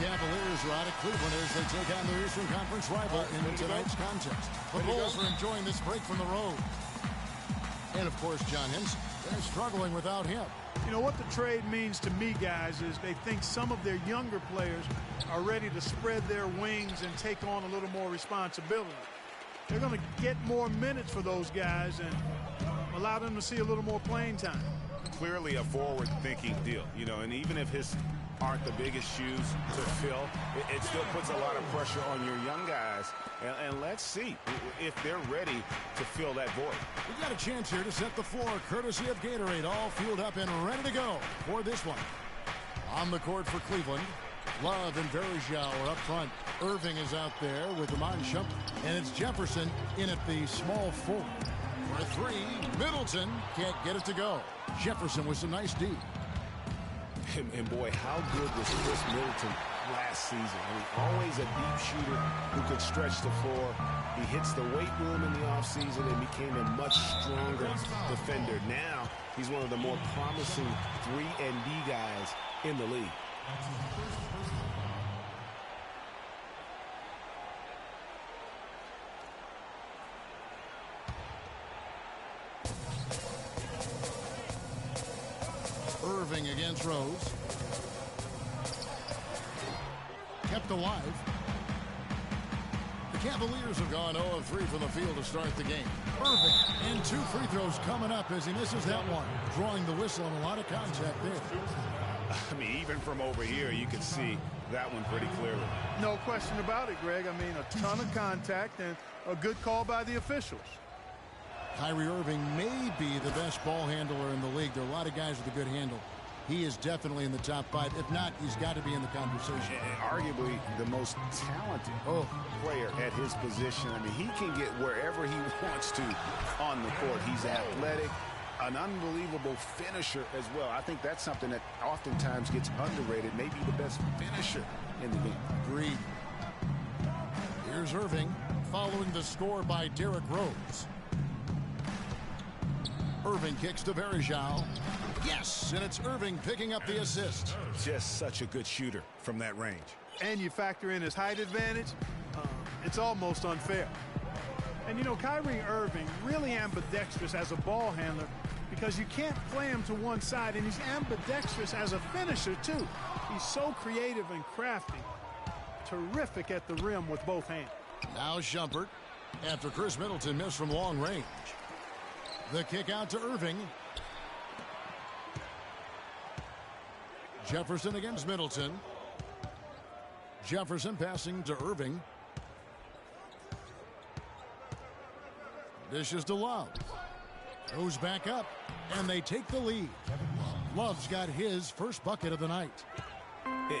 Cavaliers are out of Cleveland as they take on their Eastern Conference rival in tonight's contest. The Bulls are enjoying this break from the road. And, of course, John Henson. They're struggling without him. You know what the trade means to me, guys, is they think some of their younger players are ready to spread their wings and take on a little more responsibility. They're going to get more minutes for those guys and allow them to see a little more playing time. Clearly a forward-thinking deal, you know, and even if his aren't the biggest shoes to fill, it still puts a lot of pressure on your young guys. And let's see if they're ready to fill that void. We've got a chance here to set the floor, courtesy of Gatorade, all fueled up and ready to go for this one. On the court for Cleveland, Love and Varejao are up front. Irving is out there with Iman Shumpert. And it's Jefferson in at the small forward. For three, Middleton can't get it to go. Jefferson with some nice D. And boy, how good was Chris Middleton last season? I mean, always a deep shooter who could stretch the floor. He hits the weight room in the offseason and became a much stronger defender. Now, he's one of the more promising 3-and-D guys in the league. Irving against Rose. Kept alive. The Cavaliers have gone 0 of 3 from the field to start the game. Irving and 2 free throws coming up as he misses that one. Drawing the whistle and a lot of contact there. I mean, even from over here, you can see that one pretty clearly. No question about it, Greg. I mean, a ton of contact and a good call by the officials. Kyrie Irving may be the best ball handler in the league. There are a lot of guys with a good handle. He is definitely in the top 5. If not, he's got to be in the conversation. Arguably the most talented player at his position. I mean, he can get wherever he wants to on the court. He's athletic, an unbelievable finisher as well. I think that's something that oftentimes gets underrated. Maybe the best finisher in the game. Agreed. Here's Irving following the score by Derrick Rose. Irving kicks to Varejao. Yes, and it's Irving picking up the assist. Just such a good shooter from that range. And you factor in his height advantage, it's almost unfair. And, you know, Kyrie Irving really ambidextrous as a ball handler because you can't play him to one side, and he's ambidextrous as a finisher, too. He's so creative and crafty. Terrific at the rim with both hands. Now Shumpert after Chris Middleton missed from long range. The kick out to Irving. Jefferson against Middleton. Jefferson passing to Irving. Dishes to Love. Goes back up, and they take the lead. Love's got his first bucket of the night.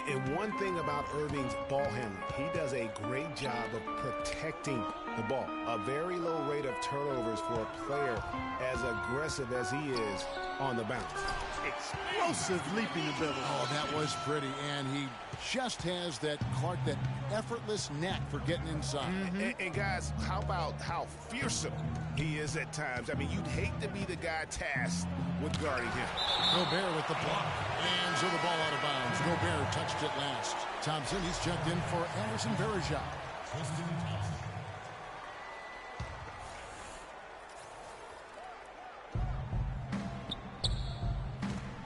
And one thing about Irving's ball handling, he does a great job of protecting the ball. A very low rate of turnovers for a player as aggressive as he is on the bounce. Explosive leaping ability. Oh, that was pretty. And he just has that effortless knack for getting inside. And guys, how about how fearsome he is at times? I mean, you'd hate to be the guy tasked with guarding him. Gobert with the block. And so the ball out of bounds. Gobert touched it last. Thompson, he's checked in for Anderson Varejao.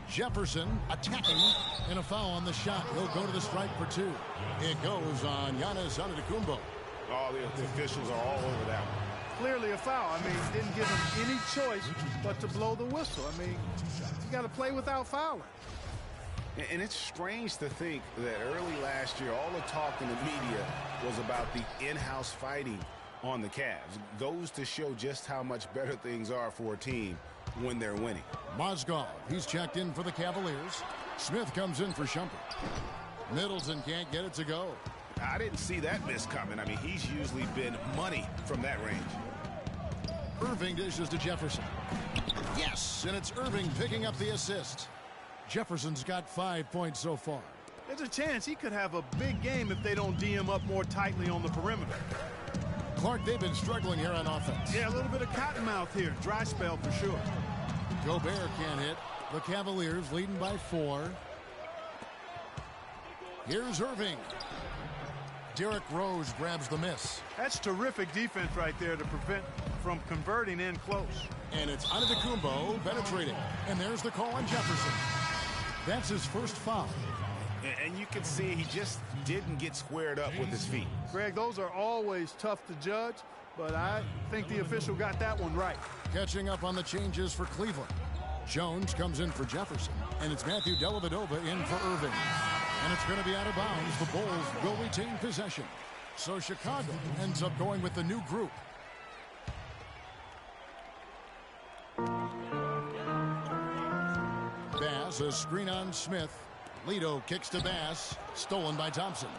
Jefferson attacking, and a foul on the shot. He'll go to the stripe for 2. It goes on Giannis Antetokounmpo. Oh, the officials are all over that one. Clearly a foul. I mean, didn't give him any choice but to blow the whistle. I mean, you got to play without fouling. And it's strange to think that early last year, all the talk in the media was about the in-house fighting on the Cavs. Goes to show just how much better things are for a team when they're winning. Mozgov, he's checked in for the Cavaliers. Smith comes in for Shumpert. Middleton can't get it to go. I didn't see that miss coming. I mean, he's usually been money from that range. Irving dishes to Jefferson. Yes, and it's Irving picking up the assist. Jefferson's got 5 points so far. There's a chance he could have a big game if they don't D him up more tightly on the perimeter. Clark, they've been struggling here on offense. Yeah, a little bit of cottonmouth here. Dry spell for sure. Gobert can't hit. The Cavaliers leading by 4. Here's Irving. Derrick Rose grabs the miss. That's terrific defense right there to prevent from converting in close. And it's Antetokounmpo penetrating. And there's the call on Jefferson. That's his first foul. And you can see he just didn't get squared up with his feet. Greg, those are always tough to judge, but I think the official got that one right. Catching up on the changes for Cleveland. Jones comes in for Jefferson, and it's Matthew Dellavedova in for Irving. And it's going to be out of bounds. The Bulls will retain possession. So Chicago ends up going with the new group. Bass, a screen on Smith. Lito kicks to Bass. Stolen by Thompson.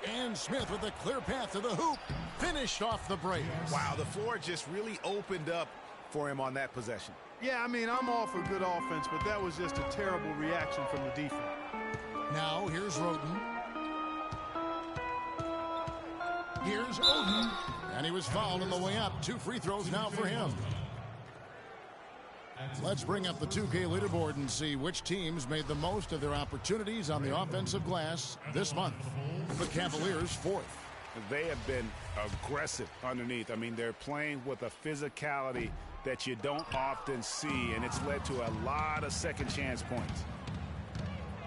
And Smith with a clear path to the hoop. Finished off the break. Wow, the floor just really opened up for him on that possession. Yeah, I mean, I'm all for good offense, but that was just a terrible reaction from the defense. Now here's Roden. Here's Oden. And he was fouled on the way up. 2 free throws now for him. Let's bring up the 2K leaderboard and see which teams made the most of their opportunities on the offensive glass this month. The Cavaliers 4th. They have been aggressive underneath. I mean, they're playing with a physicality that you don't often see, and it's led to a lot of second chance points.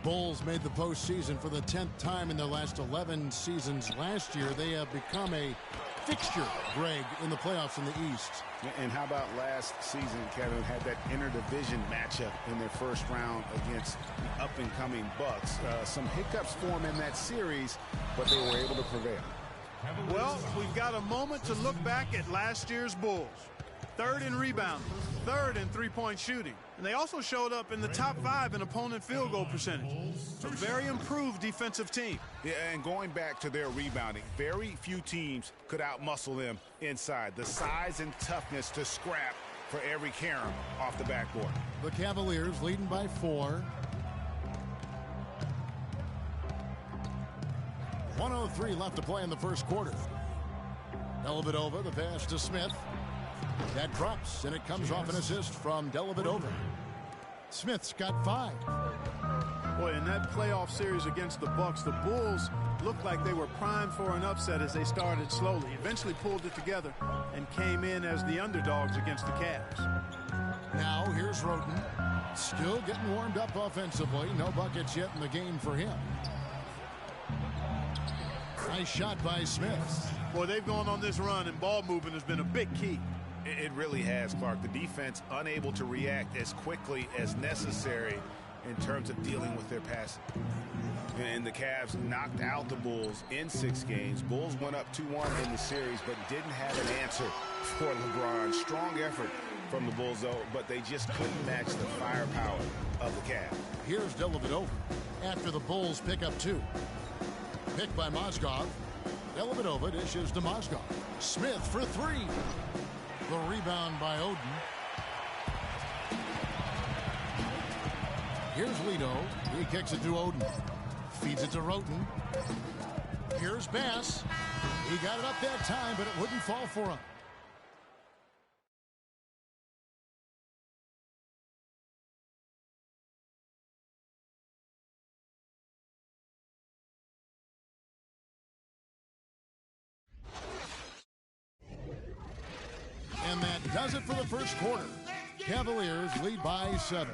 Bulls made the postseason for the 10th time in their last 11 seasons. Last year, they have become a fixture, Greg, in the playoffs in the East. And how about last season, Kevin, had that interdivision matchup in their first round against the up-and-coming Bucks. Some hiccups for them in that series, but they were able to prevail. Well, we've got a moment to look back at last year's Bulls. 3rd in rebounding, 3rd in three-point shooting. And they also showed up in the top 5 in opponent field goal percentage. A very improved defensive team. Yeah, and going back to their rebounding, very few teams could outmuscle them inside. The size and toughness to scrap for every carom off the backboard. The Cavaliers leading by 4. 1:03 left to play in the first quarter. Dellavedova, the pass to Smith. That drops, and it comes off an assist from Dellavedova. Smith's got 5. Boy, in that playoff series against the Bucks, the Bulls looked like they were primed for an upset as they started slowly. Eventually pulled it together and came in as the underdogs against the Cavs. Now here's Roden. Still getting warmed up offensively. No buckets yet in the game for him. Nice shot by Smith. Boy, they've gone on this run, and ball movement has been a big key. It really has, Clark. The defense unable to react as quickly as necessary in terms of dealing with their passing. And the Cavs knocked out the Bulls in 6 games. Bulls went up 2-1 in the series, but didn't have an answer for LeBron. Strong effort from the Bulls, though, but they just couldn't match the firepower of the Cavs. Here's Dellavedova after the Bulls pick up 2. Picked by Mozgov. Dellavedova dishes to Mozgov. Smith for 3. The rebound by Oden. Here's Lito. He kicks it to Oden. Feeds it to Roden. Here's Bass. He got it up that time, but it wouldn't fall for him. And that does it for the first quarter. Cavaliers lead by 7.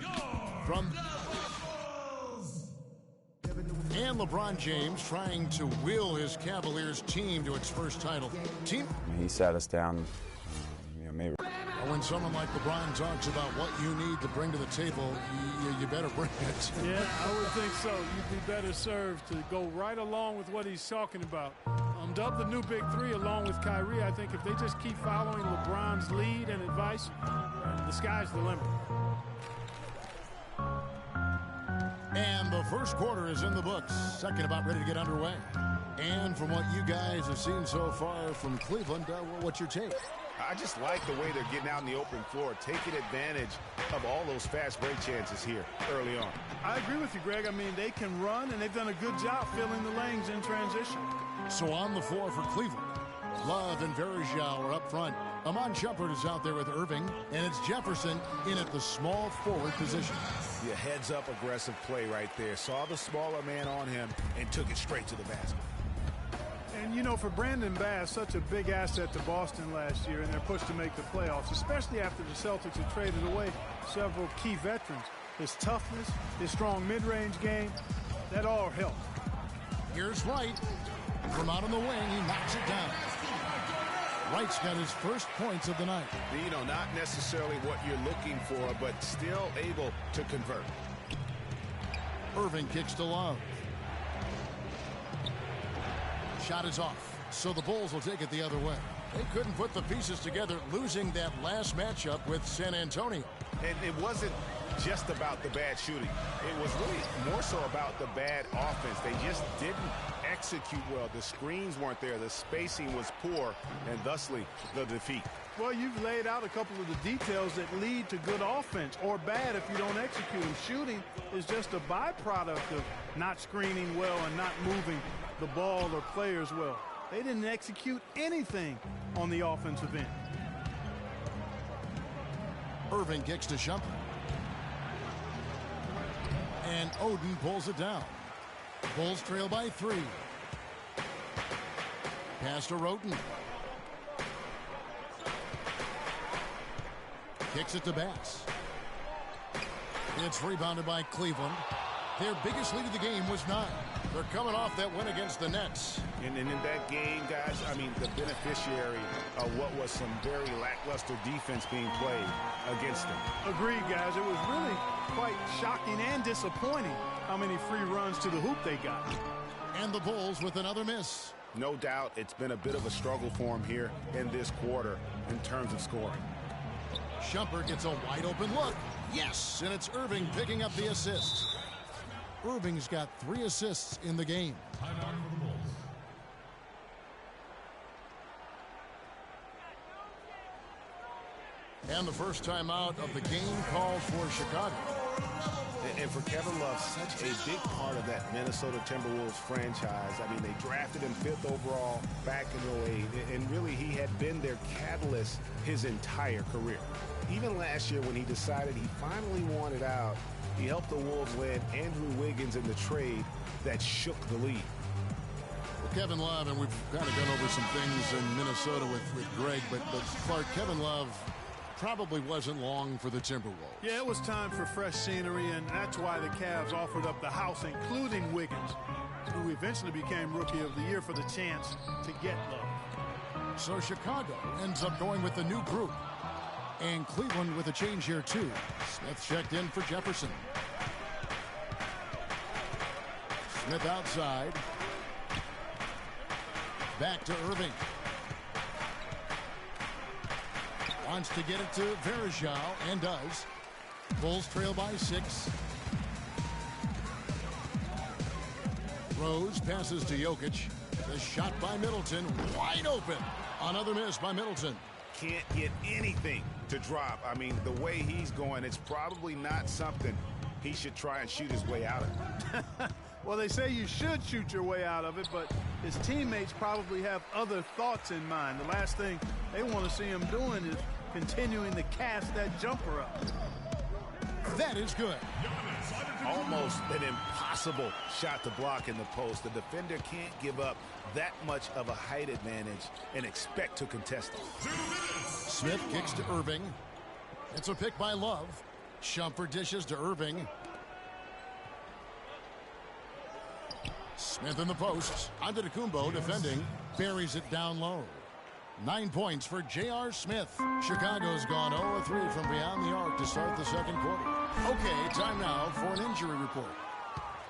And LeBron James trying to will his Cavaliers team to its first title. He sat us down, maybe. When someone like LeBron talks about what you need to bring to the table, you better bring it. Yeah, I would think so. You'd be better served to go right along with what he's talking about. Dub the new big 3 along with Kyrie. I think if they just keep following LeBron's lead and advice, the sky's the limit. And the first quarter is in the books. Second about ready to get underway. And from what you guys have seen so far from Cleveland, what's your take? I just like the way they're getting out in the open floor, taking advantage of all those fast break chances here early on. I agree with you, Greg. I mean, they can run, and they've done a good job filling the lanes in transition. So on the floor for Cleveland, Love and Verjao are up front. Amon Shumpert is out there with Irving, and it's Jefferson in at the small forward position. The heads-up aggressive play right there. Saw the smaller man on him and took it straight to the basket. And, you know, for Brandon Bass, such a big asset to Boston last year, and they're pushed to make the playoffs, especially after the Celtics had traded away several key veterans. His toughness, his strong mid-range game, that all helped. Here's Wright. From out on the wing, he knocks it down. Wright's got his first points of the night. You know, not necessarily what you're looking for, but still able to convert. Irving kicks to Love. Shot is off, so the Bulls will take it the other way. They couldn't put the pieces together, losing that last matchup with San Antonio. And it wasn't just about the bad shooting. It was really more so about the bad offense. They just didn't execute well. The screens weren't there. The spacing was poor, and thusly the defeat. Well, you've laid out a couple of the details that lead to good offense, or bad if you don't execute them. Shooting is just a byproduct of not screening well and not moving the ball or players well. They didn't execute anything on the offensive end. Irving kicks to Shumpert. And Oden pulls it down. Bulls trail by 3. Pass to Roten. Kicks it to Bass. It's rebounded by Cleveland. Their biggest lead of the game was 9. They're coming off that win against the Nets. And in that game, guys, I mean, the beneficiary of what was some very lackluster defense being played against them. Agreed, guys. It was really quite shocking and disappointing how many free runs to the hoop they got. And the Bulls with another miss. No doubt it's been a bit of a struggle for him here in this quarter in terms of scoring. Shumpert gets a wide open look. Yes, and it's Irving picking up the assist. Irving's got 3 assists in the game. And the first timeout of the game called for Chicago. And for Kevin Love, such a big part of that Minnesota Timberwolves franchise. I mean, they drafted him 5th overall back in 08, and really he had been their catalyst his entire career. Even last year when he decided he finally wanted out, he helped the Wolves land Andrew Wiggins in the trade that shook the league. Well, Kevin Love, and we've kind of gone over some things in Minnesota with Greg, but Clark, Kevin Love probably wasn't long for the Timberwolves. Yeah, it was time for fresh scenery, and that's why the Cavs offered up the house, including Wiggins, who eventually became Rookie of the Year, for the chance to get Love. So Chicago ends up going with the new group. And Cleveland with a change here, too. Smith checked in for Jefferson. Smith outside. Back to Irving. Wants to get it to Varejao, and does. Bulls trail by 6. Rose passes to Jokic. The shot by Middleton, wide open. Another miss by Middleton. Can't get anything to drop. I mean, the way he's going, it's probably not something he should try and shoot his way out of. Well, they say you should shoot your way out of it, but his teammates probably have other thoughts in mind. The last thing they want to see him doing is continuing to cast that jumper up. That is good. Almost an impossible shot to block in the post. The defender can't give up that much of a height advantage and expect to contest it. Smith kicks to Irving. It's a pick by Love. Shumpert dishes to Irving. Smith in the post. Antetokounmpo defending. Buries it down low. 9 points for J.R. Smith. Chicago's gone 0-3 from beyond the arc to start the second quarter. Okay, time now for an injury report.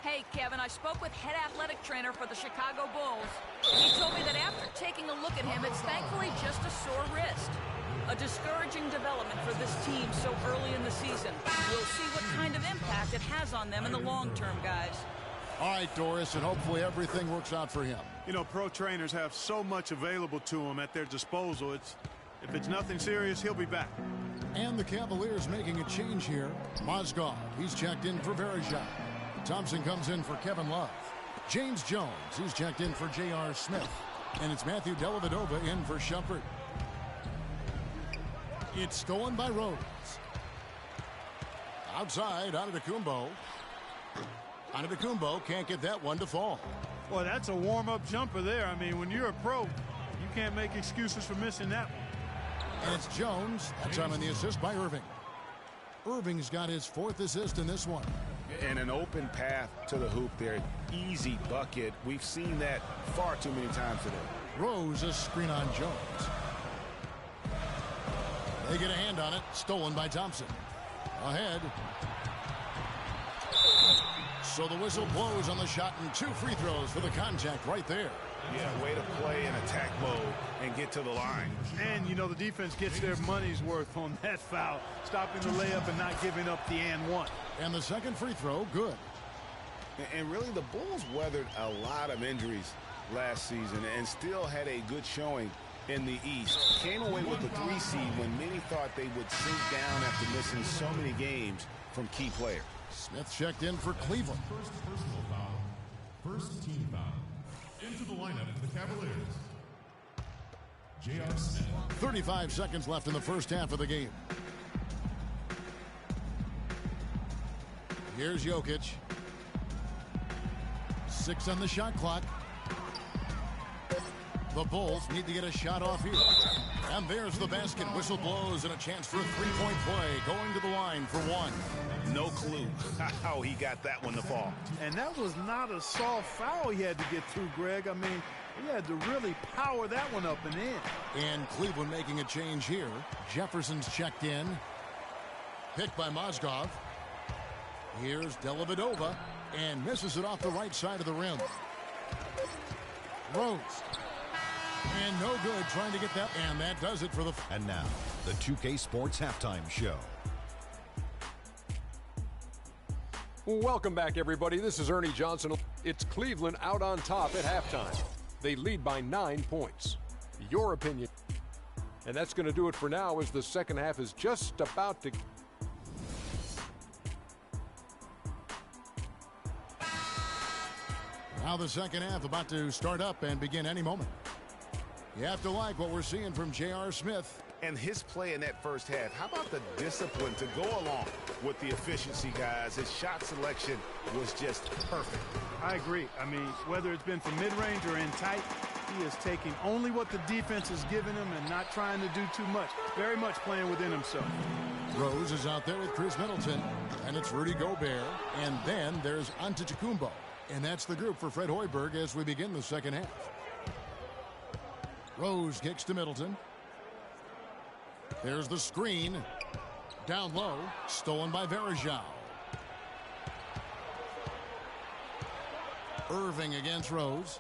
Hey, Kevin, I spoke with head athletic trainer for the Chicago Bulls. He told me that after taking a look at him, it's thankfully just a sore wrist. A discouraging development for this team so early in the season. We'll see what kind of impact it has on them in the long term, guys. All right, Doris, and hopefully everything works out for him. You know, pro trainers have so much available to them at their disposal. If it's nothing serious, he'll be back. And the Cavaliers making a change here. Mozgov, he's checked in for Varejao. Thompson comes in for Kevin Love. James Jones, he's checked in for J.R. Smith. And it's Matthew Dellavedova in for Shumpert. It's stolen by Rose. Outside, Antetokounmpo. Antetokounmpo can't get that one to fall. Well, that's a warm-up jumper there. I mean, when you're a pro, you can't make excuses for missing that one. And it's Jones. That time on the assist by Irving. Irving's got his 4th assist in this one. And an open path to the hoop there. Easy bucket. We've seen that far too many times today. Rose, a screen on Jones. They get a hand on it. Stolen by Thompson. Ahead. So the whistle blows on the shot and 2 free throws for the contact right there. Yeah, way to play in attack mode and get to the line. And, you know, the defense gets their money's worth on that foul, stopping the layup and not giving up the and one. And the second free throw, good. And really, the Bulls weathered a lot of injuries last season and still had a good showing in the East. Came away with the 3 seed when many thought they would sink down after missing so many games from key players. Smith checked in for Cleveland. First personal foul. First team foul. Into the lineup for the Cavaliers, J.R. Smith. 35 seconds left in the first half of the game. Here's Jokic. 6 on the shot clock. The Bulls need to get a shot off here. And there's the basket. Whistle blows and a chance for a 3-point play. Going to the line for 1. No clue how he got that one to fall. And that was not a soft foul he had to get through, Greg. I mean, he had to really power that one up and in. And Cleveland making a change here. Jefferson's checked in. Picked by Mozgov. Here's Dellavedova. And misses it off the right side of the rim. Rose. And no good trying to get that. And that does it for the... And now, the 2K Sports Halftime Show. Welcome back, everybody. This is Ernie Johnson. It's Cleveland out on top at halftime. They lead by 9 points. Your opinion? And that's going to do it for now as the second half is just about to... Now the second half about to start up and begin any moment. You have to like what we're seeing from J.R. Smith. And his play in that first half, how about the discipline to go along with the efficiency, guys? His shot selection was just perfect. I agree. I mean, whether it's been from mid-range or in tight, he is taking only what the defense is giving him and not trying to do too much. Very much playing within himself. Rose is out there with Chris Middleton, and it's Rudy Gobert. And then there's Antetokounmpo. And that's the group for Fred Hoiberg as we begin the second half. Rose kicks to Middleton. There's the screen. Down low. Stolen by Varejao. Irving against Rose.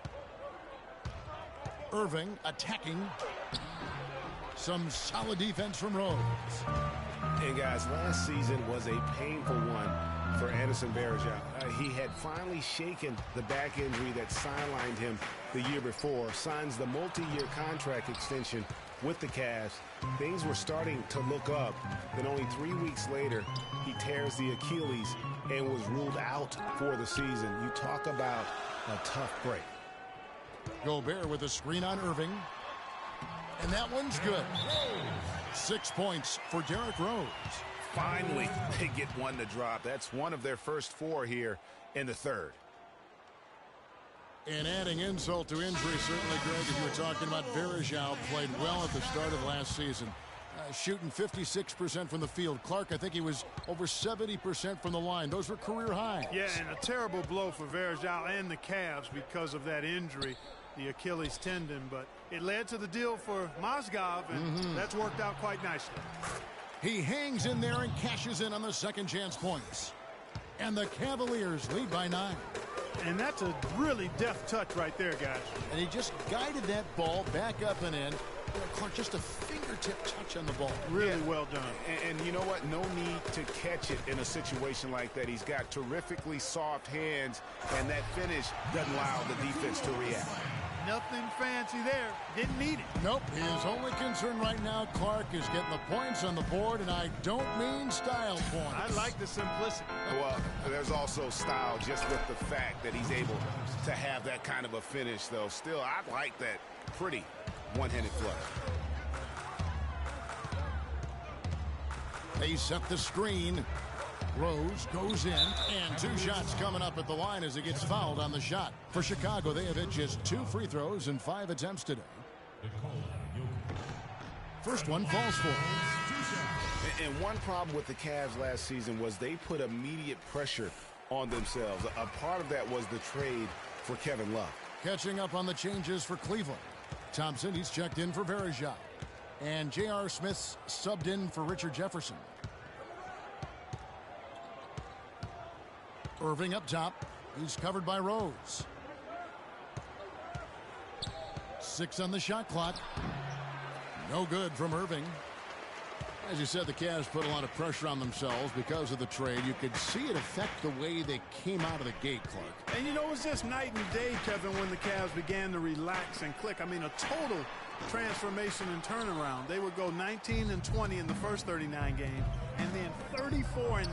Irving attacking. Some solid defense from Rose. And guys, last season was a painful one for Anderson Varejao. He had finally shaken the back injury that sidelined him the year before. Signs the multi-year contract extension with the Cavs. Things were starting to look up. Then only 3 weeks later, he tears the Achilles and was ruled out for the season. You talk about a tough break. Gobert with a screen on Irving. And that one's good. 6 points for Derrick Rose. Finally, they get one to drop. That's one of their first 4 here in the third. And adding insult to injury, certainly, Greg, as you were talking about, Varejao played well at the start of last season. Shooting 56% from the field. Clark, I think he was over 70% from the line. Those were career highs. Yeah, and a terrible blow for Varejao and the Cavs because of that injury, the Achilles tendon. But it led to the deal for Mozgov, and that's worked out quite nicely. He hangs in there and cashes in on the second chance points. And the Cavaliers lead by 9. And that's a really deft touch right there, guys. And he just guided that ball back up and in. Clark, just a fingertip touch on the ball. Really well done. And you know what? No need to catch it in a situation like that. He's got terrifically soft hands, and that finish doesn't allow the defense to react. Nothing fancy there. Didn't need it. Nope. His only concern right now, Clark, is getting the points on the board, and I don't mean style points. I like the simplicity. Well, there's also style just with the fact that he's able to have that kind of a finish, though. Still, I like that pretty one-handed flush. They set the screen. Rose goes in, and 2 shots coming up at the line as he gets fouled on the shot. For Chicago, they have hit just 2 free throws in 5 attempts today. First one falls for him. And one problem with the Cavs last season was they put immediate pressure on themselves. A part of that was the trade for Kevin Love. Catching up on the changes for Cleveland. Thompson, he's checked in for Verjao. And J.R. Smith's subbed in for Richard Jefferson. Irving up top. He's covered by Rose. 6 on the shot clock. No good from Irving. As you said, the Cavs put a lot of pressure on themselves because of the trade. You could see it affect the way they came out of the gate, Clark. And you know, it was just night and day, Kevin, when the Cavs began to relax and click. I mean, a total transformation and turnaround. They would go 19-20 in the first 39 games, and then 34-9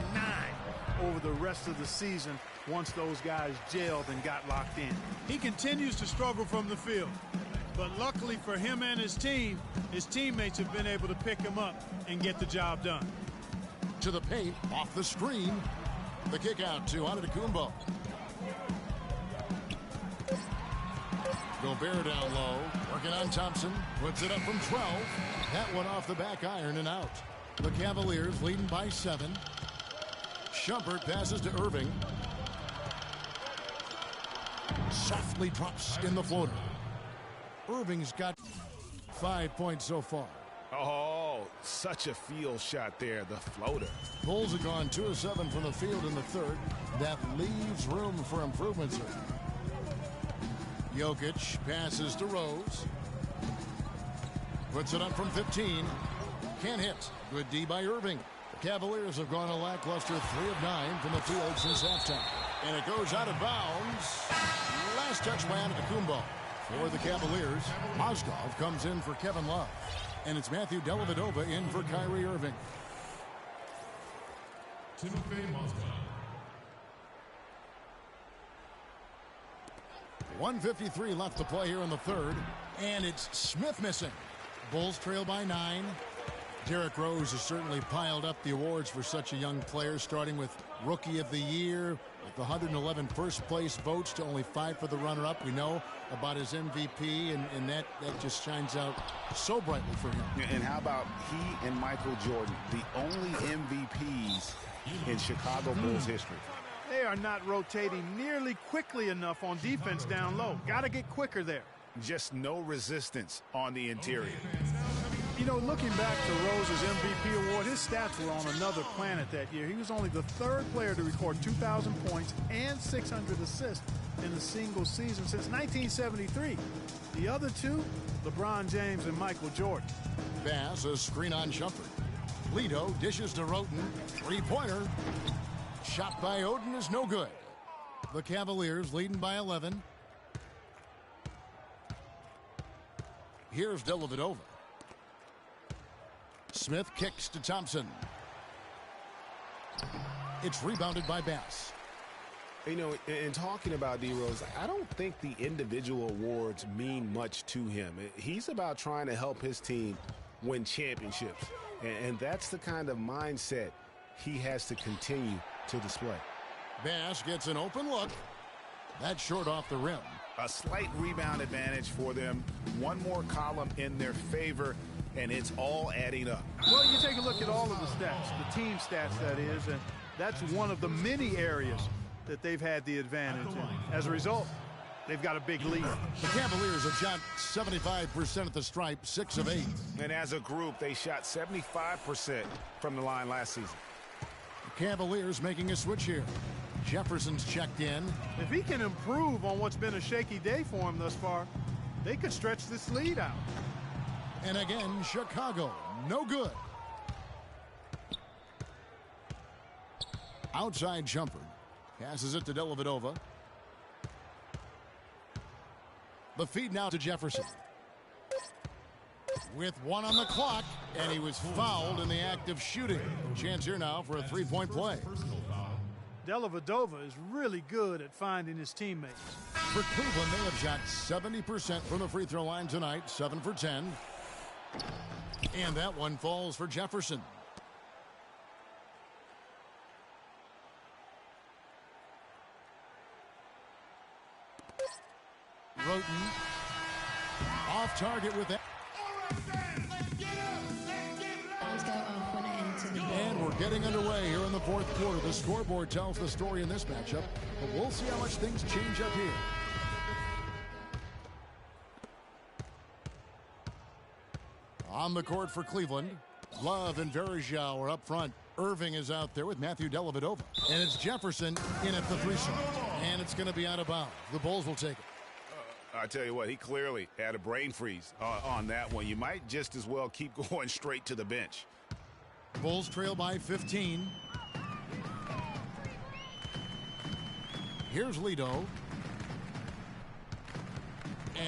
over the rest of the season once those guys gelled and got locked in. He continues to struggle from the field, but luckily for him and his team, his teammates have been able to pick him up and get the job done. To the paint, off the screen. The kick out to Antetokounmpo. Gobert down low, working on Thompson, puts it up from 12. That one off the back iron and out. The Cavaliers leading by 7. Shumpert passes to Irving. Softly drops in the floater. Irving's got 5 points so far. Oh, such a field shot there, the floater. Bulls have gone 2 of 7 from the field in the third. That leaves room for improvements. Jokic passes to Rose. Puts it up from 15. Can't hit. Good D by Irving. The Cavaliers have gone a lackluster 3 of 9 from the field since halftime. And it goes out of bounds. Last touch by Antetokounmpo. For the Cavaliers, Mozgov comes in for Kevin Love. And it's Matthew Dellavedova in for Kyrie Irving. Timofey Mozgov. 1:53 left to play here in the third. And it's Smith missing. Bulls trail by 9. Derrick Rose has certainly piled up the awards for such a young player, starting with Rookie of the Year, with the 111 first-place votes to only 5 for the runner-up. We know about his MVP, and that just shines out so brightly for him. And how about he and Michael Jordan, the only MVPs in Chicago Bulls history? They are not rotating nearly quickly enough on defense down low. Got to get quicker there. Just no resistance on the interior. You know, looking back to Rose's MVP award, his stats were on another planet that year. He was only the 3rd player to record 2,000 points and 600 assists in a single season since 1973. The other 2, LeBron James and Michael Jordan. Bass, a screen on Shumpert. Leto dishes to Roten. 3-pointer. Shot by Oden is no good. The Cavaliers leading by 11. Here's Dellavedova. Smith kicks to Thompson. It's rebounded by Bass. You know, in talking about D. Rose, I don't think the individual awards mean much to him. He's about trying to help his team win championships. And that's the kind of mindset he has to continue to display. Bass gets an open look. That's short off the rim. A slight rebound advantage for them. One more column in their favor, and it's all adding up. Well, you take a look at all of the stats, the team stats, that is, and that's one of the many areas that they've had the advantage in. As a result, they've got a big lead. The Cavaliers have shot 75% at the stripe, 6 of 8. And as a group, they shot 75% from the line last season. The Cavaliers making a switch here. Jefferson's checked in. If he can improve on what's been a shaky day for him thus far, they could stretch this lead out. And again, Chicago, no good. Outside Shumpert. Passes it to Dellavedova. The feed now to Jefferson. With 1 on the clock, and he was fouled in the act of shooting. Chance here now for a 3-point play. Dellavedova is really good at finding his teammates. For Cleveland, they have shot 70% from the free throw line tonight, 7 for 10. And that one falls for Jefferson. Roten off target with that. And we're getting underway here in the fourth quarter. The scoreboard tells the story in this matchup, but we'll see how much things change up here. On the court for Cleveland, Love and Verjao are up front. Irving is out there with Matthew Dellavedova. And it's Jefferson in at the 3 shot. And it's going to be out of bounds. The Bulls will take it. I tell you what, he clearly had a brain freeze on that one. You might just as well keep going straight to the bench. Bulls trail by 15. Here's Lido.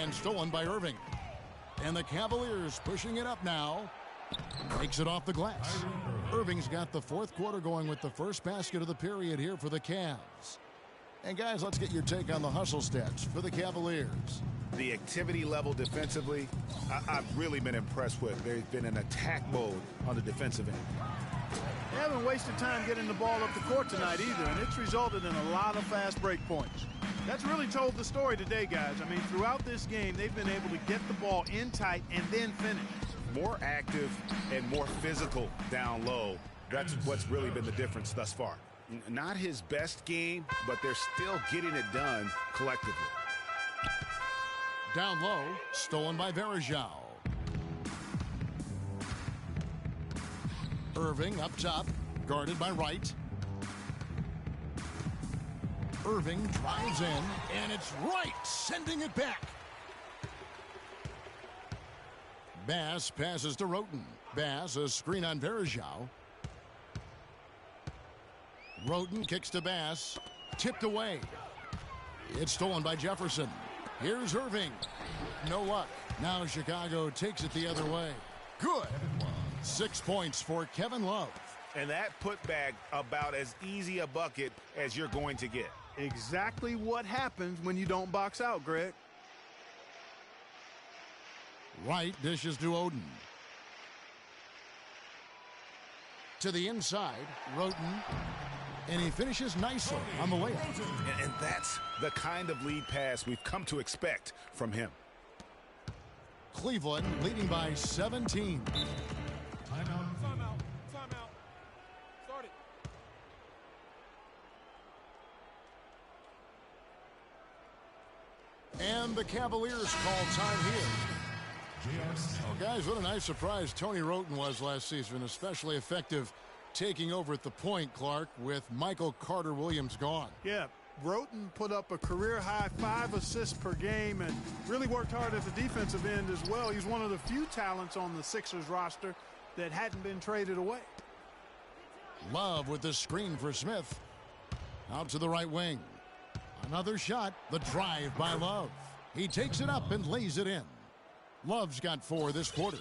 And stolen by Irving. And the Cavaliers pushing it up now. Takes it off the glass. Irving's got the fourth quarter going with the first basket of the period here for the Cavs. And guys, let's get your take on the hustle stats for the Cavaliers. The activity level defensively, I've really been impressed with. There's been an attack mode on the defensive end. They haven't wasted time getting the ball up the court tonight either, and it's resulted in a lot of fast break points. That's really told the story today, guys. I mean, throughout this game, they've been able to get the ball in tight and then finish. More active and more physical down low. That's what's really been the difference thus far. Not his best game, but they're still getting it done collectively. Down low, stolen by Verjao. Irving up top, guarded by Wright. Irving drives in, and it's Wright sending it back. Bass passes to Roten. Bass, a screen on Verjao. Roten kicks to Bass. Tipped away. It's stolen by Jefferson. Here's Irving. No luck. Now Chicago takes it the other way. Good. 6 points for Kevin Love. And that putback about as easy a bucket as you're going to get. Exactly what happens when you don't box out, Greg. Wright dishes to Oden. To the inside, Roten. And he finishes nicely on the layup. And that's the kind of lead pass we've come to expect from him. Cleveland leading by 17. Timeout. Start it. And the Cavaliers call time here. Oh, guys, what a nice surprise Tony Roten was last season, especially effective taking over at the point, Clark, with Michael Carter-Williams gone. Yeah, Roten put up a career-high 5 assists per game and really worked hard at the defensive end as well. He's one of the few talents on the Sixers roster that hadn't been traded away. Love with the screen for Smith. Out to the right wing. Another shot. The drive by Love. He takes it up and lays it in. Love's got 4 this quarter.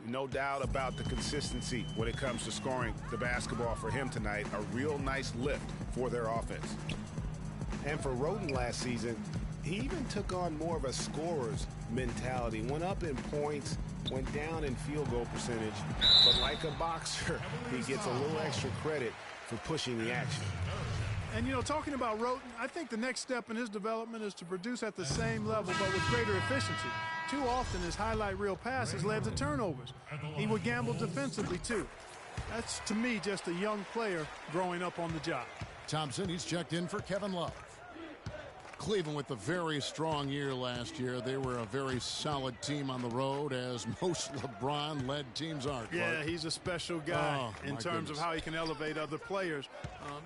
No doubt about the consistency when it comes to scoring the basketball for him tonight. A real nice lift for their offense. And for Roten last season, he even took on more of a scorer's mentality. Went up in points, went down in field goal percentage. But like a boxer, he gets a little extra credit for pushing the action. And, you know, talking about Roten, I think the next step in his development is to produce at the same level but with greater efficiency. Too often his highlight reel passes led to turnovers. He would gamble defensively, too. That's, to me, just a young player growing up on the job. Thompson, he's checked in for Kevin Love. Cleveland with a very strong year last year. They were a very solid team on the road, as most LeBron-led teams are. Clark. Yeah, he's a special guy in terms of how he can elevate other players.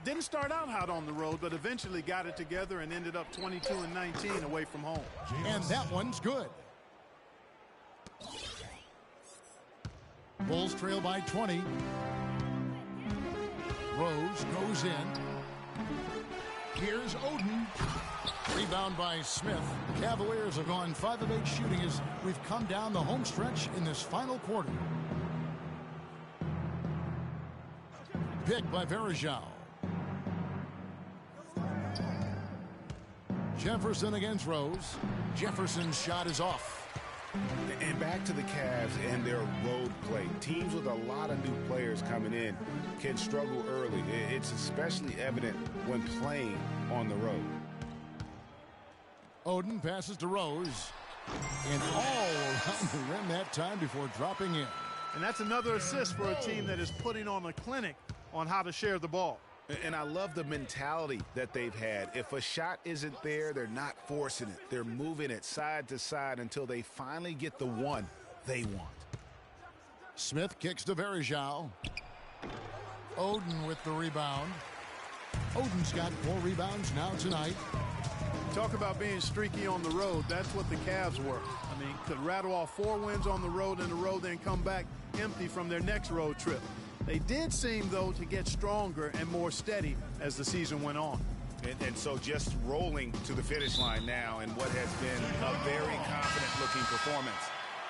Didn't start out hot on the road, but eventually got it together and ended up 22-19 away from home. And that one's good. Bulls trail by 20. Rose goes in. Here's Oden. Rebound by Smith. The Cavaliers have gone 5 of 8 shooting as we've come down the home stretch in this final quarter. Picked by Verjao. Jefferson against Rose. Jefferson's shot is off. And back to the Cavs and their road play. Teams with a lot of new players coming in can struggle early. It's especially evident when playing on the road. Oden passes to Rose. And all around the rim that time before dropping in. And that's another assist for a team that is putting on a clinic on how to share the ball. And I love the mentality that they've had. If a shot isn't there, they're not forcing it. They're moving it side to side until they finally get the one they want. Smith kicks to Varejao. Oden with the rebound. Oden's got 4 rebounds now tonight. Talk about being streaky on the road. That's what the Cavs were. I mean, could rattle off 4 wins on the road in a row, then come back empty from their next road trip. They did seem, though, to get stronger and more steady as the season went on. And so just rolling to the finish line now in what has been a very confident-looking performance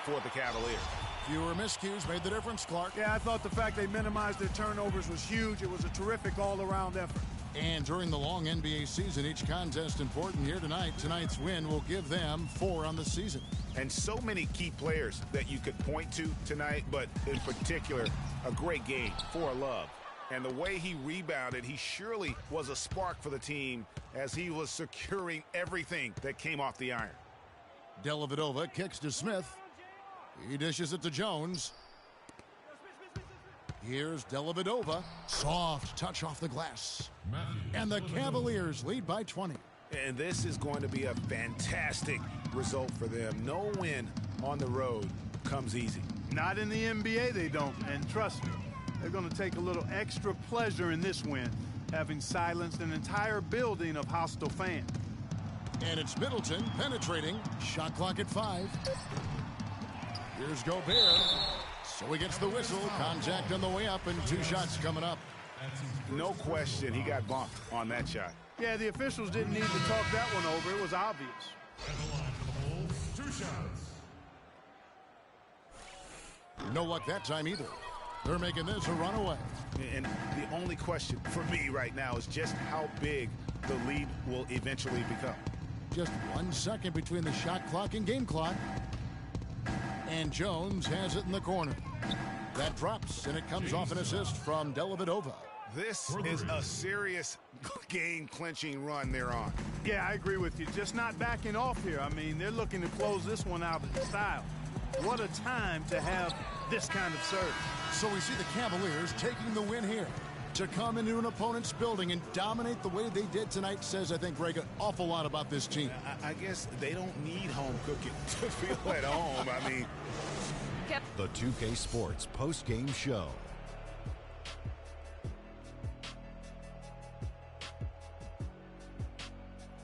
for the Cavaliers. Fewer miscues made the difference, Clark. Yeah, I thought the fact they minimized their turnovers was huge. It was a terrific all-around effort. And during the long NBA season, each contest important here tonight. Tonight's win will give them 4 on the season. And so many key players that you could point to tonight, but in particular, a great game for Love. And the way he rebounded, he surely was a spark for the team as he was securing everything that came off the iron. Dellavedova kicks to Smith. He dishes it to Jones. Here's Dellavedova. Soft touch off the glass. And the Cavaliers lead by 20. And this is going to be a fantastic result for them. No win on the road comes easy. Not in the NBA, they don't. And trust me, they're going to take a little extra pleasure in this win, having silenced an entire building of hostile fans. And it's Middleton penetrating. Shot clock at 5. Here's Gobert. So he gets the whistle. Contact on the way up and 2 shots coming up. No question he got bumped on that shot. Yeah, the officials didn't need to talk that one over. It was obvious. At the line for the Bulls, 2 shots. No luck that time either. They're making this a runaway. And the only question for me right now is just how big the lead will eventually become. Just 1 second between the shot clock and game clock. And Jones has it in the corner. That drops, and it comes off an assist from Dellavedova. This is a serious game-clinching run they're on. Yeah, I agree with you. Just not backing off here. I mean, they're looking to close this one out in style. What a time to have this kind of serve. So we see the Cavaliers taking the win here. To come into an opponent's building and dominate the way they did tonight says, I think, Greg, an awful lot about this team. I guess they don't need home cooking to feel at home. I mean, The 2K Sports post-game show.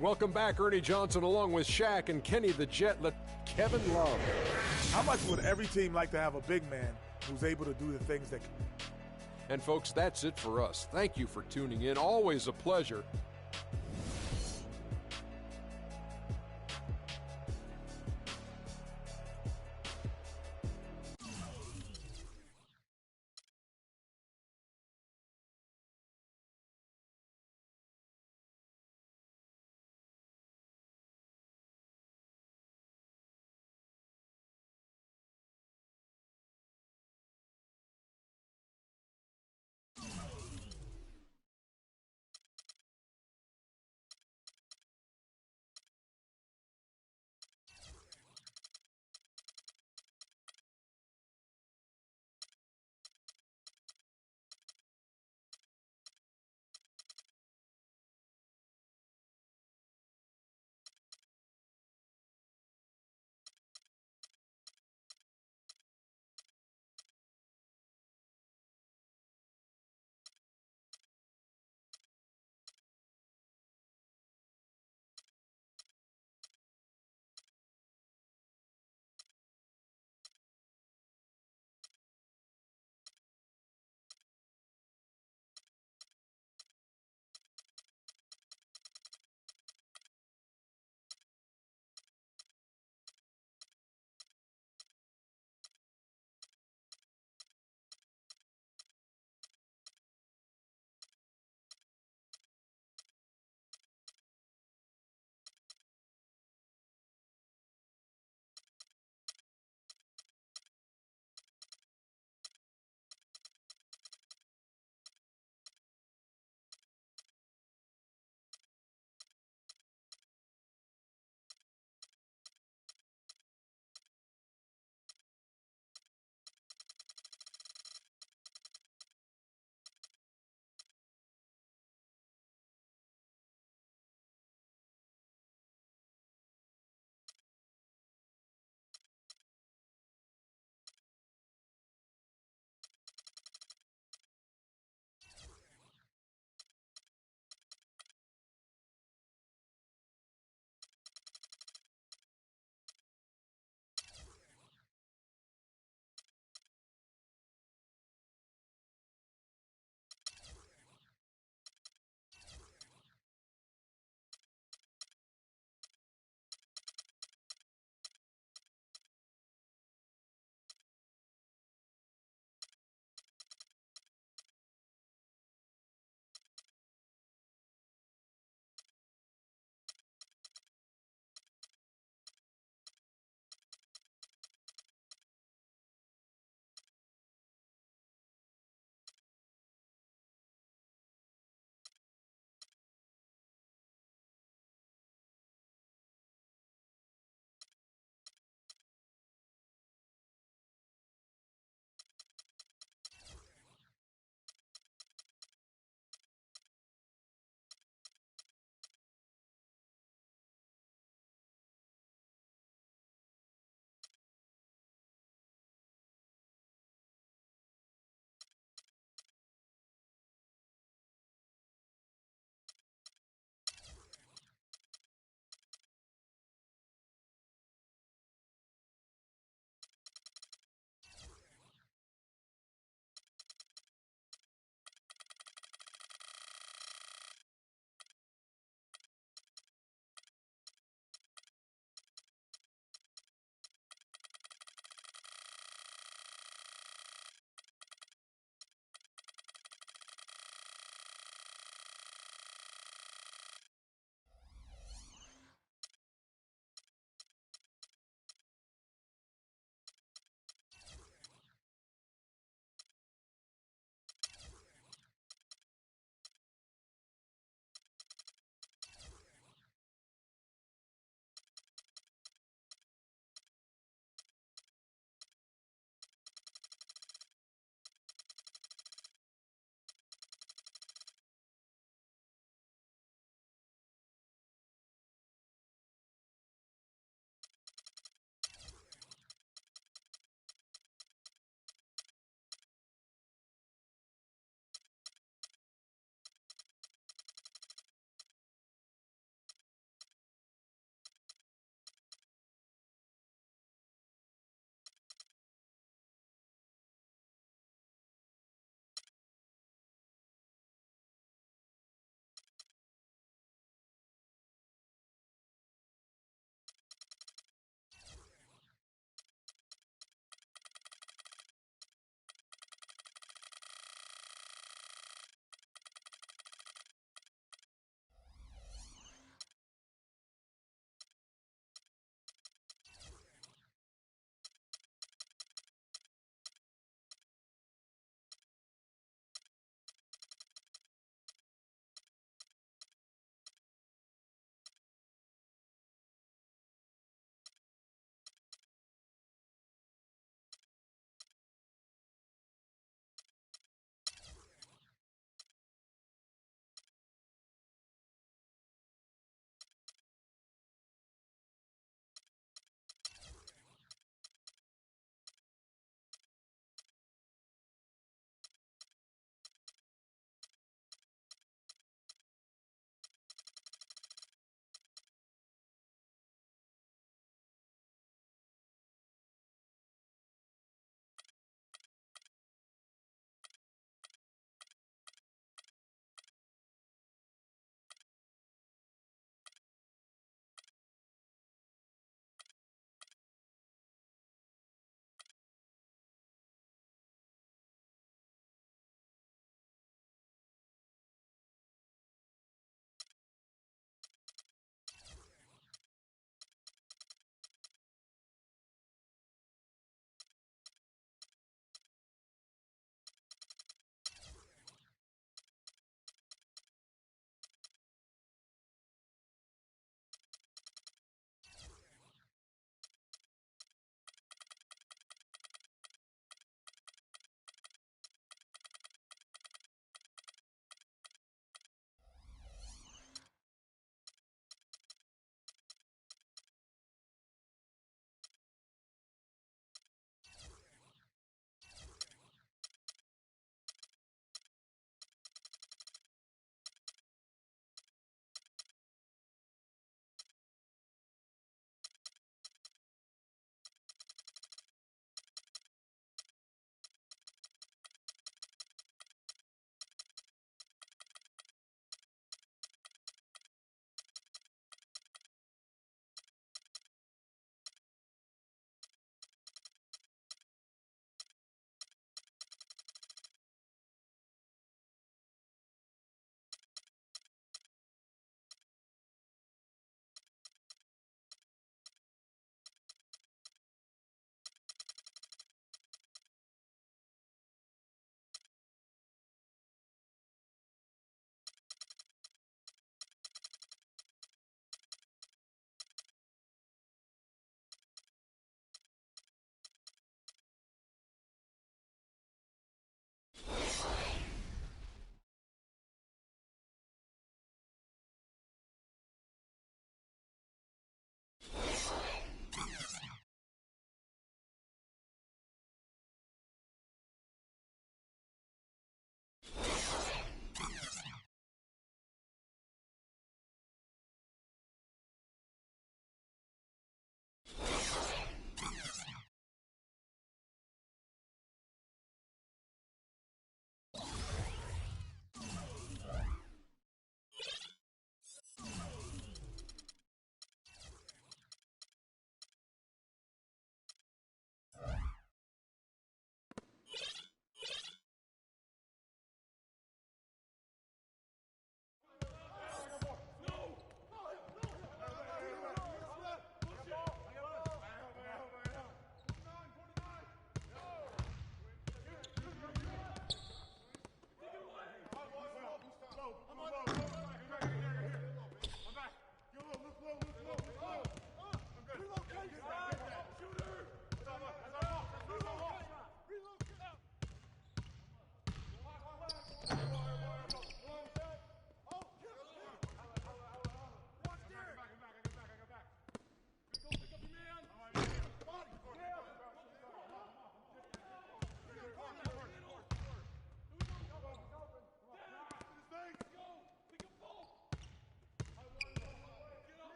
Welcome back, Ernie Johnson, along with Shaq and Kenny the Jet. Kevin Love. How much would every team like to have a big man who's able to do the things that... And folks, that's it for us. Thank you for tuning in. Always a pleasure.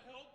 Got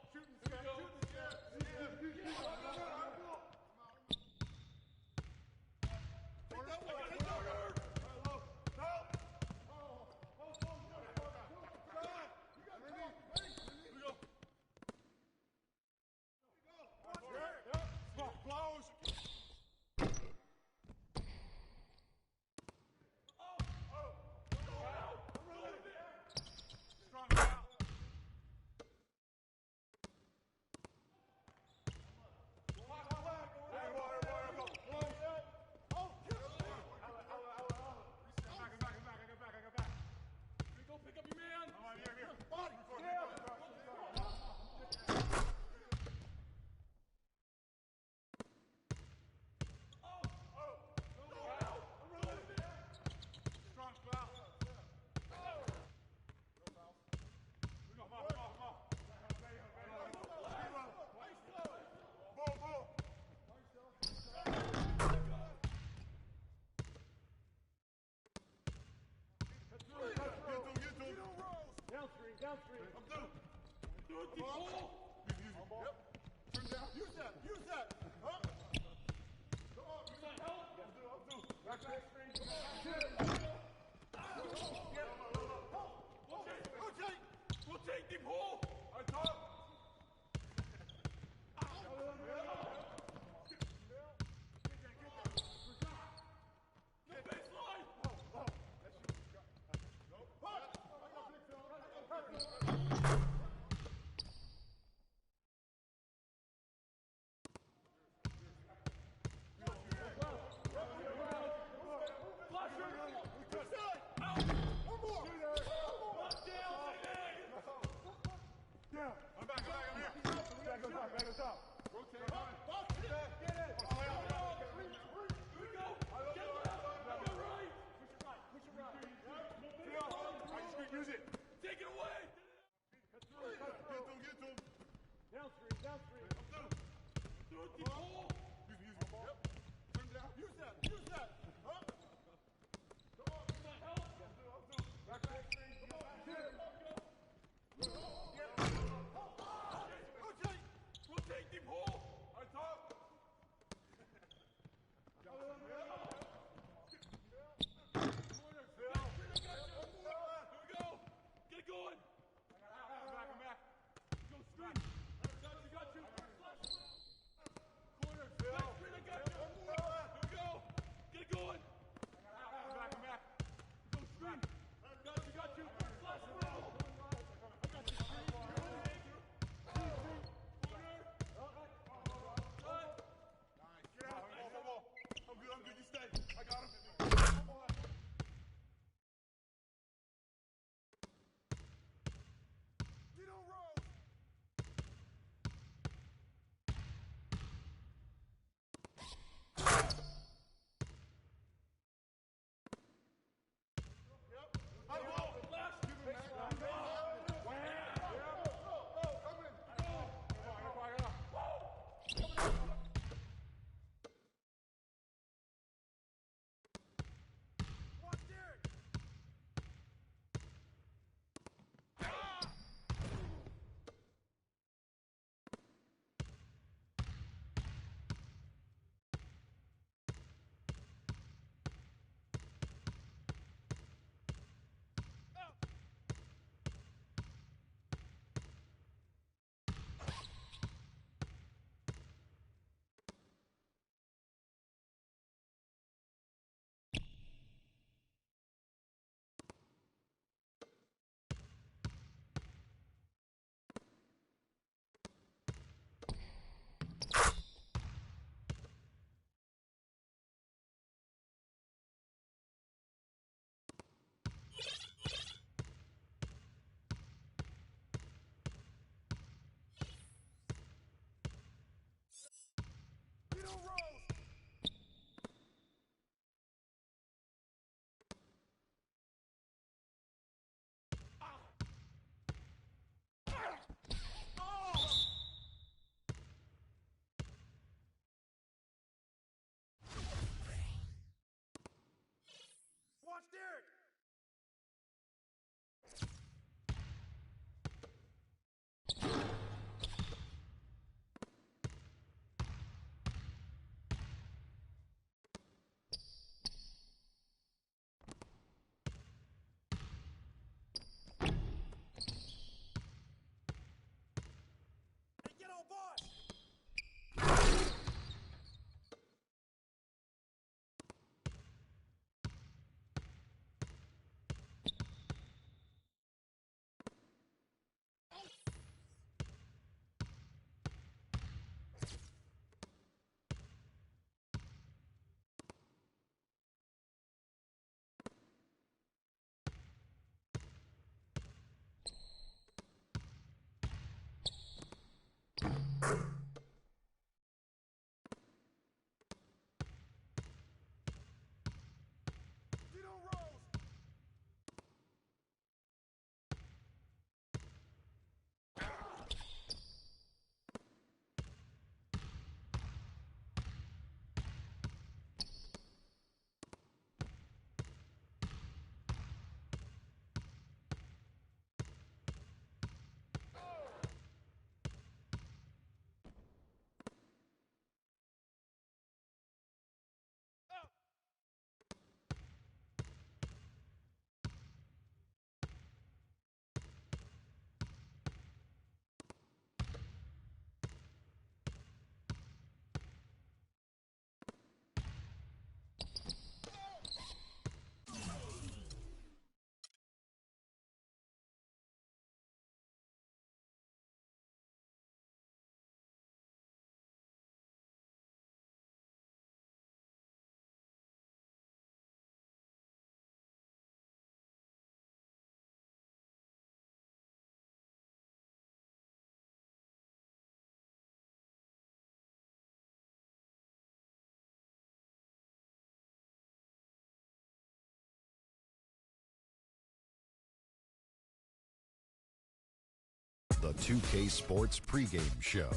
2K Sports pregame show.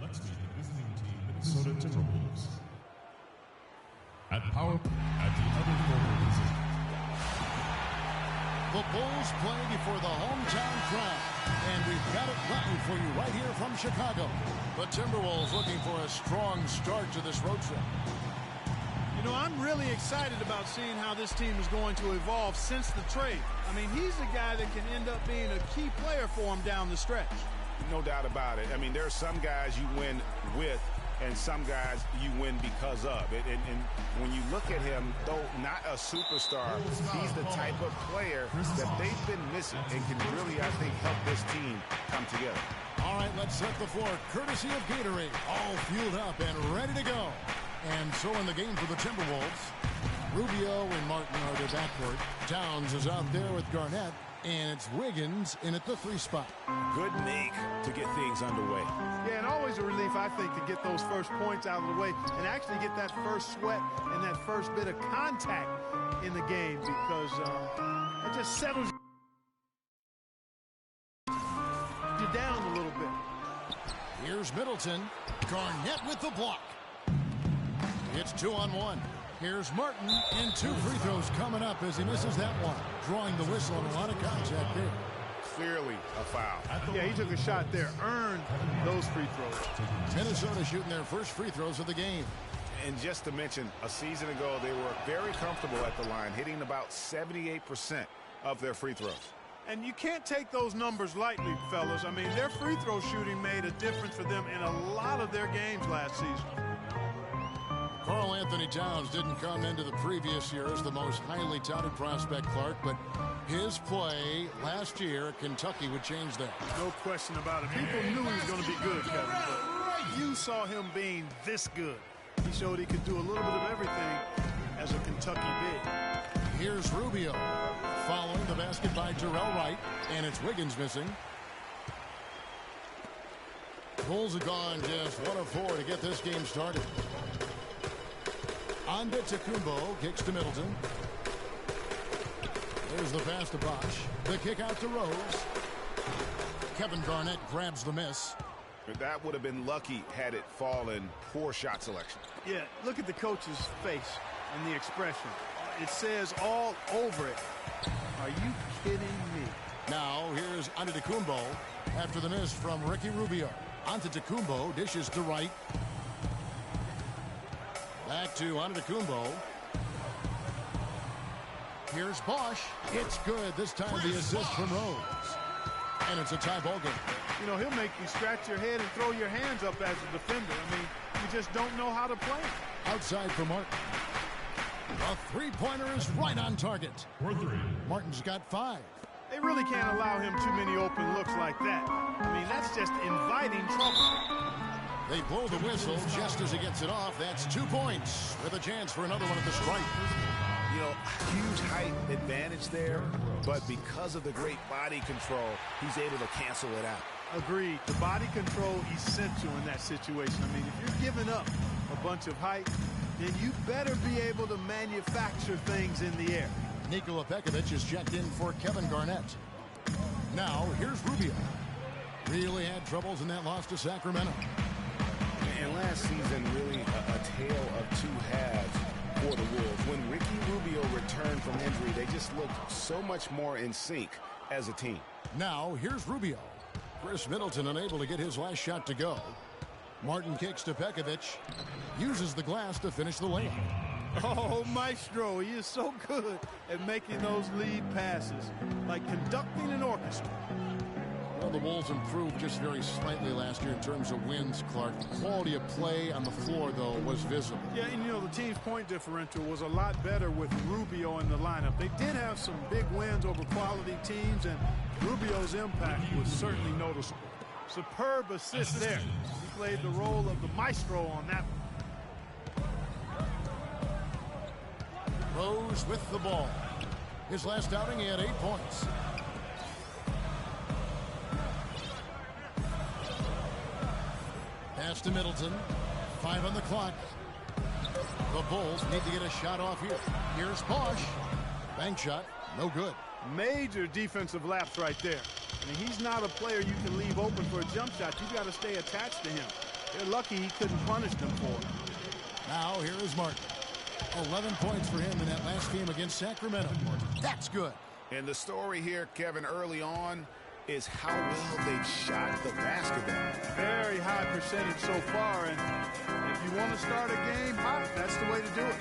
Let's meet the visiting team, Minnesota Timberwolves. At the other forward position. The Bulls play before the hometown crowd, and we've got it live for you right here from Chicago. The Timberwolves looking for a strong start to this road trip. You know, I'm really excited about seeing how this team is going to evolve since the trade. I mean, he's a guy that can end up being a key player for him down the stretch. No doubt about it. I mean, there are some guys you win with and some guys you win because of it. And when you look at him, though not a superstar, he's the type of player that they've been missing and can really, I think, help this team come together. All right, let's set the floor. Courtesy of Gatorade, all fueled up and ready to go. And so in the game for the Timberwolves, Rubio and Martin are their backcourt. Towns is out there with Garnett, and it's Wiggins in at the 3 spot. Good make to get things underway. Yeah, and always a relief, I think, to get those first points out of the way and actually get that first sweat and that first bit of contact in the game, because it just settles you down a little bit. Here's Middleton. Garnett with the block. It's 2-on-1. Here's Martin, and 2 free throws coming up as he misses that one. Drawing the whistle and a lot of contact there. Clearly a foul. Yeah, he took a shot there, earned those free throws. Minnesota shooting their first free throws of the game. And just to mention, a season ago, they were very comfortable at the line, hitting about 78% of their free throws. And you can't take those numbers lightly, fellas. I mean, their free throw shooting made a difference for them in a lot of their games last season. Karl Anthony Towns didn't come into the previous year as the most highly touted prospect, Clark, but his play last year at Kentucky would change that. No question about it. People knew he was going to be good, Kevin, but you saw him being this good. He showed he could do a little bit of everything as a Kentucky big. Here's Rubio following the basket by Terrell Wright, and it's Wiggins missing. Bulls have gone just 1 of 4 to get this game started. Antetokounmpo kicks to Middleton. There's the pass to Bosh. The kick out to Rose. Kevin Garnett grabs the miss. That would have been lucky had it fallen. Poor shot selection. Yeah, look at the coach's face and the expression. It says all over it. Are you kidding me? Now here's Antetokounmpo after the miss from Ricky Rubio. Antetokounmpo dishes to Wright. Back to Antetokounmpo. Here's Bosh. It's good. This time the assist from Rose. And it's a tie ball game. You know, he'll make you scratch your head and throw your hands up as a defender. I mean, you just don't know how to play. Outside for Martin. A three-pointer is right on target. For 3. Martin's got 5. They really can't allow him too many open looks like that. I mean, that's just inviting trouble. They blow the whistle just as he gets it off. That's 2 points with a chance for another one at the stripe. You know, huge height advantage there, but because of the great body control, he's able to cancel it out. Agreed. The body control essential in that situation. I mean, if you're giving up a bunch of height, then you better be able to manufacture things in the air. Nikola Pekovic is checked in for Kevin Garnett. Now, here's Rubio. Really had troubles in that loss to Sacramento. And last season, really a tale of 2 halves for the Wolves. When Ricky Rubio returned from injury, they just looked so much more in sync as a team. Now, here's Rubio. Chris Middleton unable to get his last shot to go. Martin kicks to Pekovic. Uses the glass to finish the layup. Oh, Maestro, he is so good at making those lead passes, like conducting an orchestra. Well, the Wolves improved just very slightly last year in terms of wins, Clark. The quality of play on the floor, though, was visible. Yeah, and the team's point differential was a lot better with Rubio in the lineup. They did have some big wins over quality teams, and Rubio's impact was certainly noticeable. Superb assist there. He played the role of the maestro on that one. Rose with the ball. His last outing, he had 8 points. Pass to Middleton. 5 on the clock. The Bulls need to get a shot off here. Here's Bosch. Bank shot. No good. Major defensive lapse right there. I mean, he's not a player you can leave open for a jump shot. You've got to stay attached to him. They're lucky he couldn't punish them for it. Now here is Martin. 11 points for him in that last game against Sacramento. That's good. And the story here, Kevin, early on is how well they've shot the basketball. Very high percentage so far, and if you want to start a game hot, that's the way to do it.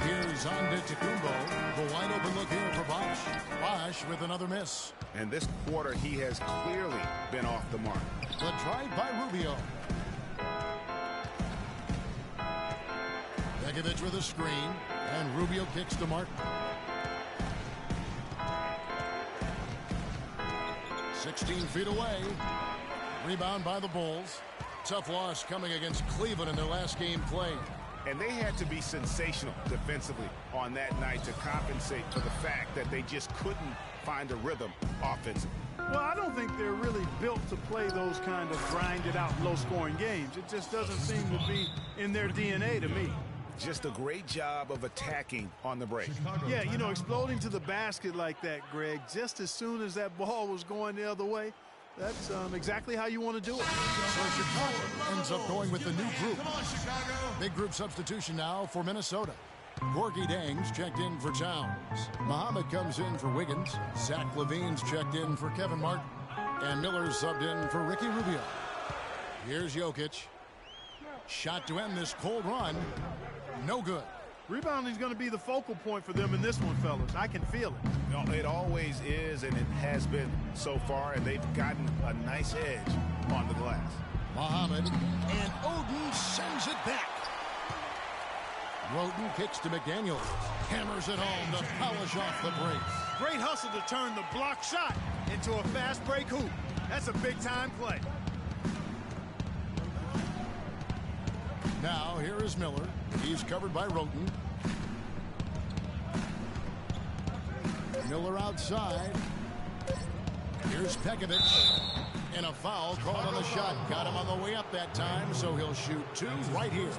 Here's Antetokounmpo. The wide open look here for Bosch. Bosch with another miss. And this quarter, he has clearly been off the mark. The drive by Rubio. Begovic with a screen, and Rubio kicks to Martin. 16 feet away. Rebound by the Bulls. Tough loss coming against Cleveland in their last game played. And they had to be sensational defensively on that night to compensate for the fact that they just couldn't find a rhythm offensively. Well, I don't think they're really built to play those kind of grinded-out, low-scoring games. It just doesn't seem to be in their DNA to me. Just a great job of attacking on the break. Yeah, exploding to the basket like that, Greg, just as soon as that ball was going the other way, that's exactly how you want to do it. So Chicago ends up going with the new group. Big group substitution now for Minnesota. Gorgie Dangs checked in for Towns. Muhammad comes in for Wiggins. Zach LaVine's checked in for Kevin Martin. And Miller's subbed in for Ricky Rubio. Here's Jokic. Shot to end this cold run. No good. Rebounding is going to be the focal point for them in this one, fellas. I can feel it. It always is, and it has been so far, and they've gotten a nice edge on the glass. Muhammad, and Oden sends it back. Roden kicks to McDaniels. Hammers it home to polish off the break. Great hustle to turn the block shot into a fast break hoop. That's a big-time play. Now, here is Miller. He's covered by Roten. Miller outside. Here's Pekovic. And a foul called on the shot. Got him on the way up that time, so he'll shoot 2 right here.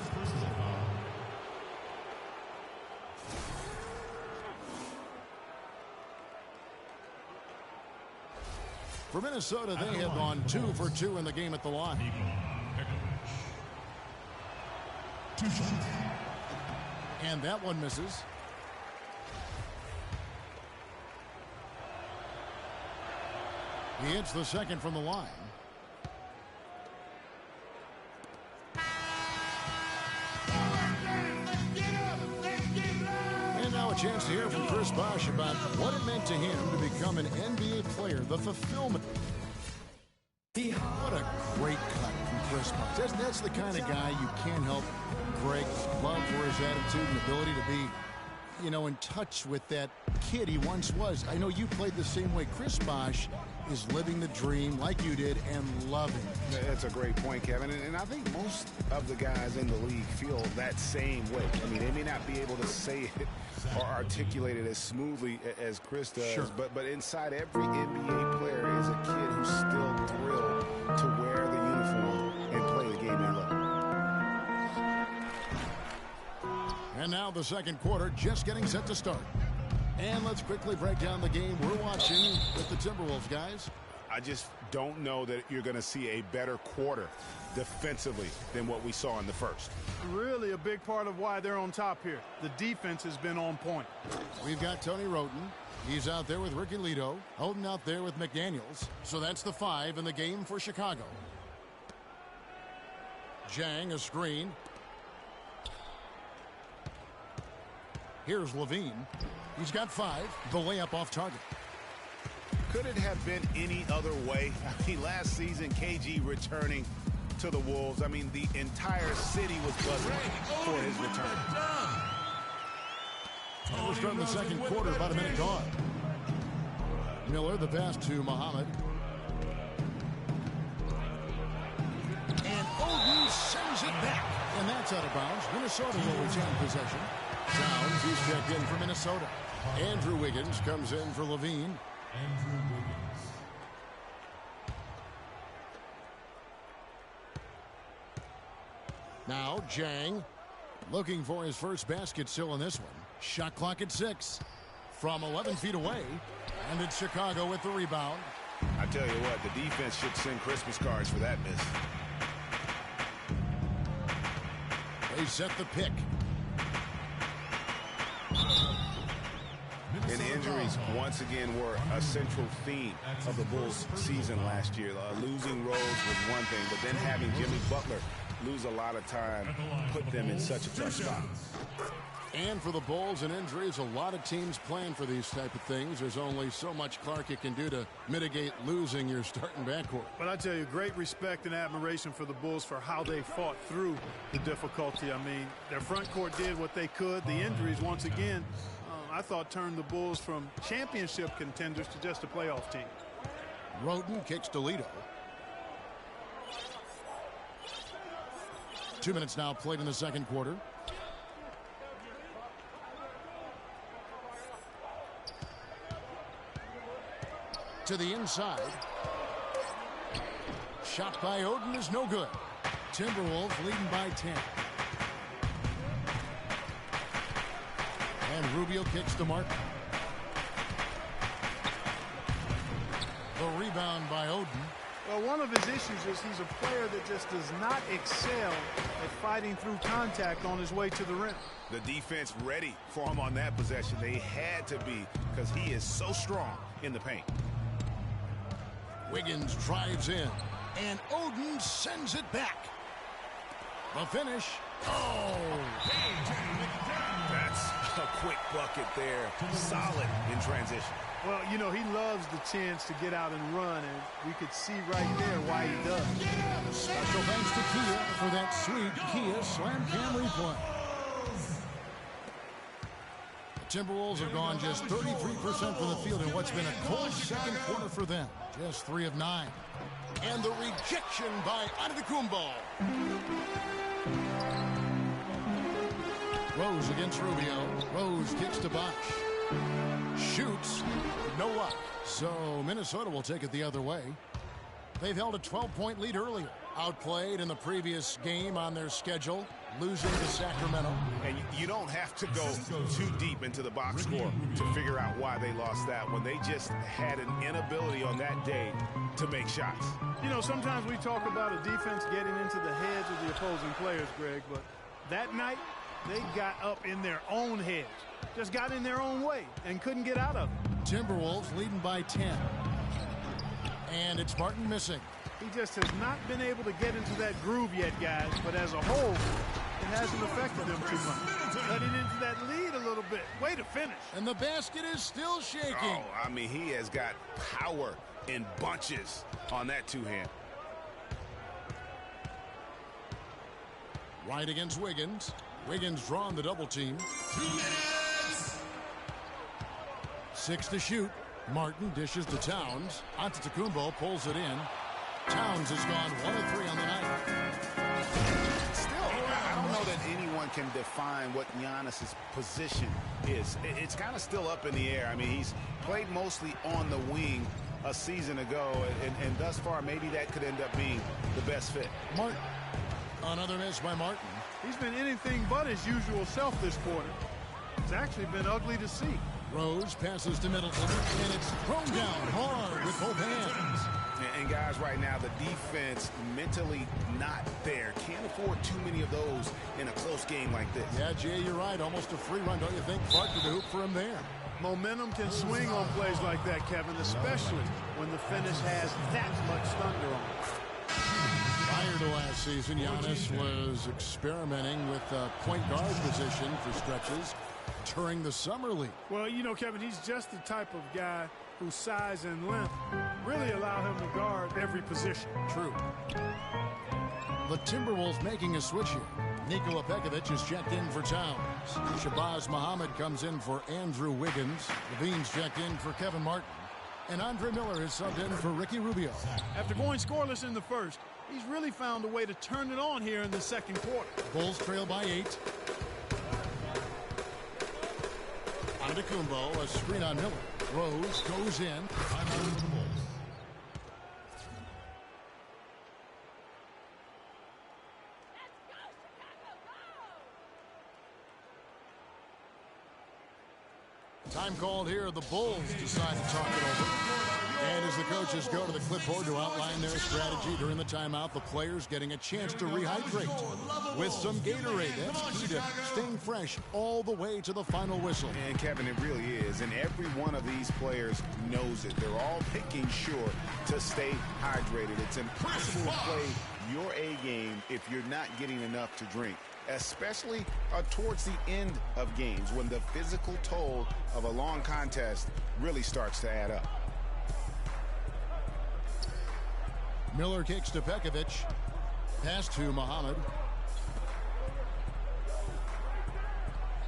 For Minnesota, they have gone 2 for 2 in the game at the line. And that one misses. He hits the second from the line. And now a chance to hear from Chris Bosh about what it meant to him to become an NBA player, the fulfillment. What a great cut from Chris Bosh. That's the kind of guy you can't help Greg love for his attitude and ability to be, in touch with that kid he once was. I know you played the same way. Chris Bosh is living the dream like you did and loving it. That's a great point, Kevin. And I think most of the guys in the league feel that same way. I mean, they may not be able to say it or articulate it as smoothly as Chris does, sure. but inside every NBA player is a kid who's still thrilled to wear the uniform and play the game they love. And now the second quarter just getting set to start. And let's quickly break down the game we're watching with the Timberwolves, guys. I just don't know that you're going to see a better quarter defensively than what we saw in the first. Really a big part of why they're on top here. The defense has been on point. We've got Tony Roten. He's out there with Ricky Lito. Oden out there with McDaniels. So that's the 5 in the game for Chicago. Jang, a screen. Here's LaVine. He's got 5. The layup off target. Could it have been any other way? I mean, last season, KG returning to the Wolves. I mean, the entire city was buzzing for his return. We're starting the second quarter, about a minute gone. Miller, the pass to Muhammad. And Oden sends it back. And that's out of bounds. Minnesota will retain possession. Towns, he's checked in for Minnesota. Andrew Wiggins comes in for Levine. Andrew Wiggins. Now Jang looking for his first basket still in this one. Shot clock at 6 from 11 feet away. And it's Chicago with the rebound. I tell you what, the defense should send Christmas cards for that miss. They set the pick. And injuries once again were a central theme of the Bulls season last year. Losing Rose was one thing, but then having Jimmy Butler lose a lot of time put them in such a tough spot. And for the Bulls and injuries, a lot of teams plan for these type of things. There's only so much Clark can do to mitigate losing your starting backcourt. But I tell you, great respect and admiration for the Bulls for how they fought through the difficulty. I mean, their front court did what they could. The injuries, once again, I thought turned the Bulls from championship contenders to just a playoff team. Roden kicks to Lito. 2 minutes now played in the second quarter. To the inside. Shot by Oden is no good. Timberwolves leading by 10. And Rubio kicks to Martin. The rebound by Oden. Well, one of his issues is he's a player that just does not excel at fighting through contact on his way to the rim. The defense ready for him on that possession. They had to be, because he is so strong in the paint. Wiggins drives in, and Oden sends it back. The finish. Oh! That's a quick bucket there. Solid in transition. Well, you know, he loves the chance to get out and run, and we could see right there why he does. Special thanks to Kia for that sweet Kia Slam Cam replay. The Timberwolves have gone just 33% from the field in what's been a cold second quarter for them. Just 3 of 9. And the rejection by Antetokounmpo. Rose against Rubio. Rose kicks to Bosh. Shoots. No luck. So Minnesota will take it the other way. They've held a 12-point lead earlier. Outplayed in the previous game on their schedule, losing to Sacramento. And you don't have to go too deep into the box score to figure out why they lost that one. They just had an inability on that day to make shots. You know, sometimes we talk about a defense getting into the heads of the opposing players, Greg, but that night they got up in their own heads. Just got in their own way and couldn't get out of it. Timberwolves leading by 10. And it's Martin missing. He just has not been able to get into that groove yet, guys. But as a whole, it hasn't affected them too much. Cutting into that lead a little bit. Way to finish. And the basket is still shaking. Oh, I mean, he has got power in bunches on that two-hand. Right against Wiggins. Wiggins drawn the double team. 2 minutes. 6 to shoot. Martin dishes to Towns. Antetokounmpo pulls it in. Towns has gone 1 of 3 on the night. Still, I don't know that anyone can define what Giannis's position is. It's kind of still up in the air. I mean, he's played mostly on the wing a season ago, and thus far, maybe that could end up being the best fit. Martin. Another miss by Martin. He's been anything but his usual self this quarter. It's actually been ugly to see. Rose passes to Middleton, and it's thrown down hard with both hands. And guys, right now, the defense mentally not there. Can't afford too many of those in a close game like this. Yeah, Jay, you're right. Almost a free run. Don't you think? Clark did the hoop for him there. Momentum can swing on plays like that, Kevin, especially when the finish has that much thunder on it. Prior to last season, Giannis was experimenting with point guard position for stretches. during the summer league. Well, you know, Kevin, he's just the type of guy whose size and length really allow him to guard every position. True. The Timberwolves making a switch here. Nikola Pekovic is checked in for Towns. Shabazz Muhammad comes in for Andrew Wiggins. Levine's checked in for Kevin Martin. And Andre Miller is subbed in for Ricky Rubio. After going scoreless in the first, he's really found a way to turn it on here in the second quarter. Bulls trail by 8. Antetokounmpo, a screen on Miller. Rose goes in. Time called here. The Bulls decide to talk it over. And as the coaches go to the clipboard to outline their strategy during the timeout, the players getting a chance to rehydrate with some Gatorade. That's key to staying fresh all the way to the final whistle. And Kevin, it really is. And every one of these players knows it. They're all making sure to stay hydrated. It's impossible to play your A game if you're not getting enough to drink, especially towards the end of games when the physical toll of a long contest really starts to add up. Miller kicks to Pekovic. Pass to Muhammad.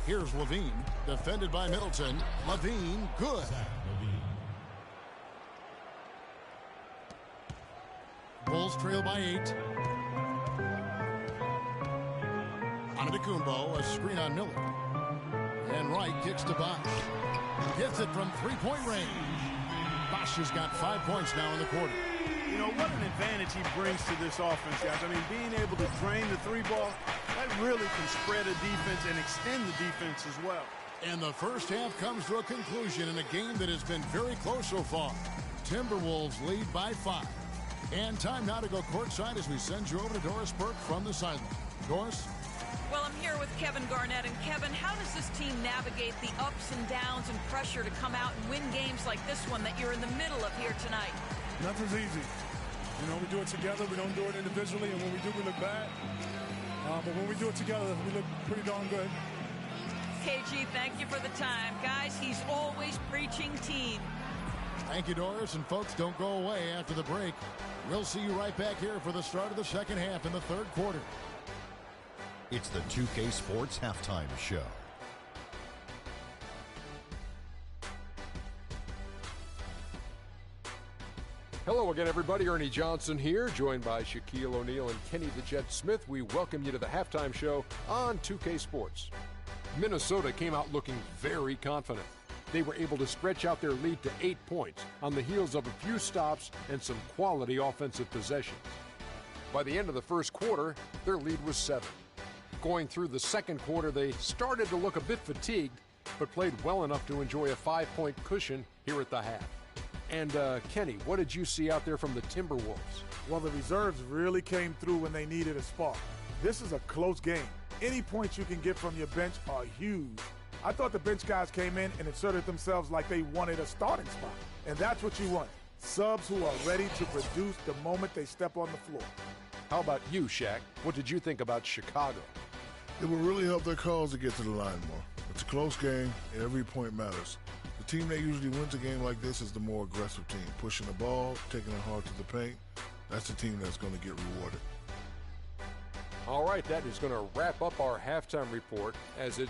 Here's Levine. Defended by Middleton. Levine, good. Bulls trail by 8. Antetokounmpo, a screen on Miller. And Wright kicks to Bosh. Gets it from three-point range. Bosh has got 5 points now in the quarter. You know, what an advantage he brings to this offense, guys. I mean, being able to drain the three ball, that really can spread a defense and extend the defense as well. And the first half comes to a conclusion in a game that has been very close so far. Timberwolves lead by 5. And time now to go courtside as we send you over to Doris Burke from the sideline. Doris? Well, I'm here with Kevin Garnett. And Kevin, how does this team navigate the ups and downs and pressure to come out and win games like this one that you're in the middle of here tonight? Nothing's easy. You know, we do it together. We don't do it individually. And when we do, we look bad. But when we do it together, we look pretty darn good. KG, thank you for the time. Guys, he's always preaching team. Thank you, Doris. And folks, don't go away after the break. We'll see you right back here for the start of the second half in the third quarter. It's the 2K Sports Halftime Show. Hello again, everybody. Ernie Johnson here, joined by Shaquille O'Neal and Kenny the Jet Smith. We welcome you to the halftime show on 2K Sports. Minnesota came out looking very confident. They were able to stretch out their lead to 8 points on the heels of a few stops and some quality offensive possessions. By the end of the first quarter, their lead was 7. Going through the second quarter, they started to look a bit fatigued, but played well enough to enjoy a 5-point cushion here at the half. And, Kenny, what did you see out there from the Timberwolves? Well, the reserves really came through when they needed a spark. This is a close game. Any points you can get from your bench are huge. I thought the bench guys came in and inserted themselves like they wanted a starting spot. And that's what you want. Subs who are ready to produce the moment they step on the floor. How about you, Shaq? What did you think about Chicago? It will really help their cause to get to the line more. It's a close game. Every point matters. The team that usually wins a game like this is the more aggressive team, pushing the ball, taking it hard to the paint. That's the team that's going to get rewarded. All right, that is going to wrap up our halftime report as it...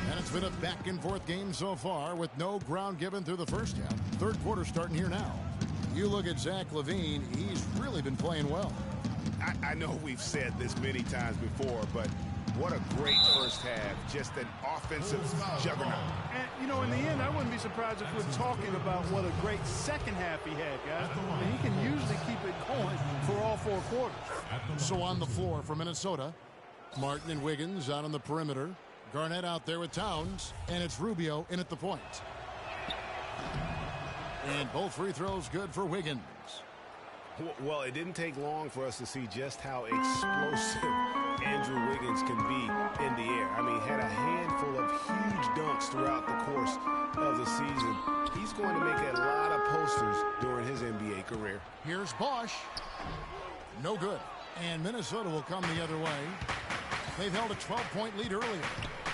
And it's been a back-and-forth game so far with no ground given through the first half. Third quarter starting here now. You look at Zach LaVine, he's really been playing well. I know we've said this many times before, but what a great first half. Just an offensive juggernaut. And, you know, in the end, I wouldn't be surprised if we're talking about what a great second half he had, guys. And he can usually keep it going for all 4 quarters. So on the floor for Minnesota, Martin and Wiggins out on the perimeter. Garnett out there with Towns, and it's Rubio in at the point. And both free throws good for Wiggins. Well, it didn't take long for us to see just how explosive Andrew Wiggins can be in the air. I mean, had a handful of huge dunks throughout the course of the season. He's going to make a lot of posters during his NBA career. Here's Bosch. No good. And Minnesota will come the other way. They've held a 12-point lead earlier.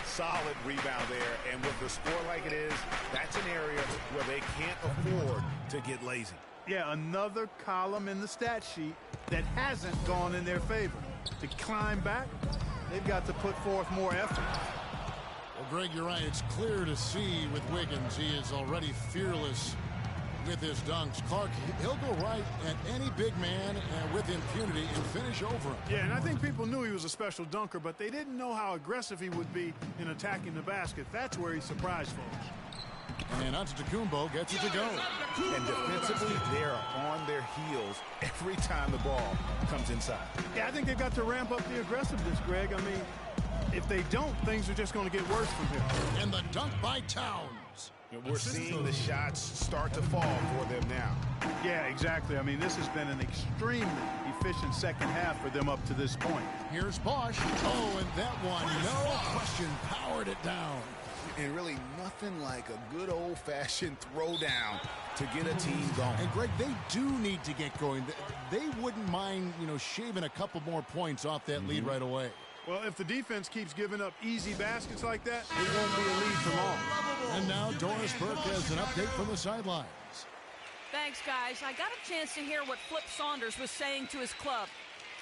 Solid rebound there, and with the score like it is, that's an area where they can't afford to get lazy. Yeah, another column in the stat sheet that hasn't gone in their favor. To climb back, they've got to put forth more effort. Well, Greg, you're right. It's clear to see with Wiggins. He is already fearless with his dunks. Clark, he'll go right at any big man with impunity and finish over him. Yeah, and I think people knew he was a special dunker, but they didn't know how aggressive he would be in attacking the basket. That's where he surprised folks. And Antetokounmpo gets it to go. And defensively, they're on their heels every time the ball comes inside. Yeah, I think they've got to ramp up the aggressiveness, Greg. I mean, if they don't, things are just going to get worse from here. And the dunk by Towns. We're seeing the shots start to fall for them now. Yeah, exactly. I mean, this has been an extremely efficient second half for them up to this point. Here's Bosch. Oh, and that one, no question, powered it down. And really nothing like a good old-fashioned throwdown to get a team going. And, Greg, they do need to get going. They wouldn't mind, shaving a couple more points off that lead right away. Well, if the defense keeps giving up easy baskets like that, it won't be a lead for long. And now Doris Burke has an update from the sidelines. Thanks, guys. I got a chance to hear what Flip Saunders was saying to his club.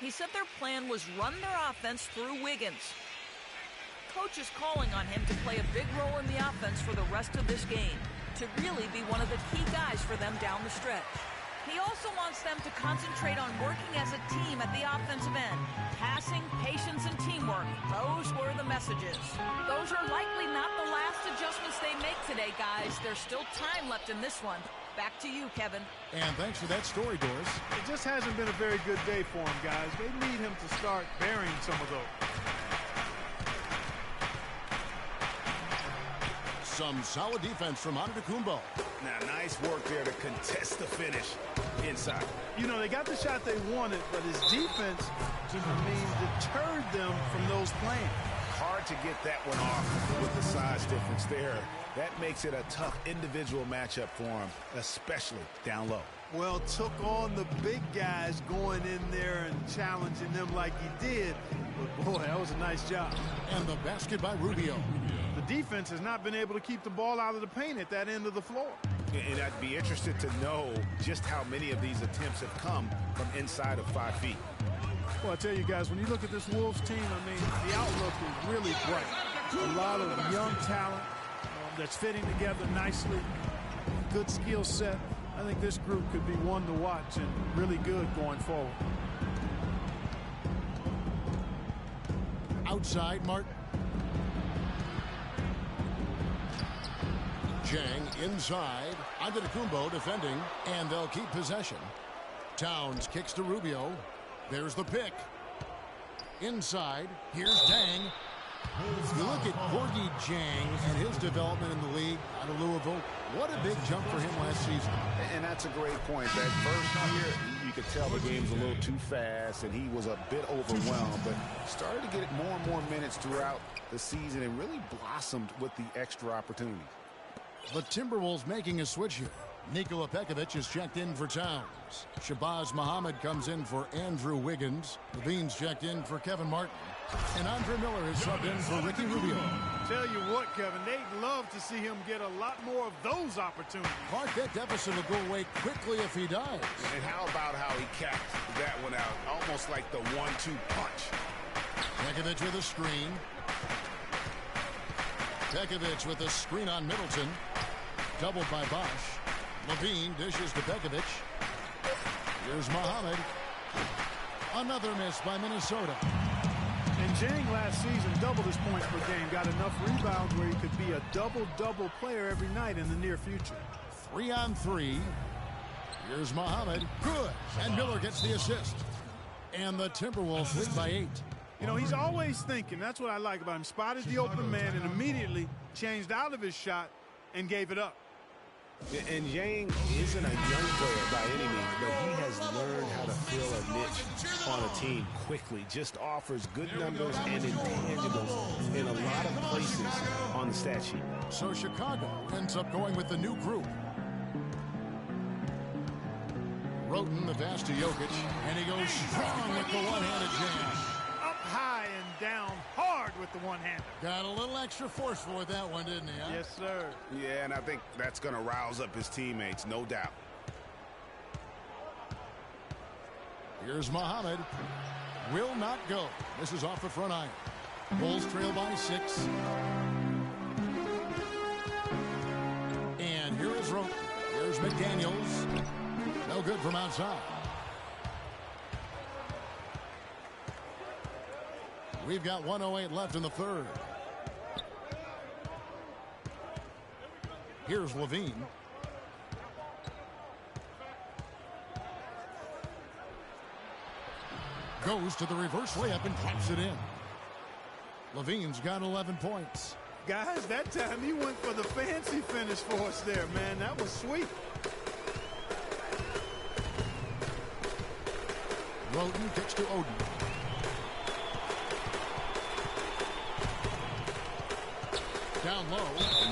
He said their plan was run their offense through Wiggins. Coach is calling on him to play a big role in the offense for the rest of this game, to really be one of the key guys for them down the stretch. He also wants them to concentrate on working as a team at the offensive end. Passing, patience, and teamwork. Those were the messages. Those are likely not the last adjustments they make today, guys. There's still time left in this one. Back to you, Kevin. And thanks for that story, Doris. It just hasn't been a very good day for him, guys. They need him to start burying some of those. Some solid defense from Antetokounmpo. Now, nice work there to contest the finish inside. They got the shot they wanted, but his defense, deterred them from those plans. Hard to get that one off with the size difference there. That makes it a tough individual matchup for him, especially down low. Well, took on the big guys going in there and challenging them like he did. But, boy, that was a nice job. And the basket by Rubio. The defense has not been able to keep the ball out of the paint at that end of the floor. And I'd be interested to know just how many of these attempts have come from inside of 5 feet. Well, I tell you guys, when you look at this Wolves team, the outlook is really bright. A lot of young talent that's fitting together nicely. Good skill set. I think this group could be one to watch and really good going forward. Outside, Martin. Jang inside. Antetokounmpo defending, and they'll keep possession. Towns kicks to Rubio. There's the pick. Inside. Here's Dang. You look at Gorgie Jang and his development in the league out of Louisville. What a big jump for him last season. And that's a great point. That first year, you could tell the game was a little too fast, and he was a bit overwhelmed, but started to get more and more minutes throughout the season and really blossomed with the extra opportunities. The Timberwolves making a switch here. Nikola Pekovic is checked in for Towns. Shabazz Muhammad comes in for Andrew Wiggins. Levine's checked in for Kevin Martin. And Andre Miller is subbed in for Ricky Rubio. Tell you what, Kevin, they'd love to see him get a lot more of those opportunities. Clark, that deficit will go away quickly if he does. And how about how he capped that one out? Almost like the 1-2 punch. Pekovic with a screen. Pekovic with a screen on Middleton. Doubled by Bosch. Levine dishes to Pekovic. Here's Muhammad. Another miss by Minnesota. And Jang last season doubled his points per game. Got enough rebounds where he could be a double-double player every night in the near future. 3-on-3. Here's Muhammad. Good. And Miller gets the assist. And the Timberwolves lead by 8. He's always thinking. That's what I like about him. Spotted the open man and immediately changed out of his shot and gave it up. And Yang isn't a young player by any means, but he has learned how to fill a niche on a team quickly. Just offers good numbers and intangibles in a lot of places on the stat sheet. So Chicago ends up going with the new group. Roten, the pass to Jokic, and he goes strong with the one-handed jam. Up high and down hard with the one-hander. Got a little extra forceful with that one, didn't he? Huh? Yes, sir. Yeah, and I think that's going to rouse up his teammates, no doubt. Here's Muhammad. Will not go. This is off the front iron. Bulls trail by 6. And here is Roten. Here's McDaniels. No good from outside. We've got 1:08 left in the third. Here's Levine. Goes to the reverse layup and taps it in. Levine's got 11 points. Guys, that time he went for the fancy finish for us there, man. That was sweet. Roten kicks to Oden. Down low,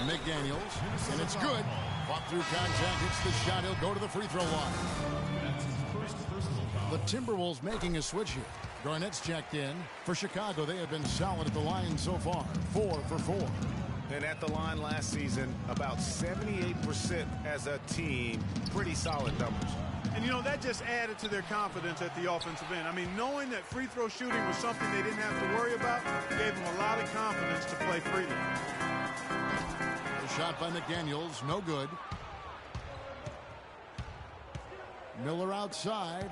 McDaniels, and it's good. Fought through contact, hits the shot. He'll go to the free throw line. The Timberwolves making a switch here. Garnett's checked in. For Chicago, they have been solid at the line so far. 4 for 4. And at the line last season, about 78% as a team. Pretty solid numbers. And, you know, that just added to their confidence at the offensive end. I mean, knowing that free throw shooting was something they didn't have to worry about gave them a lot of confidence to play freely. The shot by McDaniels, no good. Miller outside.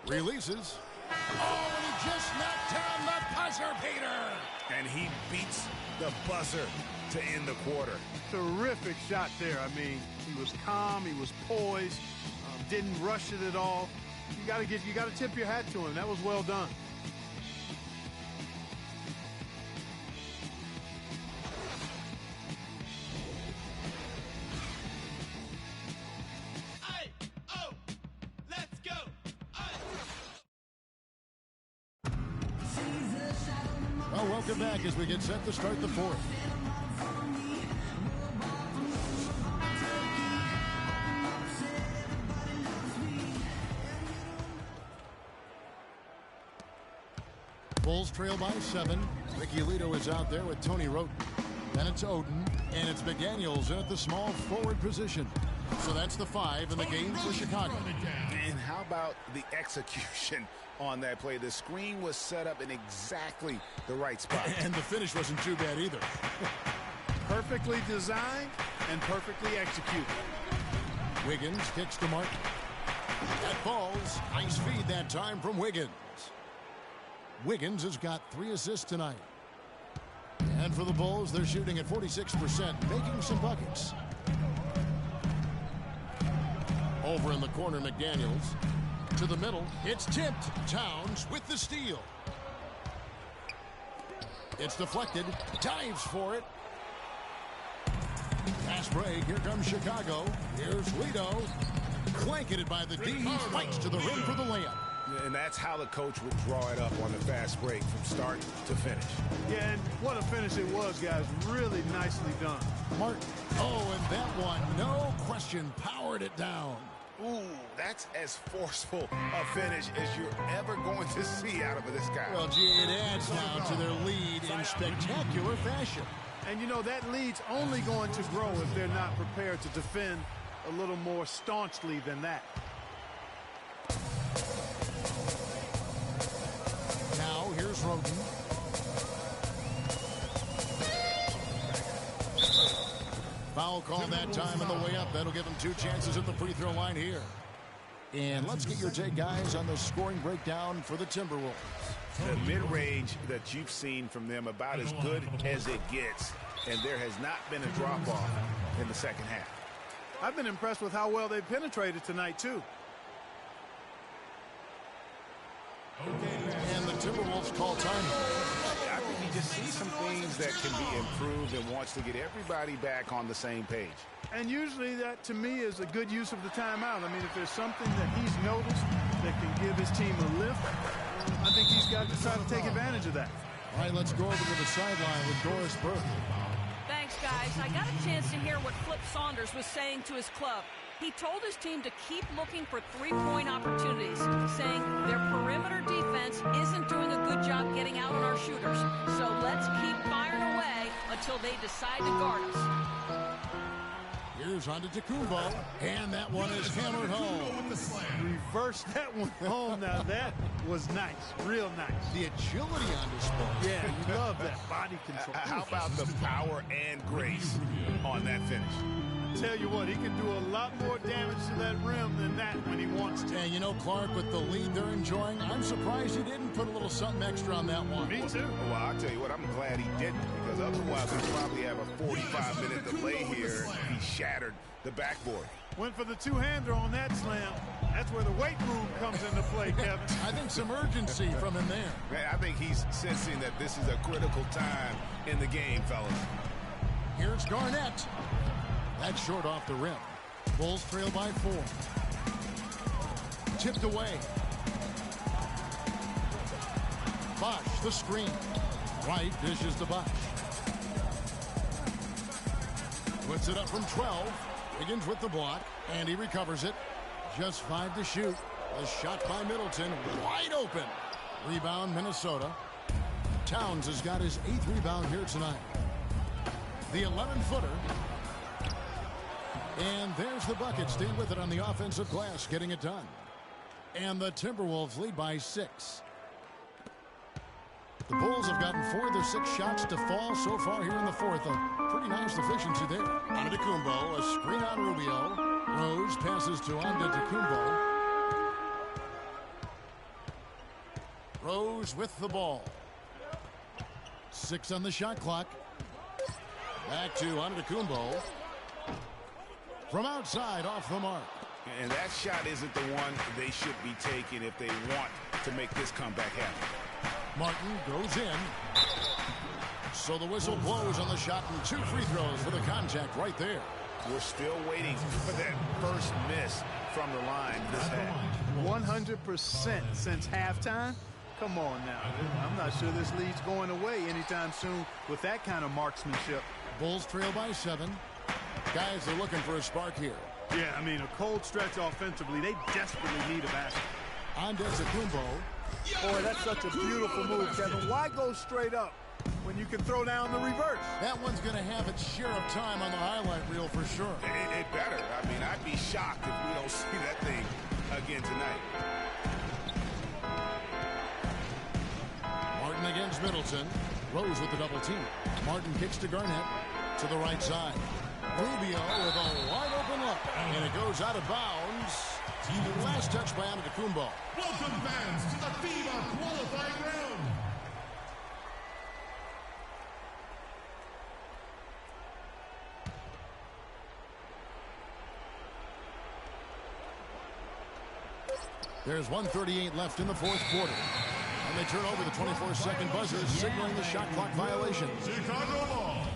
Releases. Oh, and he just knocked down the buzzer beater. And he beats the buzzer to end the quarter. Terrific shot there. I mean, he was calm, he was poised, didn't rush it at all. You got to tip your hat to him. That was well done. Well, welcome back as we get set to start the fourth. Bulls trail by 7. Ricky Lito is out there with Tony Roten. Then it's Oden, and it's McDaniels in at the small forward position. So that's the 5 in the game for Chicago. And how about the execution on that play? The screen was set up in exactly the right spot. And the finish wasn't too bad either. Perfectly designed and perfectly executed. Wiggins kicks to Martin. That falls. Nice feed that time from Wiggins. Wiggins has got 3 assists tonight. And for the Bulls, they're shooting at 46%, making some buckets. Over in the corner, McDaniels. To the middle, it's tipped. Towns with the steal. It's deflected. Dives for it. Fast break. Here comes Chicago. Here's Lito. Blanketed by the D. He fights to the rim for the layup. And that's how the coach would draw it up on the fast break from start to finish. Yeah, and what a finish it was, guys. Really nicely done. Martin. Oh, and that one, no question, powered it down. Ooh, that's as forceful a finish as you're ever going to see out of this guy. Well, gee, it adds now to their lead in spectacular fashion. And, you know, that lead's only going to grow if they're not prepared to defend a little more staunchly than that. Now, here's Roten. Foul call that time on the way up. That'll give him 2 chances at the free throw line here. And let's get your take, guys, on the scoring breakdown for the Timberwolves. The mid-range that you've seen from them about as good as it gets. And there has not been a drop-off in the second half. I've been impressed with how well they've penetrated tonight, too. And the Timberwolves call time. I think he just sees some things that can be improved and wants to get everybody back on the same page. And usually that, to me, is a good use of the timeout. I mean, if there's something that he's noticed that can give his team a lift, I think he's got to try to take advantage of that. All right, let's go over to the sideline with Doris Burke. Thanks, guys. I got a chance to hear what Flip Saunders was saying to his club. He told his team to keep looking for three-point opportunities, saying their perimeter defense isn't doing a good job getting out on our shooters. So let's keep firing away until they decide to guard us. Here's Antetokounmpo, and that one is hammered home. Reverse that one home. Now that was nice, real nice. The agility on display. Yeah, you love that body control. How about the power and grace on that finish? Tell you what, he can do a lot more damage to that rim than that when he wants to. And you know, Clark, with the lead they're enjoying, I'm surprised he didn't put a little something extra on that one. Me too. Well, I'll tell you what, I'm glad he didn't, because otherwise we'd probably have a 45-minute delay here. He shattered the backboard. Went for the two-hander on that slam. That's where the weight room comes into play, Kevin. I think some urgency from him there. Man, I think he's sensing that this is a critical time in the game, fellas. Here's Garnett. That's short off the rim. Bulls trail by 4. Tipped away. Bosch, the screen. Wright dishes to Bosch. Puts it up from 12. Begins with the block, and he recovers it. Just 5 to shoot. A shot by Middleton, wide open. Rebound, Minnesota. Towns has got his 8th rebound here tonight. The 11-footer. And there's the bucket. Stay with it on the offensive glass, getting it done. And the Timberwolves lead by 6. The Bulls have gotten 4 of their 6 shots to fall so far here in the 4th. A pretty nice efficiency there. Antetokounmpo, a screen on Rubio. Rose passes to Antetokounmpo. Rose with the ball. 6 on the shot clock. Back to Antetokounmpo. From outside, off the mark. And that shot isn't the one they should be taking if they want to make this comeback happen. Martin goes in. So the whistle blows on the shot, and 2 free throws for the contact right there. We're still waiting for that first miss from the line this half. 100% since halftime. Come on now. I'm not sure this lead's going away anytime soon with that kind of marksmanship. Bulls trail by 7. Guys are looking for a spark here. Yeah, I mean, a cold stretch offensively. They desperately need a basket. Antetokounmpo. Boy, that's such a beautiful move, Kevin. Why go straight up when you can throw down the reverse? That one's going to have its share of time on the highlight reel for sure. It better. I mean, I'd be shocked if we don't see that thing again tonight. Martin against Middleton. Rose with the double team. Martin kicks to Garnett to the right side. Rubio with a wide open look, and it goes out of bounds. Last touch by Antetokounmpo. Welcome fans to the FIBA qualifying round. There's 1:38 left in the 4th quarter. And they turn over the 24-second buzzer, signaling the shot clock violation. Chicago ball.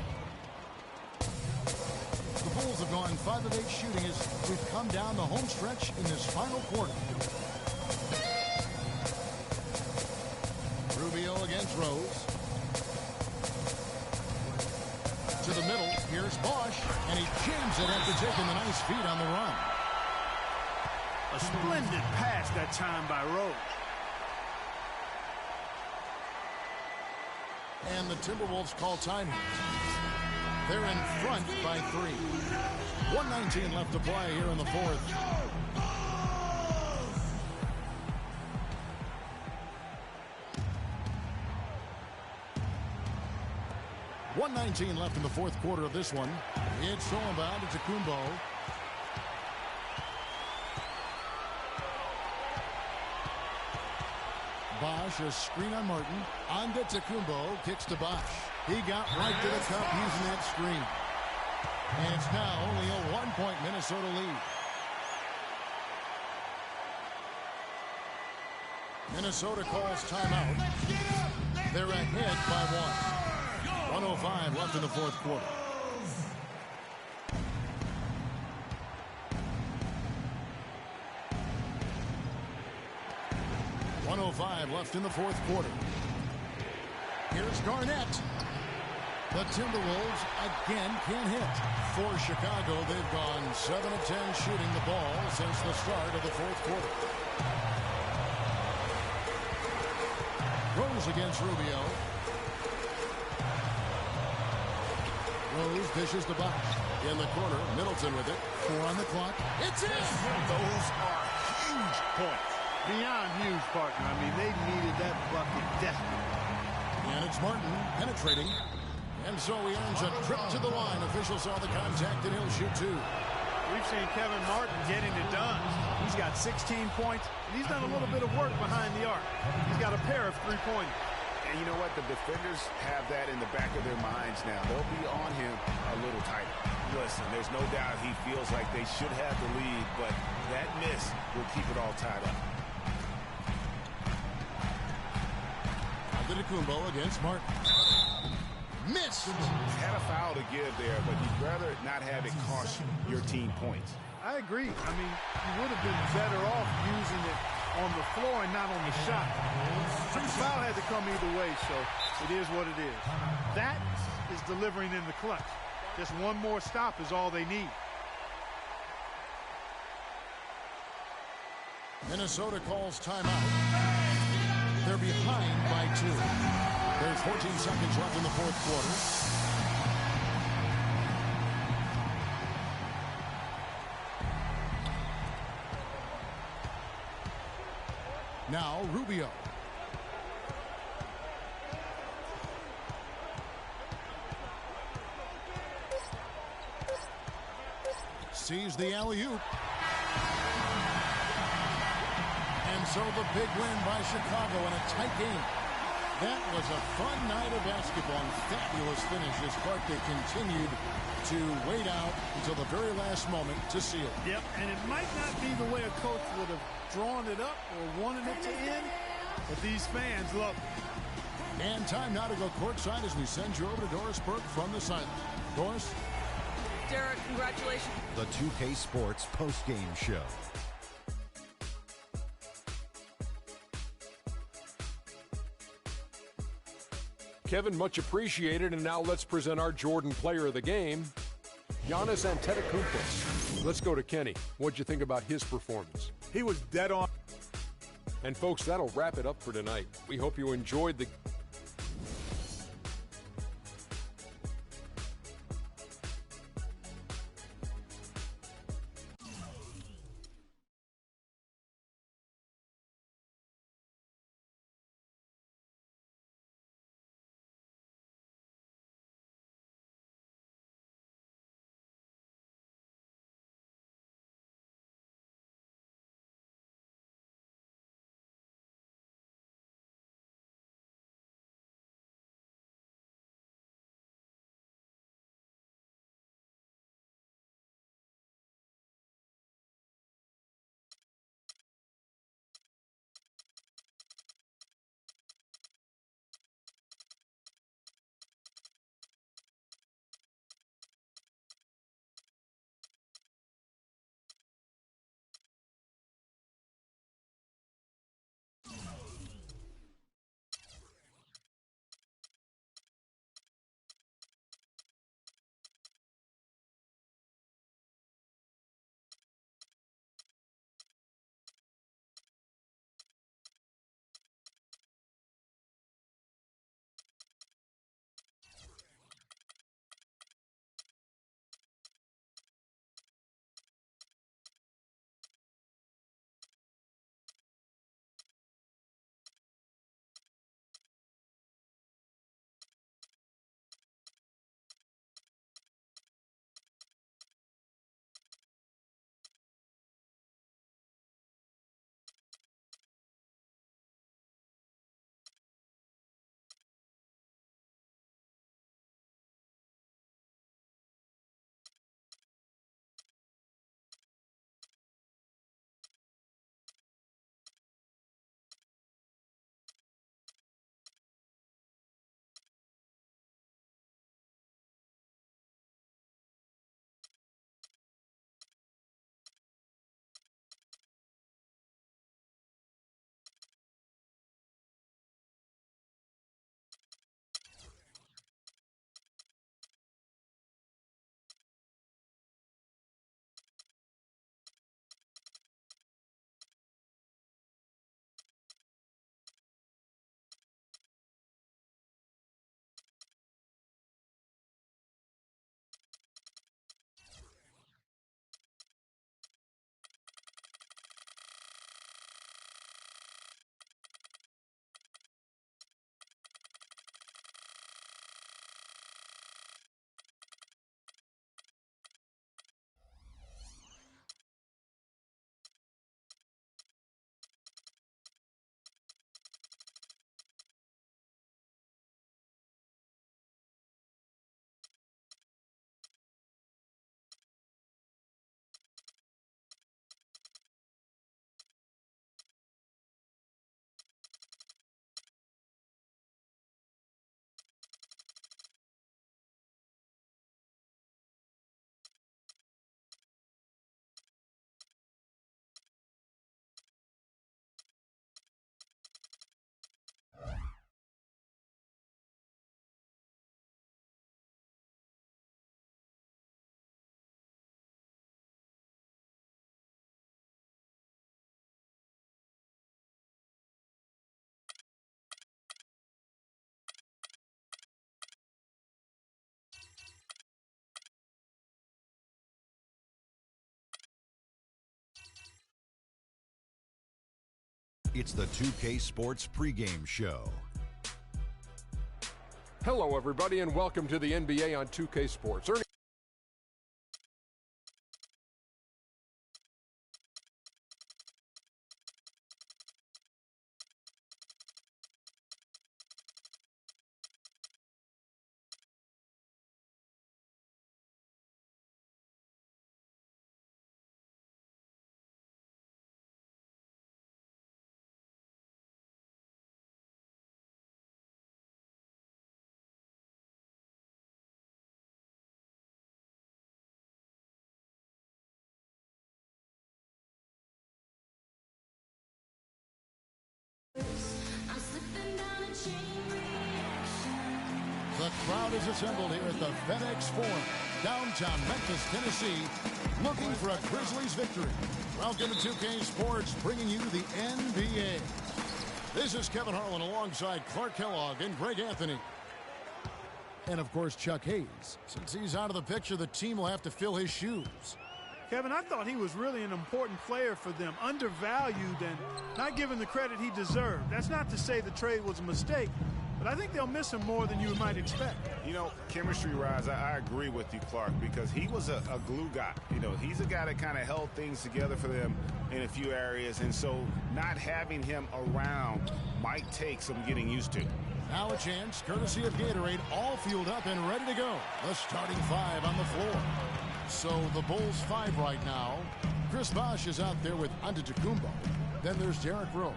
The Bulls have gone 5 of 8 shooting as we've come down the home stretch in this final quarter. Rubio against Rose. To the middle, here's Bosch, and he jams it after taking the nice feed on the run. A splendid pass that time by Rose. And the Timberwolves call time. They're in front by 3. 1:19 left to play here in the 4th. $1:19 left in the 4th quarter of this one. It's thrown by Antetokounmpo. Bosch, a screen on Martin. Antetokounmpo kicks to Bosch. He got right to the cup using that screen. And it's now only a 1-point Minnesota lead. Minnesota calls timeout. They're ahead by 1. 1:05 left in the 4th quarter. $1:05 left in the 4th quarter. Here's Garnett. The Timberwolves again can't hit. For Chicago, they've gone 7 of 10 shooting the ball since the start of the fourth quarter. Rose against Rubio. Rose dishes the box. In the corner, Middleton with it. 4 on the clock. It's in! Those are huge points. Beyond huge, partner. I mean, they needed that bucket desperately. And it's Martin penetrating. And so he earns a trip to the line. Officials saw the contact, and he'll shoot 2. We've seen Kevin Martin getting it done. He's got 16 points, and he's done a little bit of work behind the arc. He's got a pair of three-pointers. And you know what? The defenders have that in the back of their minds now. They'll be on him a little tighter. Listen, there's no doubt he feels like they should have the lead, but that miss will keep it all tied up. Antetokounmpo against Martin. Missed. Had a foul to give there, but you'd rather not have it cost your team points. I agree. I mean, you would have been better off using it on the floor and not on the shot. The foul had to come either way, so it is what it is. That is delivering in the clutch. Just one more stop is all they need. Minnesota calls timeout. They're behind by 2. There's 14 seconds left in the fourth quarter. Now Rubio. Sees the alley-oop. And so the big win by Chicago in a tight game. That was a fun night of basketball and fabulous finish as Clark they continued to wait out until the very last moment to seal it. Yep, and it might not be the way a coach would have drawn it up or wanted it to end, but these fans love it. And time now to go courtside as we send you over to Doris Burke from the sideline. Doris? Derek, congratulations. The 2K Sports postgame show. Kevin, much appreciated, and now let's present our Jordan player of the game, Giannis Antetokounmpo. Let's go to Kenny. What'd you think about his performance? He was dead on. And folks, that'll wrap it up for tonight. We hope you enjoyed the It's the 2K Sports pregame show. Hello, everybody, and welcome to the NBA on 2K Sports. Ernie. The crowd is assembled here at the FedEx Forum, downtown Memphis, Tennessee, looking for a Grizzlies victory. Welcome to 2K Sports, bringing you the NBA. This is Kevin Harlan alongside Clark Kellogg and Greg Anthony. And, of course, Chuck Hayes. Since he's out of the picture, the team will have to fill his shoes. Kevin, I thought he was really an important player for them, undervalued and not given the credit he deserved. That's not to say the trade was a mistake, but I think they'll miss him more than you might expect. You know, chemistry-wise, I agree with you, Clark, because he was a glue guy. You know, he's a guy that kind of held things together for them in a few areas, and so not having him around might take some getting used to. Now a chance, courtesy of Gatorade, all fueled up and ready to go. The starting five on the floor. So the Bulls 5 right now. Chris Bosh is out there with Antetokounmpo. Then there's Derrick Rose.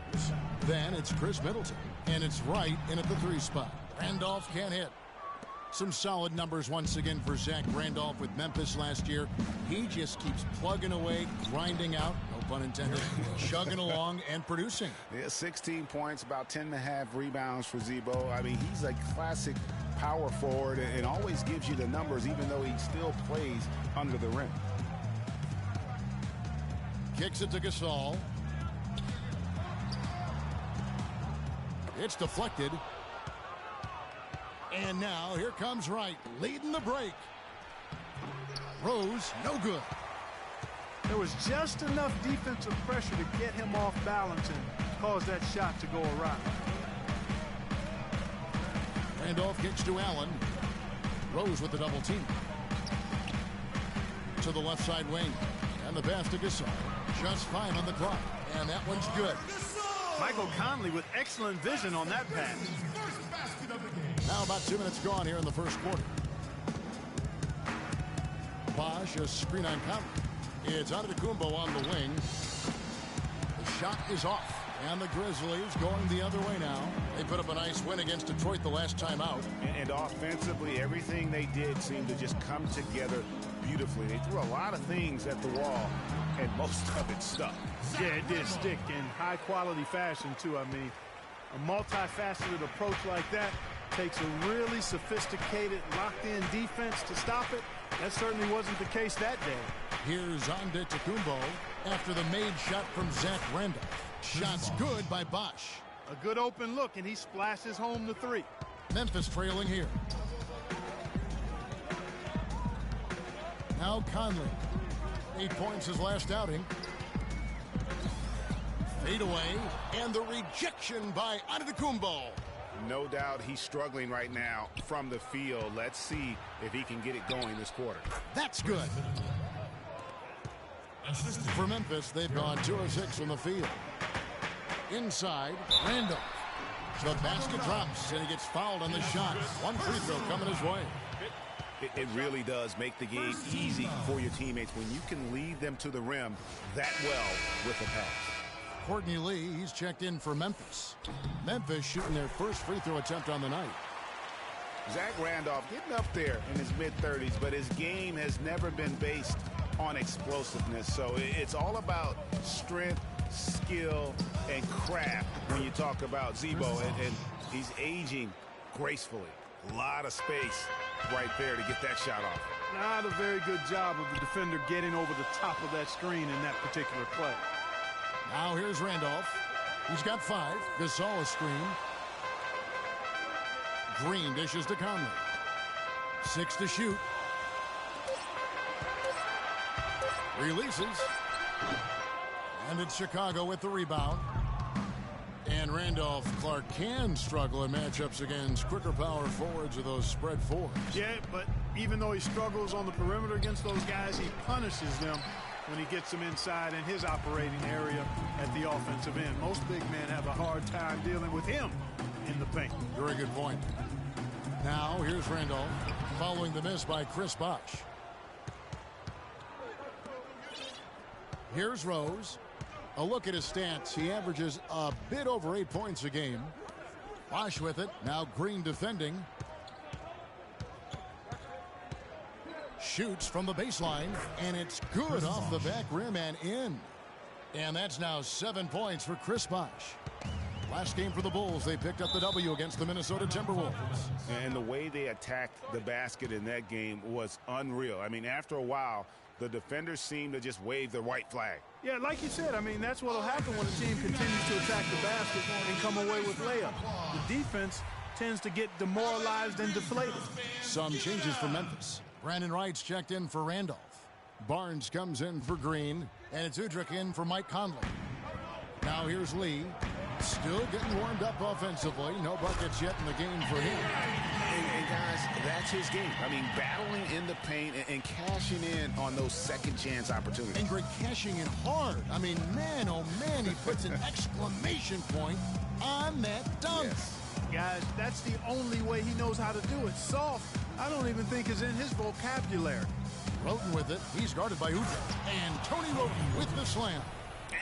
Then it's Chris Middleton. And it's Wright in at the 3 spot. Randolph can't hit. Some solid numbers once again for Zach Randolph with Memphis last year. He just keeps plugging away, grinding out, no pun intended, chugging along and producing. Yeah, 16 points, about 10.5 rebounds for Z-Bo. I mean, he's a classic power forward and always gives you the numbers even though he still plays under the rim. Kicks it to Gasol. It's deflected. And now here comes Wright leading the break. Rose, no good. There was just enough defensive pressure to get him off balance and cause that shot to go awry. Randolph kicks to Allen. Rose with the double team. To the left side wing. And the pass to Gasol. Just 5 on the clock. And that one's good. Michael Conley with excellent vision on that pass. Now about 2 minutes gone here in the first quarter. Bosh, a screen on Conley. It's Antetokounmpo on the wing. The shot is off. And the Grizzlies going the other way now. They put up a nice win against Detroit the last time out. And offensively, everything they did seemed to just come together beautifully. They threw a lot of things at the wall, and most of it stuck. Yeah, it did stick in high-quality fashion, too. I mean, a multifaceted approach like that takes a really sophisticated, locked-in defense to stop it. That certainly wasn't the case that day. Here's Antetokounmpo after the made shot from Zach Randolph. Shot's good by Bosh. A good open look, and he splashes home the 3. Memphis trailing here. Now Conley. 8 points his last outing. Fade away, and the rejection by Antetokounmpo. No doubt he's struggling right now from the field. Let's see if he can get it going this quarter. That's good. For Memphis, they've gone 2 of 6 from the field. Inside, Randolph. The basket drops, and he gets fouled on the shot. 1 free throw coming his way. It really does make the game easy for your teammates when you can lead them to the rim that well with a pass. Courtney Lee, he's checked in for Memphis. Memphis shooting their first free throw attempt on the night. Zach Randolph getting up there in his mid-30s, but his game has never been based on explosiveness. So it's all about strength, skill, and craft when you talk about Z-Bo. And he's aging gracefully. A lot of space right there to get that shot off. Not a very good job of the defender getting over the top of that screen in that particular play. Now here's Randolph. He's got 5. Gasol a screen. Green dishes to Conley. 6 to shoot. Releases. And it's Chicago with the rebound. And Randolph Clark can struggle in matchups against quicker power forwards or those spread fours. Yeah, but even though he struggles on the perimeter against those guys, he punishes them when he gets them inside in his operating area at the offensive end. Most big men have a hard time dealing with him in the paint. Very good point. Now, here's Randolph following the miss by Chris Bosh. Here's Rose. A look at his stats. He averages a bit over 8 points a game. Bosh with it. Now Green defending. Shoots from the baseline, and it's good off the back rim and in. And that's now 7 points for Chris Bosh. Last game for the Bulls, they picked up the W against the Minnesota Timberwolves. And the way they attacked the basket in that game was unreal. I mean, after a while, the defenders seemed to just wave the white flag. Yeah, like you said, I mean, that's what will happen when a team continues to attack the basket and come away with layups. The defense tends to get demoralized and deflated. Some changes for Memphis. Brandon Wright's checked in for Randolph. Barnes comes in for Green, and it's Udrih in for Mike Conley. Now here's Lee. Still getting warmed up offensively. No buckets yet in the game for him. And guys, that's his game. I mean, battling in the paint and cashing in on those second chance opportunities. And Greg cashing in hard. I mean, man, oh man, he puts an exclamation point on that dunk. Yes. Guys, that's the only way he knows how to do it. Soft, I don't even think is in his vocabulary. Roten with it. He's guarded by Udrih. And Tony Roten with the slam.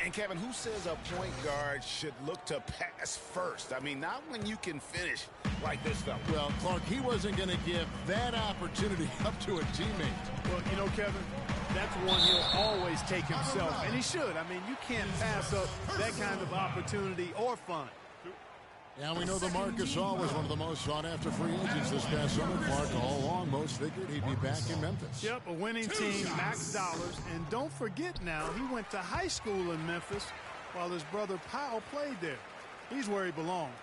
And Kevin, who says a point guard should look to pass first? I mean, not when you can finish like this fella. Well, Clark, he wasn't going to give that opportunity up to a teammate. Well, you know, Kevin, that's one he'll always take himself, and he should. I mean, you can't pass up that kind of opportunity or fun. And we know the Marcus All was one of the most sought-after free agents this past summer. Clark, all along, most figured he'd be back in Memphis. Yep, a winning team, max dollars. And don't forget now, he went to high school in Memphis while his brother Powell played there. He's where he belongs.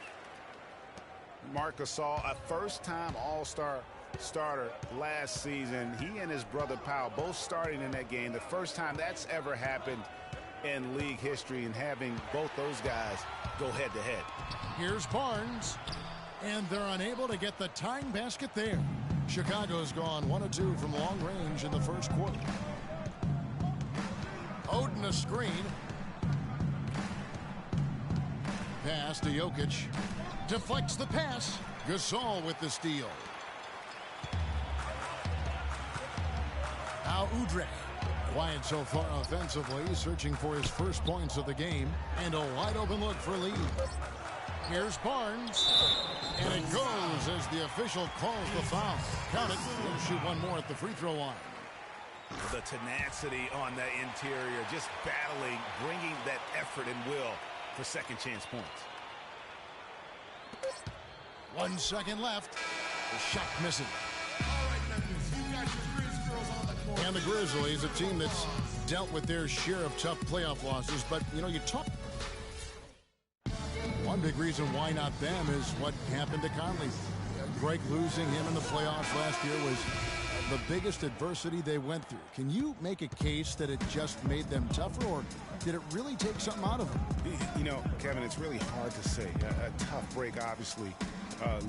Marc Gasol, a first-time All-Star starter last season. He and his brother Powell both starting in that game. The first time that's ever happened in league history, and having both those guys go head-to-head. Here's Barnes, and they're unable to get the tying basket there. Chicago's gone 1 of 2 from long range in the first quarter. Oden a screen. Pass to Jokic. Deflects the pass. Gasol with the steal. Now Udrih. Quiet so far offensively, searching for his first points of the game, and a wide open look for Lee. Here's Barnes, and it goes as the official calls the foul. Count it. He'll shoot one more at the free throw line. The tenacity on the interior, just battling, bringing that effort and will for second chance points. 1 second left. The shot missing. And the Grizzlies, a team that's dealt with their share of tough playoff losses. But, you know, you talk. One big reason why not them is what happened to Conley. Greg losing him in the playoffs last year was the biggest adversity they went through. Can you make a case that it just made them tougher, or did it really take something out of them? You know, Kevin, it's really hard to say. A tough break, obviously.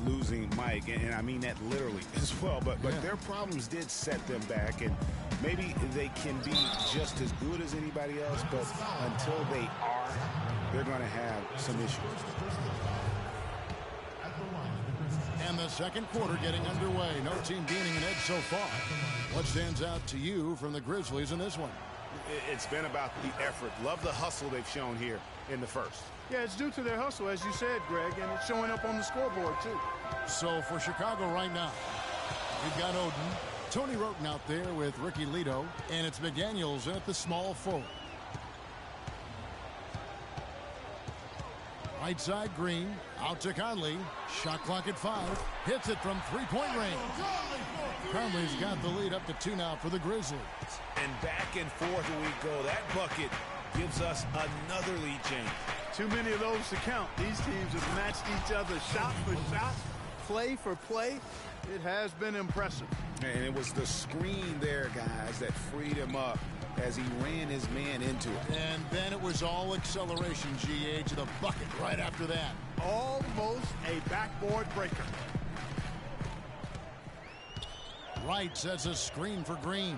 Losing Mike, and I mean that literally as well, but their problems did set them back, and maybe they can be just as good as anybody else, but until they are, they're going to have some issues. And the second quarter getting underway. No team gaining an edge so far. What stands out to you from the Grizzlies in this one? It's been about the effort. Love the hustle they've shown here in the first. Yeah, it's due to their hustle, as you said, Greg, and it's showing up on the scoreboard, too. So for Chicago right now, we've got Oden, Tony Roten out there with Ricky Lito, and it's McDaniels in at the small forward. Right side, Green, out to Conley. Shot clock at 5. Hits it from three-point range. Conley's got the lead up to 2 now for the Grizzlies. And back and forth we go. That bucket gives us another lead change. Too many of those to count. These teams have matched each other shot for shot play for play, it has been impressive. And it was the screen there, guys, that freed him up as he ran his man into it. And then it was all acceleration, GA, to the bucket right after that. Almost a backboard breaker. Wright sets a screen for Green.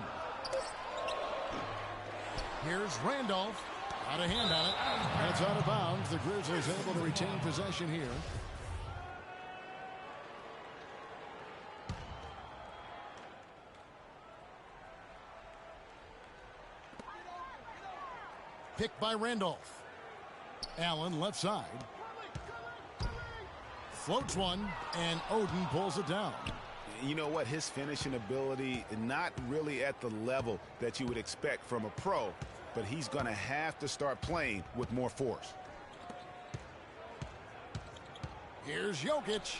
Here's Randolph. Got a hand on it. That's out of bounds. The Grizzlies able to retain possession here. Picked by Randolph. Allen left side. Floats one, and Oden pulls it down. You know what? His finishing ability, not really at the level that you would expect from a pro, but he's going to have to start playing with more force. Here's Jokic.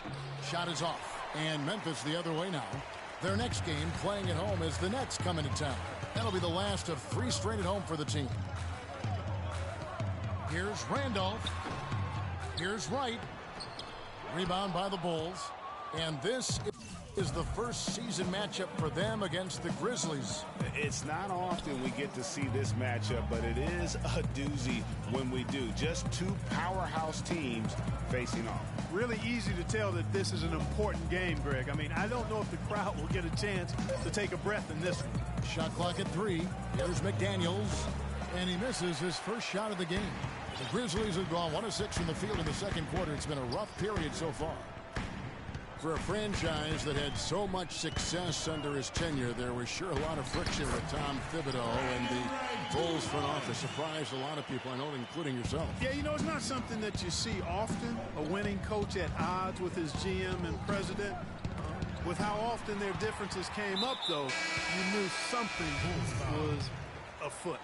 Shot is off. And Memphis the other way now. Their next game playing at home as the Nets come into town. That'll be the last of 3 straight at home for the team. Here's Randolph. Here's Wright. Rebound by the Bulls. And this is the first season matchup for them against the Grizzlies. It's not often we get to see this matchup, but it is a doozy when we do. Just 2 powerhouse teams facing off. Really easy to tell that this is an important game, Greg. I mean, I don't know if the crowd will get a chance to take a breath in this one. Shot clock at 3. Here's McDaniels. And he misses his first shot of the game. The Grizzlies have gone 1 of 6 from the field in the second quarter. It's been a rough period so far. For a franchise that had so much success under his tenure, there was sure a lot of friction with Tom Thibodeau, and the Bulls front office surprised a lot of people, I know, including yourself. Yeah, you know, it's not something that you see often, a winning coach at odds with his GM and president. With how often their differences came up, though, you knew something was afoot.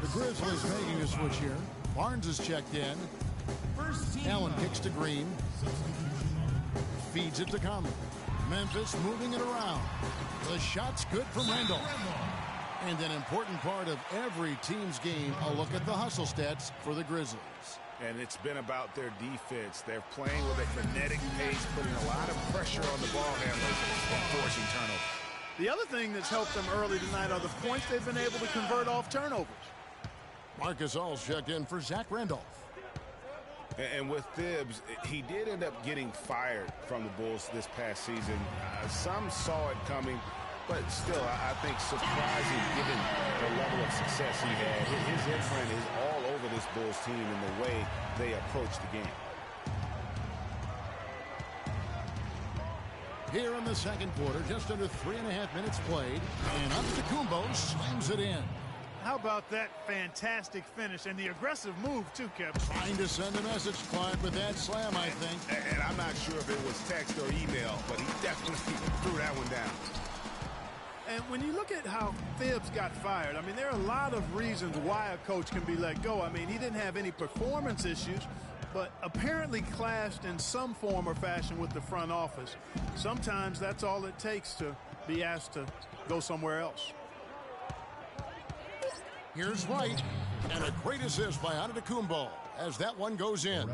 The Grizzlies making a switch here. Barnes is checked in. Allen kicks to Green. Feeds it to Conley. Memphis moving it around. The shot's good from Randolph. And an important part of every team's game, a look at the hustle stats for the Grizzlies. And it's been about their defense. They're playing with a frenetic pace, putting a lot of pressure on the ball handlers and forcing turnovers. The other thing that's helped them early tonight are the points they've been able to convert off turnovers. Marcus All's checked in for Zach Randolph. And with Thibs, he did end up getting fired from the Bulls this past season. Some saw it coming, but still, I think surprising given the level of success he had. His imprint is all over this Bulls team in the way they approach the game. Here in the second quarter, just under 3.5 minutes played, and Antetokounmpo slams it in. How about that fantastic finish and the aggressive move, too, Kevin? Trying to send a message, Clark, with that slam, I think. And I'm not sure if it was text or email, but he definitely threw that one down. And when you look at how Thibs got fired, I mean, there are a lot of reasons why a coach can be let go. I mean, he didn't have any performance issues, but apparently clashed in some form or fashion with the front office. Sometimes that's all it takes to be asked to go somewhere else. Here's Wright, and a great assist by Antetokounmpo as that one goes in.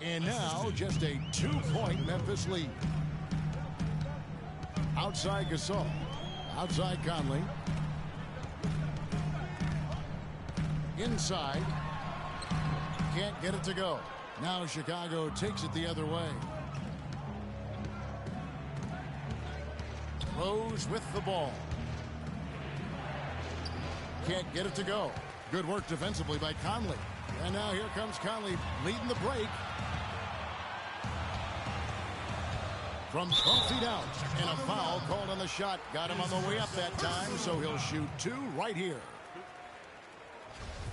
And now just a 2-point Memphis lead. Outside Gasol, outside Conley. Inside, can't get it to go. Now Chicago takes it the other way. Rose with the ball. Can't get it to go. Good work defensively by Conley. And now here comes Conley leading the break. From 12 feet out. And a foul called on the shot. Got him on the way up that time, so he'll shoot 2 right here.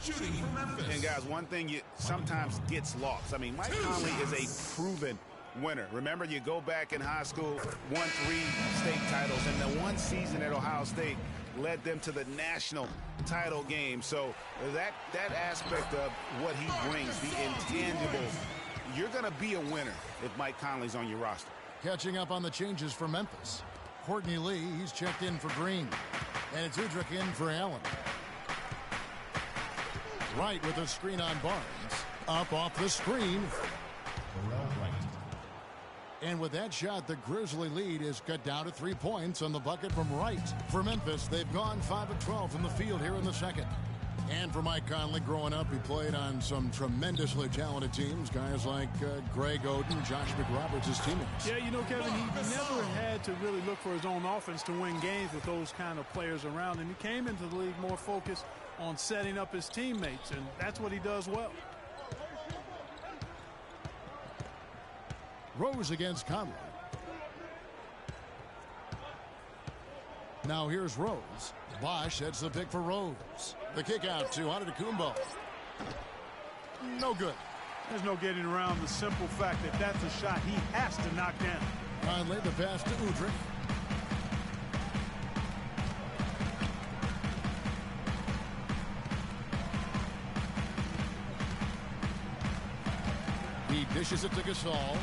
Shooting for Memphis. And guys, one thing you sometimes gets lost. I mean, Mike Conley is a proven winner. Remember, you go back in high school, won 3 state titles, and the one season at Ohio State led them to the national title game. So that aspect of what he brings, the intangibles, you're going to be a winner if Mike Conley's on your roster. Catching up on the changes for Memphis. Courtney Lee, he's checked in for Green. And it's Udrich in for Allen. Wright with a screen on Barnes. Up off the screen. And with that shot, the Grizzly lead is cut down to 3 points on the bucket from Wright. For Memphis, they've gone 5 of 12 from the field here in the second. And for Mike Conley, growing up, he played on some tremendously talented teams. Guys like Greg Oden, Josh McRoberts, his teammates. Yeah, you know, Kevin, he never had to really look for his own offense to win games with those kind of players around him. He came into the league more focused on setting up his teammates, and that's what he does well. Rose against Conley. Now here's Rose. Bosch sets the pick for Rose. The kick out to Antetokounmpo. No good. There's no getting around the simple fact that that's a shot he has to knock down. Conley, the pass to Udrih. He dishes it to Gasol.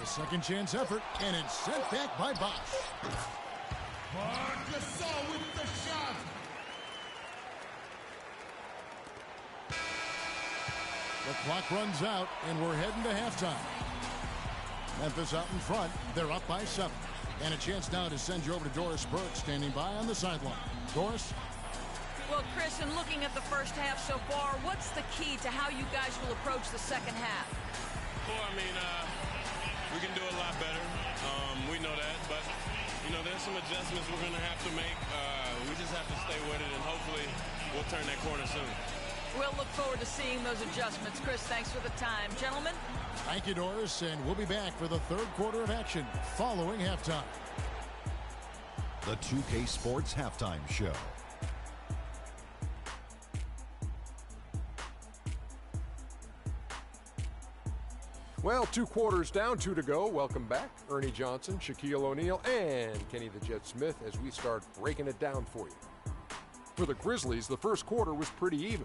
The second chance effort, and it's sent back by Bosch. Gasol with the shot. The clock runs out, and we're heading to halftime. Memphis out in front. They're up by 7. And a chance now to send you over to Doris Burke, standing by on the sideline. Doris? Well, Chris, in looking at the first half so far, what's the key to how you guys will approach the second half? Well, I mean, we can do a lot better. We know that, but you know, there's some adjustments we're going to have to make. We just have to stay with it, and hopefully we'll turn that corner soon. We'll look forward to seeing those adjustments. Chris, thanks for the time. Gentlemen? Thank you, Doris, and we'll be back for the third quarter of action following halftime. The 2K Sports Halftime Show. Well, 2 quarters down, 2 to go. Welcome back. Ernie Johnson, Shaquille O'Neal, and Kenny the Jet Smith as we start breaking it down for you. For the Grizzlies, the first quarter was pretty even.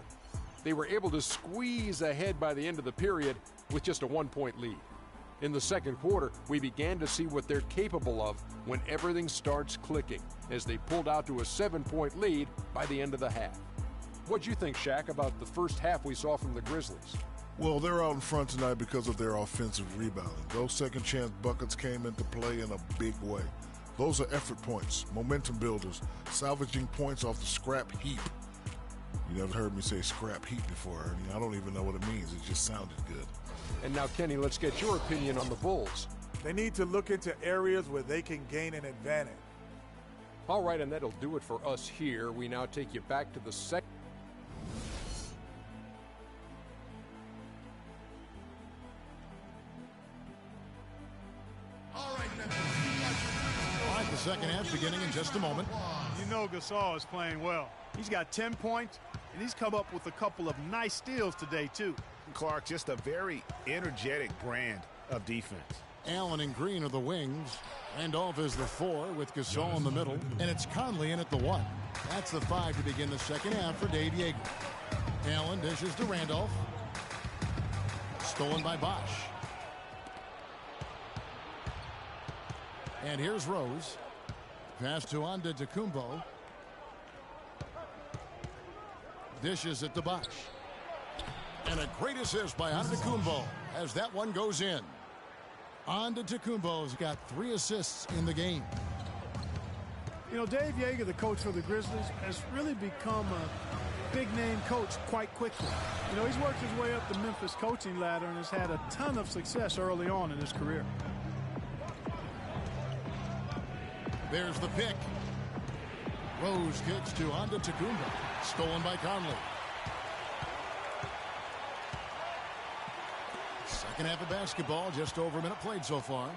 They were able to squeeze ahead by the end of the period with just a 1-point lead. In the second quarter, we began to see what they're capable of when everything starts clicking, as they pulled out to a 7-point lead by the end of the half. What'd you think, Shaq, about the first half we saw from the Grizzlies? Well, they're out in front tonight because of their offensive rebounding. Those second chance buckets came into play in a big way. Those are effort points, momentum builders, salvaging points off the scrap heap. You never heard me say scrap heap before, Ernie. I don't even know what it means. It just sounded good. And now, Kenny, let's get your opinion on the Bulls. They need to look into areas where they can gain an advantage. All right, and that'll do it for us here. We now take you back to the second. All right, the second half beginning in just a moment. You know Gasol is playing well. He's got 10 points, and he's come up with a couple of nice steals today, too. Clark, just a very energetic brand of defense. Allen and Green are the wings. Randolph is the 4 with Gasol in the middle. And it's Conley in at the 1. That's the 5 to begin the second half for Dave Yeager. Allen dishes to Randolph. Stolen by Bosch. And here's Rose. Pass to Antetokounmpo. Dishes it to Bosch. And a great assist by Antetokounmpo as that one goes in. Antetokounmpo's got 3 assists in the game. You know, Dave Yeager, the coach for the Grizzlies, has really become a big-name coach quite quickly. You know, he's worked his way up the Memphis coaching ladder and has had a ton of success early on in his career. There's the pick. Rose kicks to Antetokounmpo. Stolen by Conley. Second half of basketball, just over a minute played so far.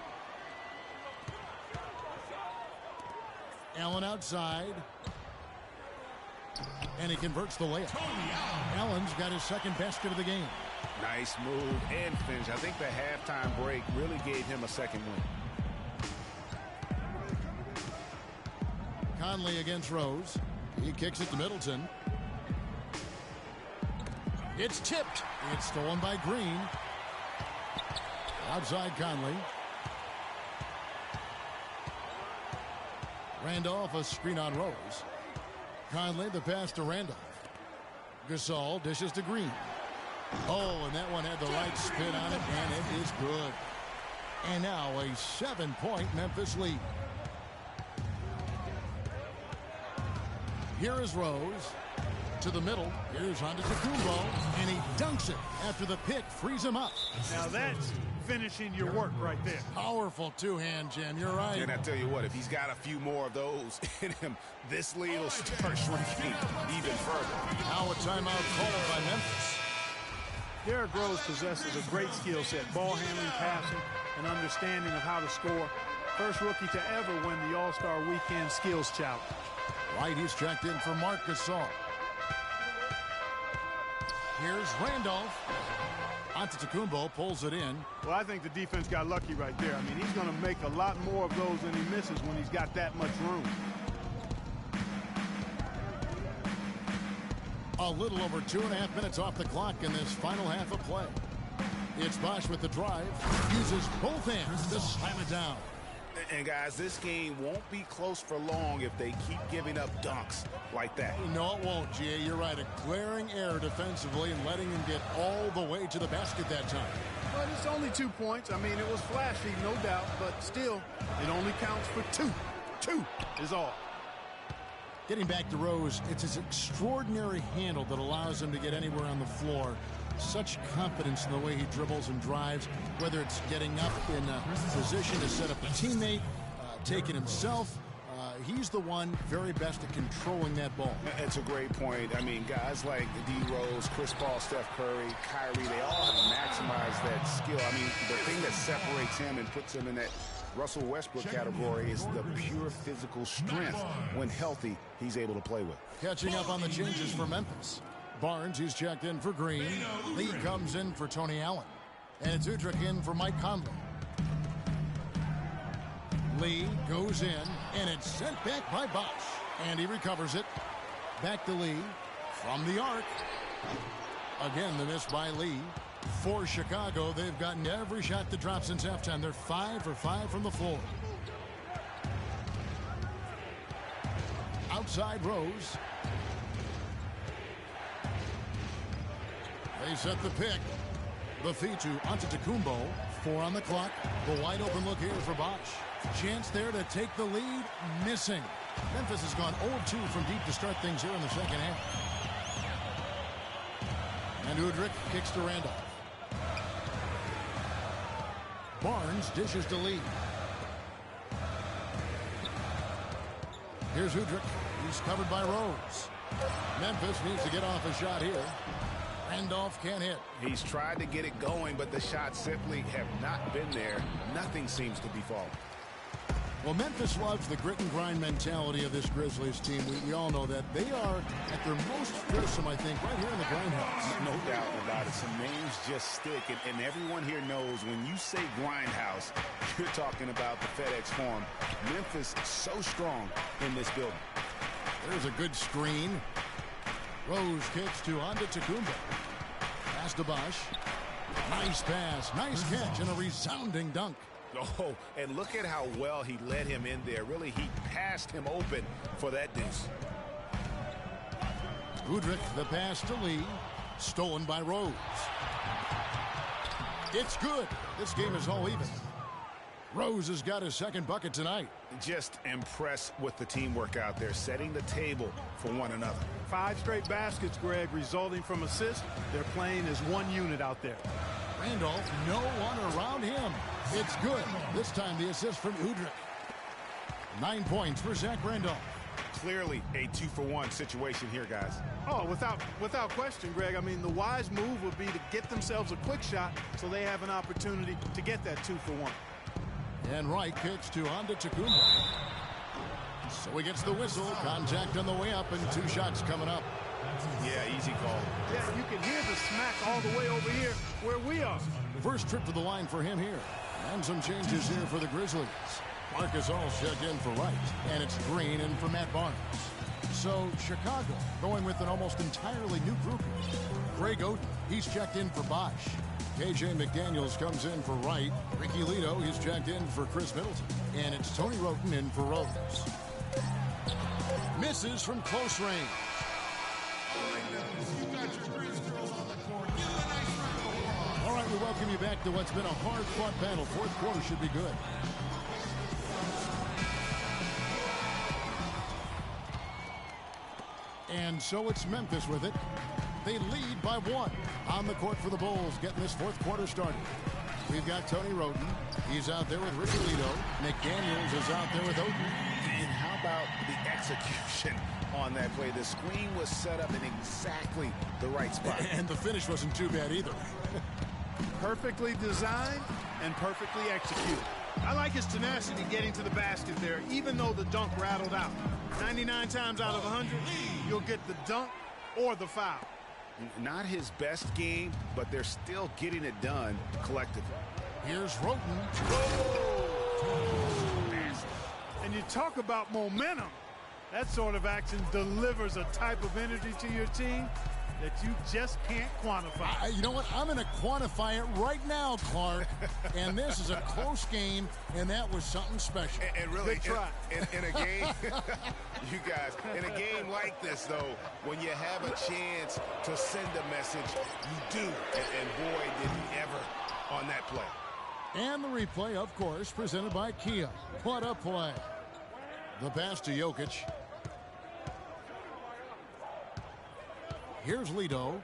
Allen outside. And he converts the layup. Allen's got his second basket of the game. Nice move and finish. I think the halftime break really gave him a second win. Conley against Rose. He kicks it to Middleton. It's tipped. It's stolen by Green. Outside Conley. Randolph, a screen on Rose. Conley, the pass to Randolph. Gasol dishes to Green. Oh, and that one had the right spin on it, and it is good. And now a 7-point Memphis lead. Here is Rose. To the middle. Here's Antetokounmpo. And he dunks it after the pick frees him up. Now that's finishing your work right there. Powerful two-hand jam. You're right. And I tell you what, if he's got a few more of those in him, this lead will start shrinking even further. Now a timeout called by Memphis. Derrick Rose possesses a great skill set, ball handling, passing, and understanding of how to score. First rookie to ever win the All-Star Weekend Skills Challenge. Right, he's checked in for Marc Gasol. Here's Randolph. Antetokounmpo pulls it in. Well, I think the defense got lucky right there. I mean, he's going to make a lot more of those than he misses when he's got that much room. A little over 2.5 minutes off the clock in this final half of play. It's Bosh with the drive. Uses both hands to slam it down. And guys, this game won't be close for long if they keep giving up dunks like that. No, it won't, G.A. You're right. A glaring error defensively and letting him get all the way to the basket that time. But it's only 2 points. I mean, it was flashy, no doubt, but still, it only counts for 2. 2 is all. Getting back to Rose, it's his extraordinary handle that allows him to get anywhere on the floor. Such confidence in the way he dribbles and drives, whether it's getting up in a position to set up a teammate, taking himself. He's the one very best at controlling that ball. It's a great point. I mean, guys like D. Rose, Chris Paul, Steph Curry, Kyrie, they all have maximized that skill. I mean, the thing that separates him and puts him in that Russell Westbrook category is the pure physical strength. When healthy, he's able to play with. Catching up on the changes for Memphis. Barnes, he's checked in for Green. Lee comes in for Tony Allen. And it's Udrih in for Mike Conley. Lee goes in, and it's sent back by Bosh. And he recovers it. Back to Lee from the arc. Again, the miss by Lee. For Chicago, they've gotten every shot to drop since halftime. They're 5 for 5 from the floor. Outside Rose. They set the pick. The feed to Antetokounmpo. 4 on the clock. The wide open look here for Bosh. Chance there to take the lead. Missing. Memphis has gone 0-2 from deep to start things here in the second half. And Udrih kicks to Randolph. Barnes dishes to Lee. Here's Udrih. He's covered by Rose. Memphis needs to get off a shot here. Randolph can't hit. He's tried to get it going, but the shots simply have not been there. Nothing seems to be falling. Well, Memphis loves the grit and grind mentality of this Grizzlies team. We all know that. They are at their most fearsome, I think, right here in the Grindhouse. No doubt about it. Some names just stick, and everyone here knows when you say Grindhouse, you're talking about the FedEx Forum. Memphis so strong in this building. There's a good screen. Rose kicks to Antetokounmpo. Pass to Bosh. Nice pass, nice catch, and a resounding dunk. Oh, and look at how well he led him in there. Really, he passed him open for that deuce. Udrih, the pass to Lee. Stolen by Rose. It's good. This game is all even. Rose has got his second bucket tonight. Just impressed with the teamwork out there, setting the table for one another. 5 straight baskets, Greg, resulting from assists. They're playing as one unit out there. Randolph, no one around him. It's good. This time the assist from Udrih. 9 points for Zach Randolph. Clearly a 2-for-1 situation here, guys. Oh, without question, Greg. I mean, the wise move would be to get themselves a quick shot so they have an opportunity to get that 2-for-1. And Wright kicks to Antetokounmpo. So he gets the whistle. Contact on the way up, and 2 shots coming up. Yeah, easy call. Yeah, you can hear the smack all the way over here where we are. First trip to the line for him here. And some changes here for the Grizzlies. Marc Gasol's checked in for Wright. And it's Green in for Matt Barnes. So Chicago going with an almost entirely new group. Greg Oden, he's checked in for Bosh. KJ McDaniels comes in for Wright. Ricky Lito, he's checked in for Chris Middleton. And it's Tony Wroten in for Rose. Misses from close range. All right, we welcome you back to what's been a hard-fought battle. Fourth quarter should be good. And so it's Memphis with it. They lead by 1 on the court for the Bulls, getting this fourth quarter started. We've got Tony Roden. He's out there with Ricky Lito. McDaniels is out there with Oden. And how about the execution on that play? The screen was set up in exactly the right spot. And the finish wasn't too bad either. Perfectly designed and perfectly executed. I like his tenacity getting to the basket there, even though the dunk rattled out. 99 times out of 100, you'll get the dunk or the foul. Not his best game, but they're still getting it done collectively. Here's Roden. And you talk about momentum. That sort of action delivers a type of energy to your team that you just can't quantify. You know what? I'm going to quantify it right now, Clark. And this is a close game, and that was something special. And really, Good try. in a game, you guys, in a game like this, though, when you have a chance to send a message, you do. And boy, did he ever on that play. And the replay, of course, presented by Kia. What a play. The pass to Jokic. Here's Lito.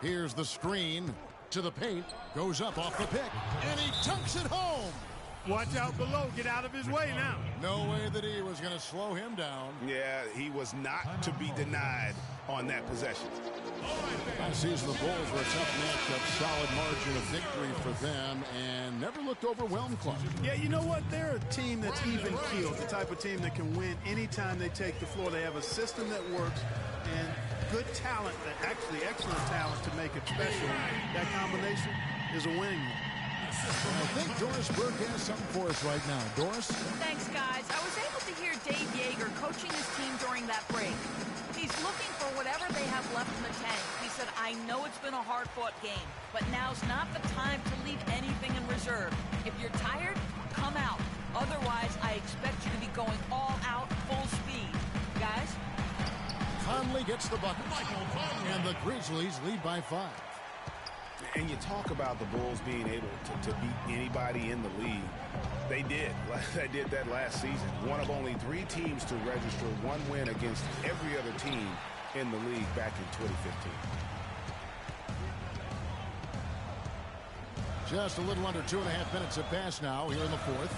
Here's the screen to the paint. Goes up off the pick. And he dunks it home. Watch out below. Get out of his way now. No way that he was going to slow him down. Yeah, he was not to be denied on that possession. Last season, the Bulls were a tough matchup. Solid margin of victory for them and never looked overwhelmed, Clark. Yeah, you know what? They're a team that's even-keeled, the type of team that can win anytime they take the floor. They have a system that works and good talent, actually excellent talent to make it special. That combination is a winning one. I think Doris Burke has something for us right now. Doris? Thanks, guys. I was able to hear Dave Yeager coaching his team during that break. He's looking for whatever they have left in the tank. He said, I know it's been a hard-fought game, but now's not the time to leave anything in reserve. If you're tired, come out. Otherwise, I expect you to be going all out, full speed. Guys? Conley gets the bucket. And the Grizzlies lead by 5. And you talk about the Bulls being able to beat anybody in the league. They did. They did that last season. One of only 3 teams to register one win against every other team in the league back in 2015. Just a little under 2.5 minutes have passed now here in the fourth.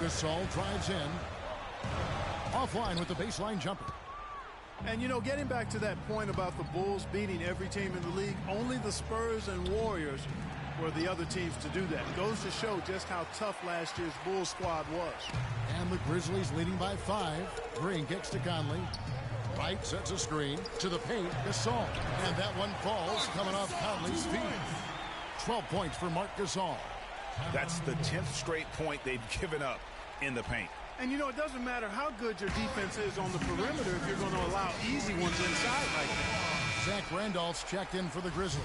Gasol drives in. Offline with the baseline jumper. And, you know, getting back to that point about the Bulls beating every team in the league, only the Spurs and Warriors were the other teams to do that. It goes to show just how tough last year's Bulls squad was. And the Grizzlies leading by 5. Green kicks to Conley. Wright sets a screen to the paint. Gasol. And that one falls coming off Conley's feet. 12 points for Marc Gasol. That's the 10th straight point they've given up in the paint. And, you know, it doesn't matter how good your defense is on the perimeter if you're going to allow easy ones inside like that. Zach Randolph's checked in for the Grizzlies.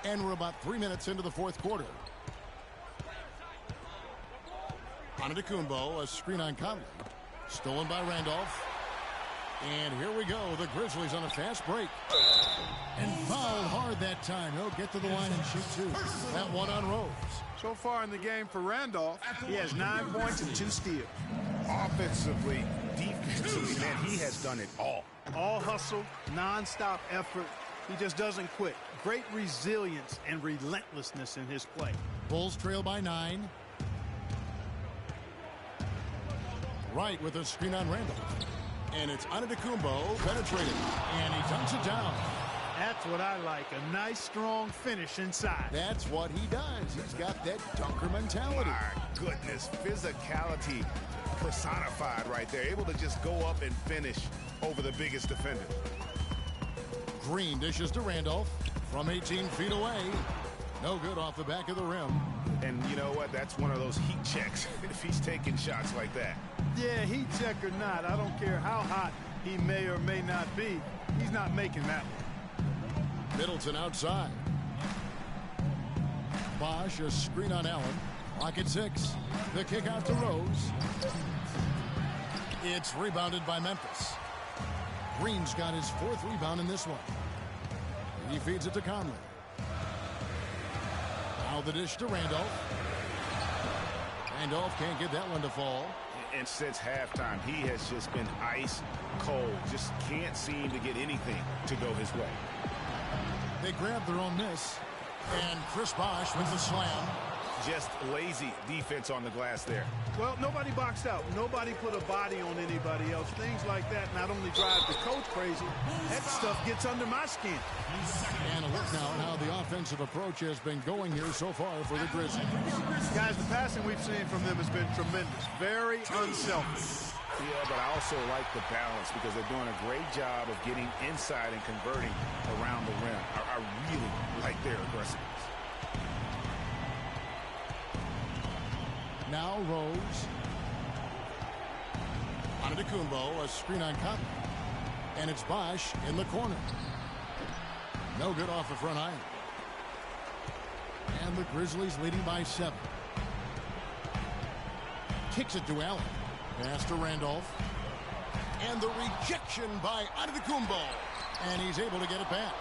And we're about 3 minutes into the fourth quarter. Antetokounmpo, a screen on Conley. Stolen by Randolph. And here we go. The Grizzlies on a fast break. And fouled hard that time. He'll get to the line and shoot 2. That one on Rose. So far in the game for Randolph, he has 9 points and 2 steals. Offensively, defensively, man, he has done it all. All hustle, non-stop effort. He just doesn't quit. Great resilience and relentlessness in his play. Bulls trail by 9. Wright with a screen on Randolph. And it's Antetokounmpo penetrating. And he dunks it down. That's what I like. A nice, strong finish inside. That's what he does. He's got that dunker mentality. My goodness, physicality personified right there. Able to just go up and finish over the biggest defender. Green dishes to Randolph from 18 feet away. No good off the back of the rim. And you know what? That's one of those heat checks if he's taking shots like that. Yeah, heat check or not, I don't care how hot he may or may not be. He's not making that one. Middleton outside. Bosch, a screen on Allen. Clock at 6. The kick out to Rose. It's rebounded by Memphis. Green's got his 4th rebound in this one. He feeds it to Conley. Now the dish to Randolph. Randolph can't get that one to fall. And since halftime, he has just been ice cold. Just can't seem to get anything to go his way. They grab their own miss. And Chris Bosh with the slam. Just lazy defense on the glass there. Well, nobody boxed out. Nobody put a body on anybody else. Things like that not only drive the coach crazy, that stuff gets under my skin. And a look now at how the offensive approach has been going here so far for the Grizzlies. Guys, the passing we've seen from them has been tremendous. Very unselfish. Yeah, but I also like the balance because they're doing a great job of getting inside and converting around the rim. I really like their aggressiveness. Now Rose. Antetokounmpo, a screen on Cotton. And it's Bosh in the corner. No good off the front iron. And the Grizzlies leading by 7. Kicks it to Allen. Pass to Randolph. And the rejection by Antetokounmpo. And he's able to get it back.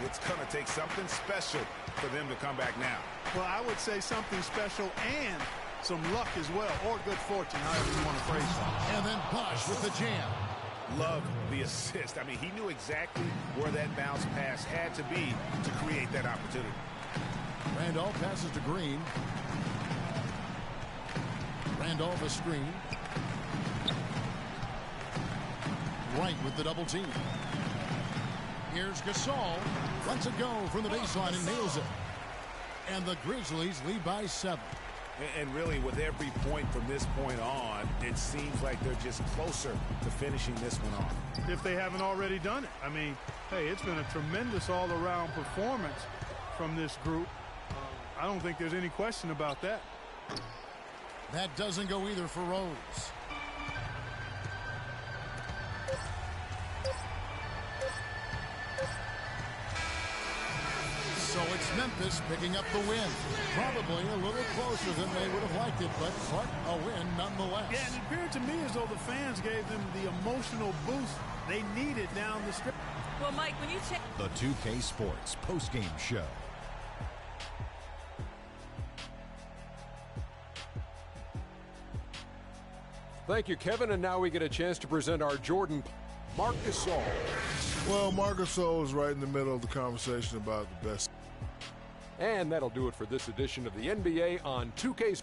It's going to take something special for them to come back now. Well, I would say something special and some luck as well, or good fortune, however you want to phrase it. And then Bosh with the jam. Love the assist. I mean, he knew exactly where that bounce pass had to be to create that opportunity. Randolph passes to Green. Randolph a screen. Right with the double team. Here's Gasol. Lets it go from the baseline and nails it. And the Grizzlies lead by 7. And really, with every point from this point on, it seems like they're just closer to finishing this one off. If they haven't already done it. I mean, hey, it's been a tremendous all-around performance from this group. I don't think there's any question about that. That doesn't go either for Rose. So it's Memphis picking up the win. Probably a little closer than they would have liked it, but a win nonetheless. Yeah, and it appeared to me as though the fans gave them the emotional boost they needed down the stretch. Well, Mike, when you check the 2K Sports postgame show. Thank you, Kevin. And now we get a chance to present our Jordan, Marc Gasol. Well, Marc Gasol is right in the middle of the conversation about the best. And that'll do it for this edition of the NBA on 2K.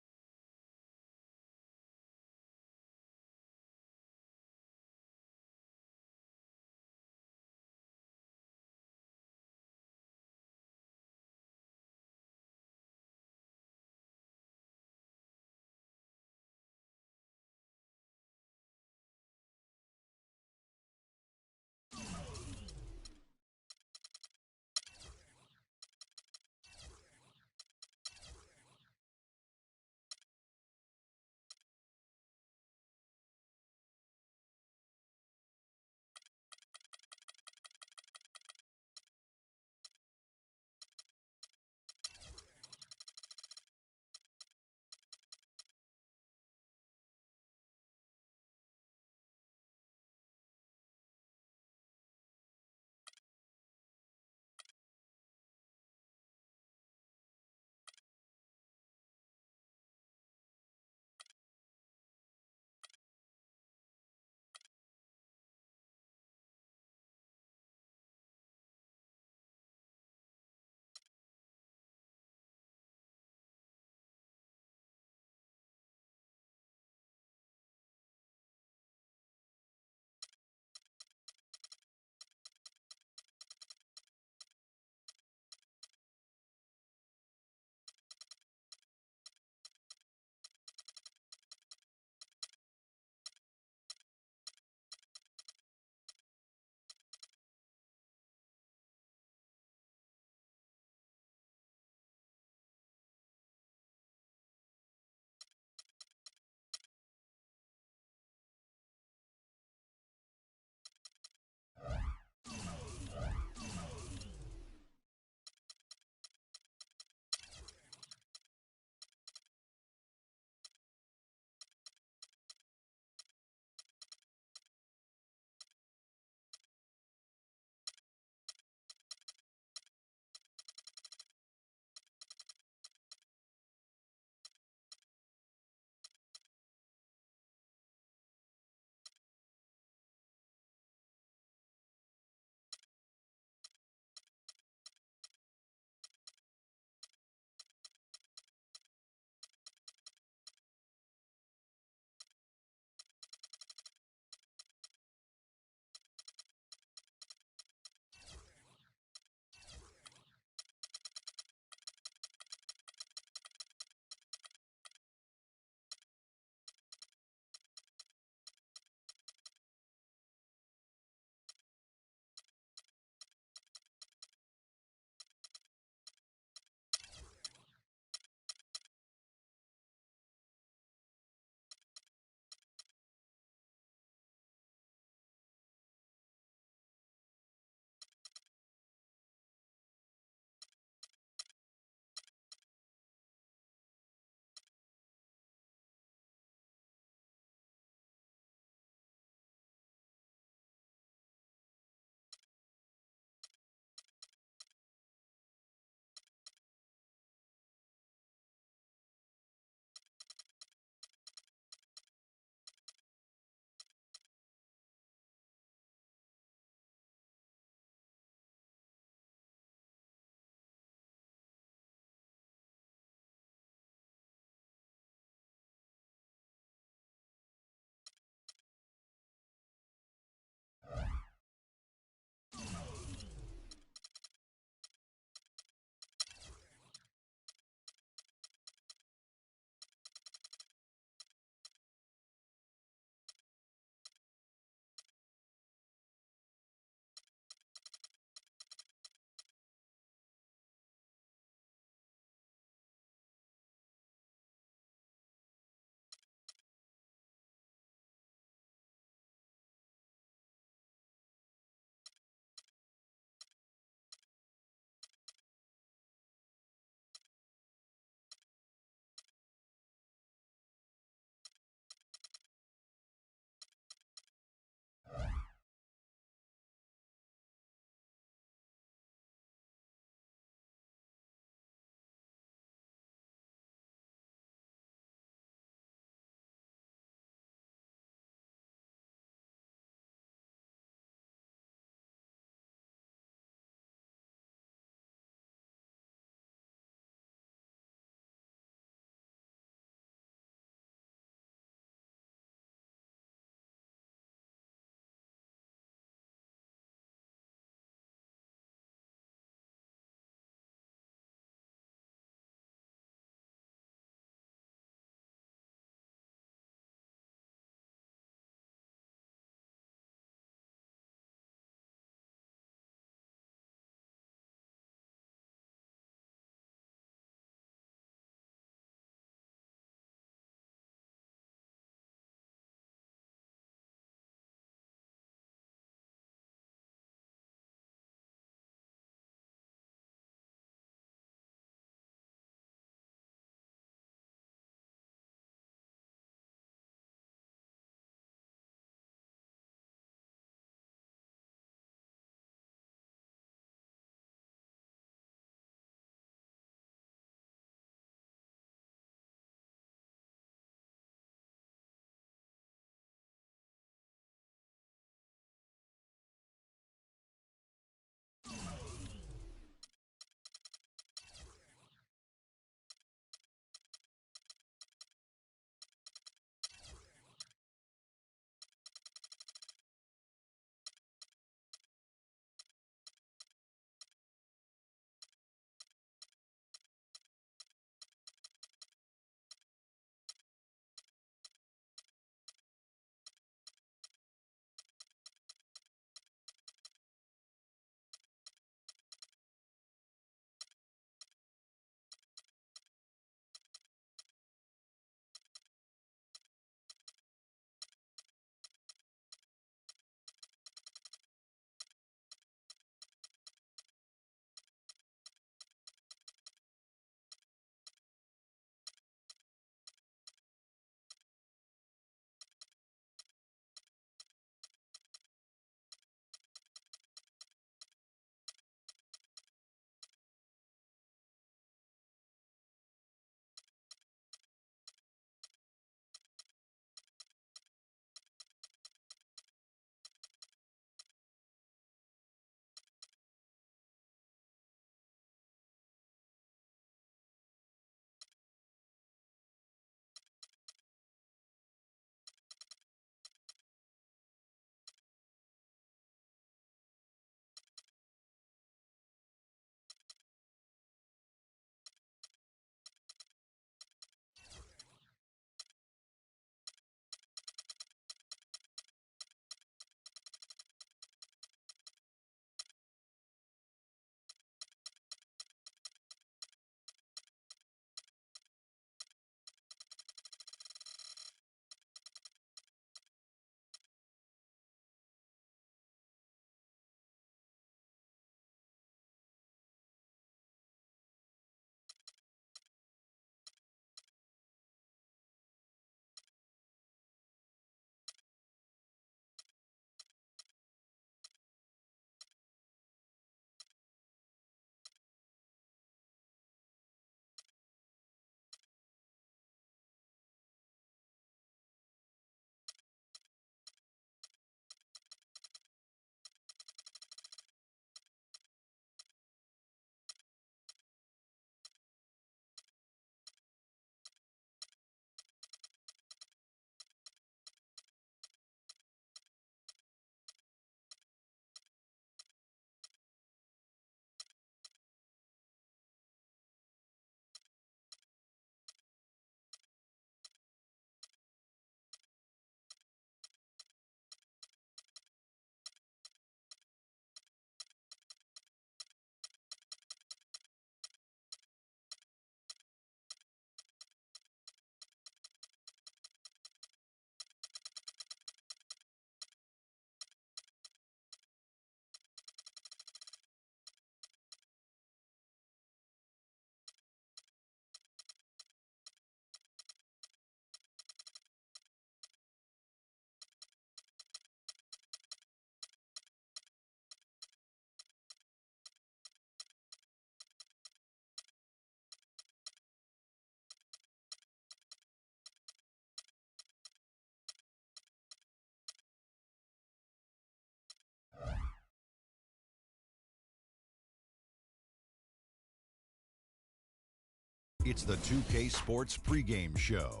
It's the 2K Sports pregame show.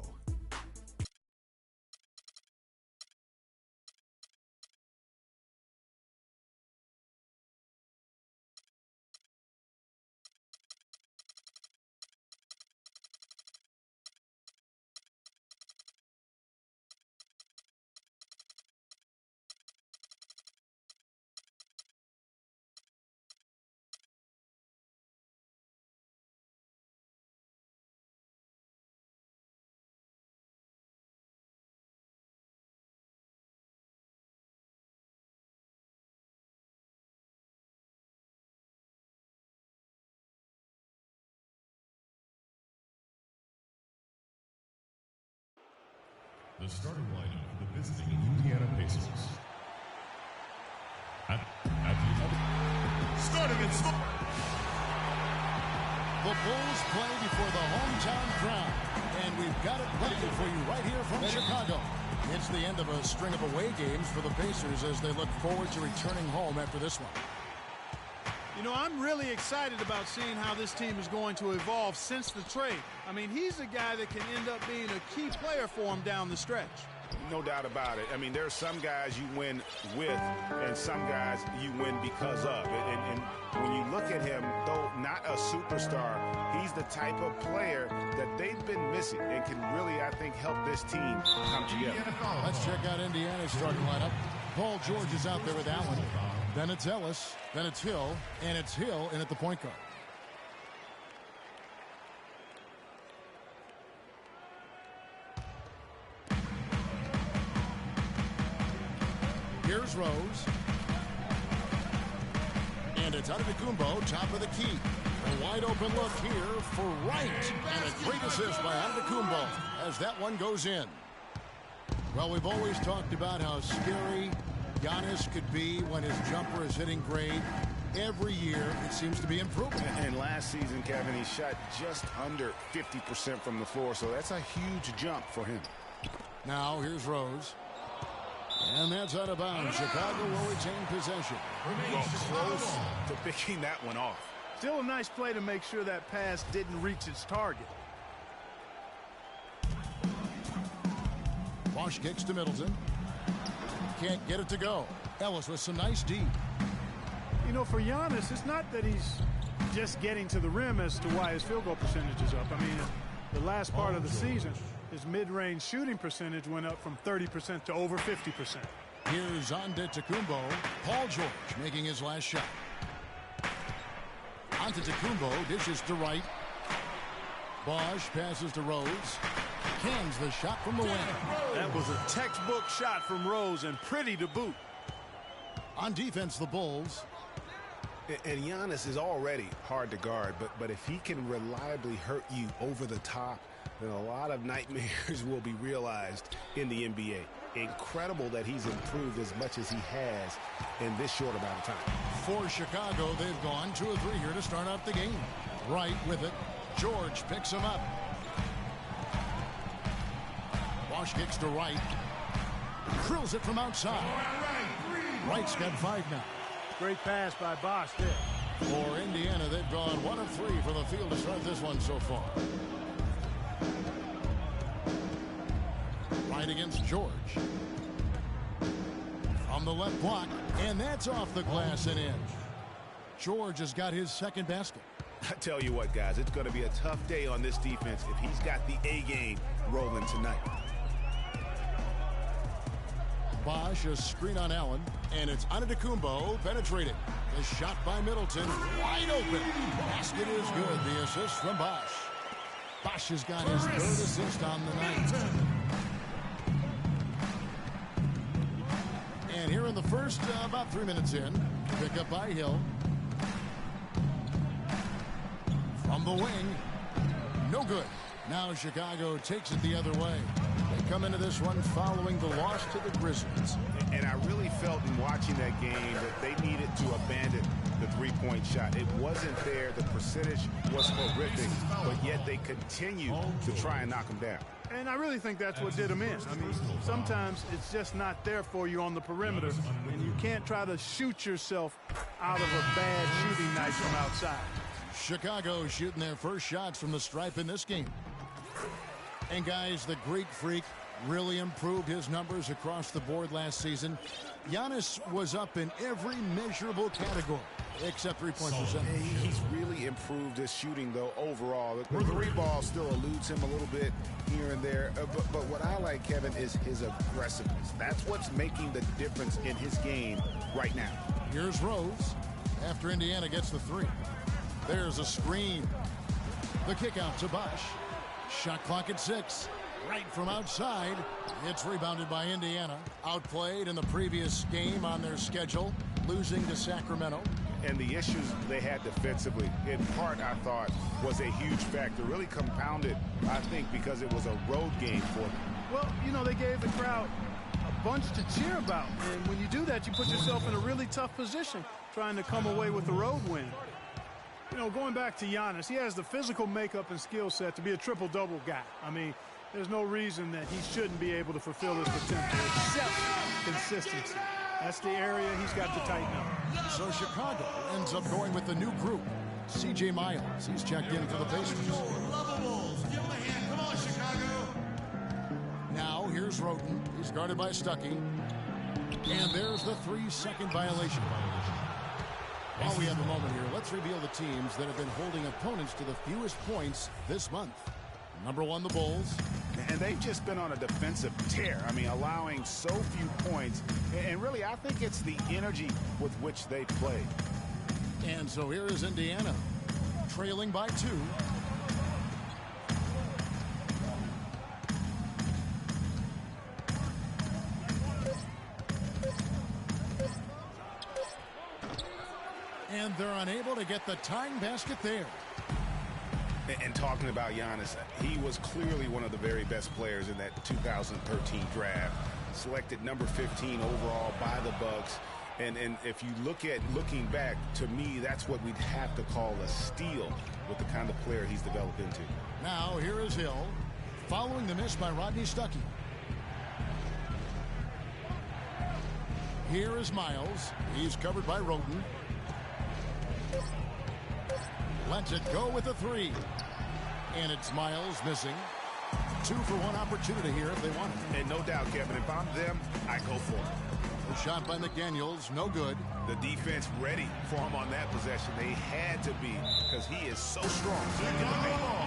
The starting lineup for the visiting Indiana Pacers. Starting in small. The Bulls play before the hometown crowd, and we've got it ready for you right here from Chicago. It's the end of a string of away games for the Pacers as they look forward to returning home after this one. You know, I'm really excited about seeing how this team is going to evolve since the trade. I mean, he's a guy that can end up being a key player for him down the stretch. No doubt about it. I mean, there are some guys you win with and some guys you win because of. And when you look at him, though not a superstar, he's the type of player that they've been missing and can really, I think, help this team come together. Let's check out Indiana's starting lineup. Paul George is out there with Allen. Then it's Ellis, then it's Hill, and it's Hill in at the point guard. Here's Rose. And it's Antetokounmpo, top of the key. A wide open look here for Wright. And a great assist by Antetokounmpo as that one goes in. Well, we've always talked about how scary Giannis could be when his jumper is hitting grade. Every year, it seems to be improving. And last season, Kevin, he shot just under 50% from the floor, so that's a huge jump for him. Now, here's Rose. And that's out of bounds. Chicago will retain possession. Well, close to picking that one off. Still a nice play to make sure that pass didn't reach its target. Bosh kicks to Middleton. Can't get it to go. Ellis with some nice D. You know, for Giannis, it's not that he's just getting to the rim as to why his field goal percentage is up. I mean, the last part of the season, his mid-range shooting percentage went up from 30% to over 50%. Here's Antetokounmpo. Paul George making his last shot. Antetokounmpo dishes to Wright. Bosh passes to Rose. Cans the shot from the wing. That was a textbook shot from Rose and pretty to boot. On defense, the Bulls. And Giannis is already hard to guard, but if he can reliably hurt you over the top, then a lot of nightmares will be realized in the NBA. Incredible that he's improved as much as he has in this short amount of time. For Chicago, they've gone 2 of 3 here to start out the game. Wright with it. George picks him up. Bosh kicks to Wright. Drills it from outside. Wright's got 5 now. Great pass by Bosh there. For Indiana, they've gone 1 of 3 from the field to start this one so far. Wright against George. From the left block, and that's off the glass and in. George has got his second basket. I tell you what, guys, it's going to be a tough day on this defense if he's got the A game rolling tonight. Bosh, a screen on Allen, and it's Antetokounmpo penetrated. The shot by Middleton, wide open. Basket is good. The assist from Bosh. Bosh has got his 3rd assist on the night. And here in the first, about 3 minutes in, pick up by Hill. From the wing, no good. Now Chicago takes it the other way. They come into this one following the loss to the Grizzlies. And I really felt in watching that game that they needed to abandon the three-point shot. It wasn't there. The percentage was horrific, but yet they continued to try and knock them down. And I really think that's what did them in. I mean, sometimes it's just not there for you on the perimeter, and you can't try to shoot yourself out of a bad shooting night from outside. Chicago shooting their first shots from the stripe in this game. And guys, the Greek Freak really improved his numbers across the board last season. Giannis was up in every measurable category except three-point percentage. He's really improved his shooting, though, overall. The three ball still eludes him a little bit here and there. But what I like, Kevin, is his aggressiveness. That's what's making the difference in his game right now. Here's Rose after Indiana gets the three. There's a screen. The kick out to Bosch. Shot clock at 6. Right from outside. It's rebounded by Indiana. Outplayed in the previous game on their schedule, losing to Sacramento. And the issues they had defensively, in part, I thought, was a huge factor. Really compounded, I think, because it was a road game for them. Well, you know, they gave the crowd a bunch to cheer about. And when you do that, you put yourself in a really tough position trying to come away with the road win. You know, going back to Giannis, he has the physical makeup and skill set to be a triple-double guy. I mean, there's no reason that he shouldn't be able to fulfill his potential, except consistency. That's the area he's got to tighten up. So Chicago ends up going with the new group. C.J. Miles, he's checked in for the Pacers. Come on, Chicago. Now here's Roten. He's guarded by Stuckey. And there's the 3-second violation. While we have a moment here, let's reveal the teams that have been holding opponents to the fewest points this month. Number 1, the Bulls. And they've just been on a defensive tear. I mean, allowing so few points. And really, I think it's the energy with which they play. And so here is Indiana, trailing by 2. And they're unable to get the tying basket there. And talking about Giannis, he was clearly one of the very best players in that 2013 draft. Selected number 15 overall by the Bucks. And if you looking back, to me, that's what we'd have to call a steal with the kind of player he's developed into. Now here is Hill, following the miss by Rodney Stuckey. Here is Miles. He's covered by Roten. Lets it go with a 3. And it's Miles missing. 2 for 1 opportunity here if they want it. And no doubt, Kevin, if I'm them, I go for it. The shot by McDaniels, no good. The defense ready for him on that possession. They had to be, because he is so strong.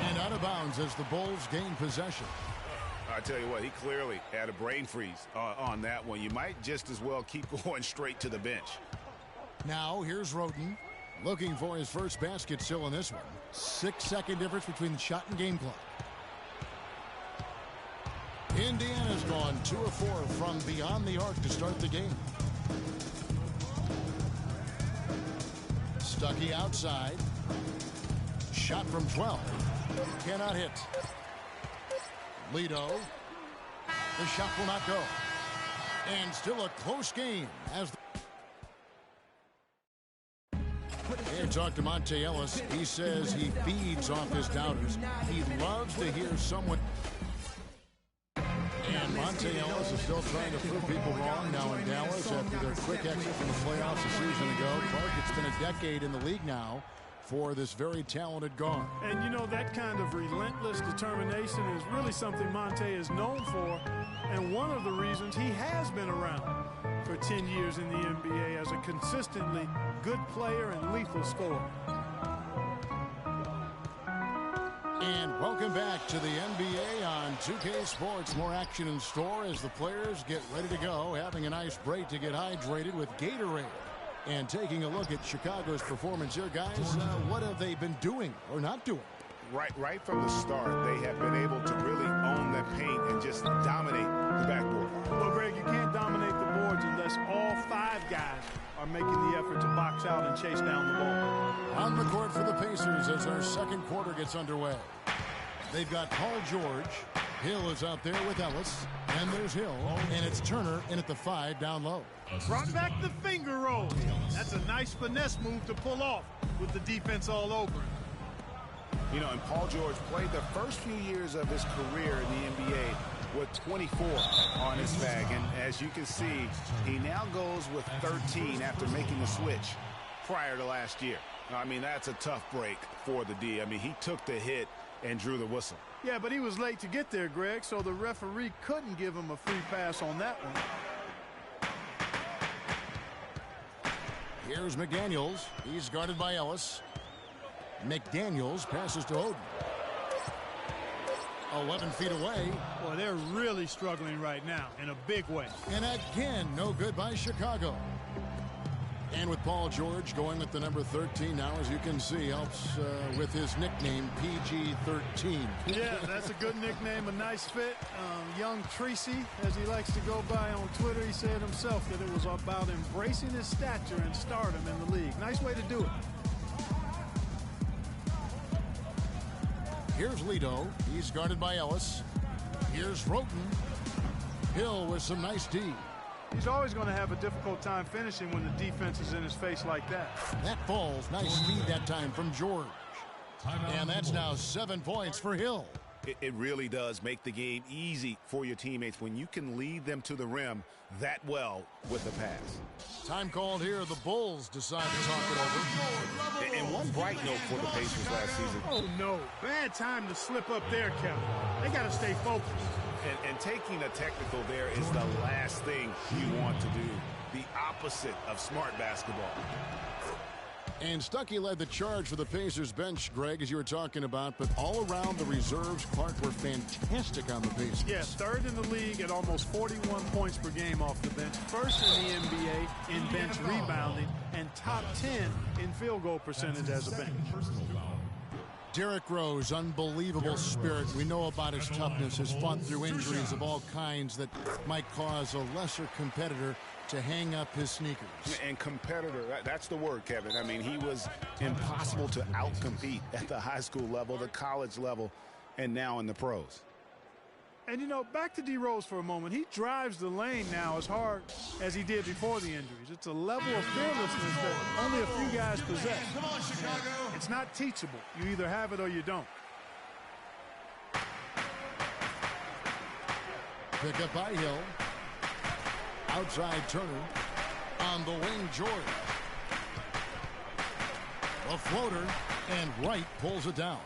And out of bounds as the Bulls gain possession. I tell you what, he clearly had a brain freeze on that one. You might just as well keep going straight to the bench. Now here's Roten, looking for his first basket still in this one. 6-second difference between the shot and game clock. Indiana's gone 2 of 4 from beyond the arc to start the game. Stuckey outside. Shot from 12. Cannot hit. Lido. The shot will not go. And still a close game as and talk to Monte Ellis. He says he feeds off his doubters. He loves to hear someone. And Monte Ellis is still trying to prove people wrong now in Dallas after their quick exit from the playoffs a season ago. Clark, it's been a decade in the league now for this very talented guard. And you know, that kind of relentless determination is really something Monte is known for, and one of the reasons he has been around for 10 years in the NBA as a consistently good player and lethal scorer. And welcome back to the NBA on 2K Sports. More action in store as the players get ready to go, having a nice break to get hydrated with Gatorade. And taking a look at Chicago's performance here, guys, what have they been doing or not doing? Right from the start, they have been able to really own the paint and just dominate the backboard. Well, Greg, you can't dominate the boards unless all 5 guys are making the effort to box out and chase down the ball. On the court for the Pacers as our second quarter gets underway. They've got Paul George. Hill is out there with Ellis. And there's Hill. And it's Turner in at the 5 down low. Brought back the finger roll. That's a nice finesse move to pull off with the defense all over him. You know, and Paul George played the first few years of his career in the NBA with 24 on his bag. And as you can see, he now goes with 13 after making the switch prior to last year. I mean, that's a tough break for the D. I mean, he took the hit and drew the whistle. Yeah, but he was late to get there, Greg, so the referee couldn't give him a free pass on that one. Here's McDaniels. He's guarded by Ellis. McDaniels passes to Oden. 11 feet away. Well, they're really struggling right now in a big way. And again, no good by Chicago. And with Paul George going with the number 13 now, as you can see, helps with his nickname, PG-13. Yeah, that's a good nickname, a nice fit. Young Tracy, as he likes to go by on Twitter, he said himself that it was about embracing his stature and stardom in the league. Nice way to do it. Here's Lido. He's guarded by Ellis. Here's Roten. Hill with some nice D. He's always going to have a difficult time finishing when the defense is in his face like that. That falls. Nice speed that time from George. And that's now 7 points for Hill. It really does make the game easy for your teammates when you can lead them to the rim that well with a pass. Time called here. The Bulls decide to talk it over. And one bright note for the Pacers last season. Oh, no. Bad time to slip up there, Kevin. They got to stay focused. And taking a technical there is the last thing you want to do. The opposite of smart basketball. And Stuckey led the charge for the Pacers bench, Greg, as you were talking about. But all around, the reserves, Clark, were fantastic on the Pacers. Yeah, third in the league at almost 41 points per game off the bench. First in the NBA in bench rebounding. And top 10 in field goal percentage as a bench. Derrick Rose, unbelievable spirit. We know about his toughness, has fought through injuries of all kinds that might cause a lesser competitor to hang up his sneakers. And competitor, that's the word, Kevin. I mean, he was impossible to outcompete at the high school level, the college level, and now in the pros. And, you know, back to D. Rose for a moment. He drives the lane now as hard as he did before the injuries. It's a level of fearlessness that only a few guys possess. Come on, Chicago. It's not teachable. You either have it or you don't. Pick up by Hill. Outside Turner. On the wing, George. A floater, and Wright pulls it down.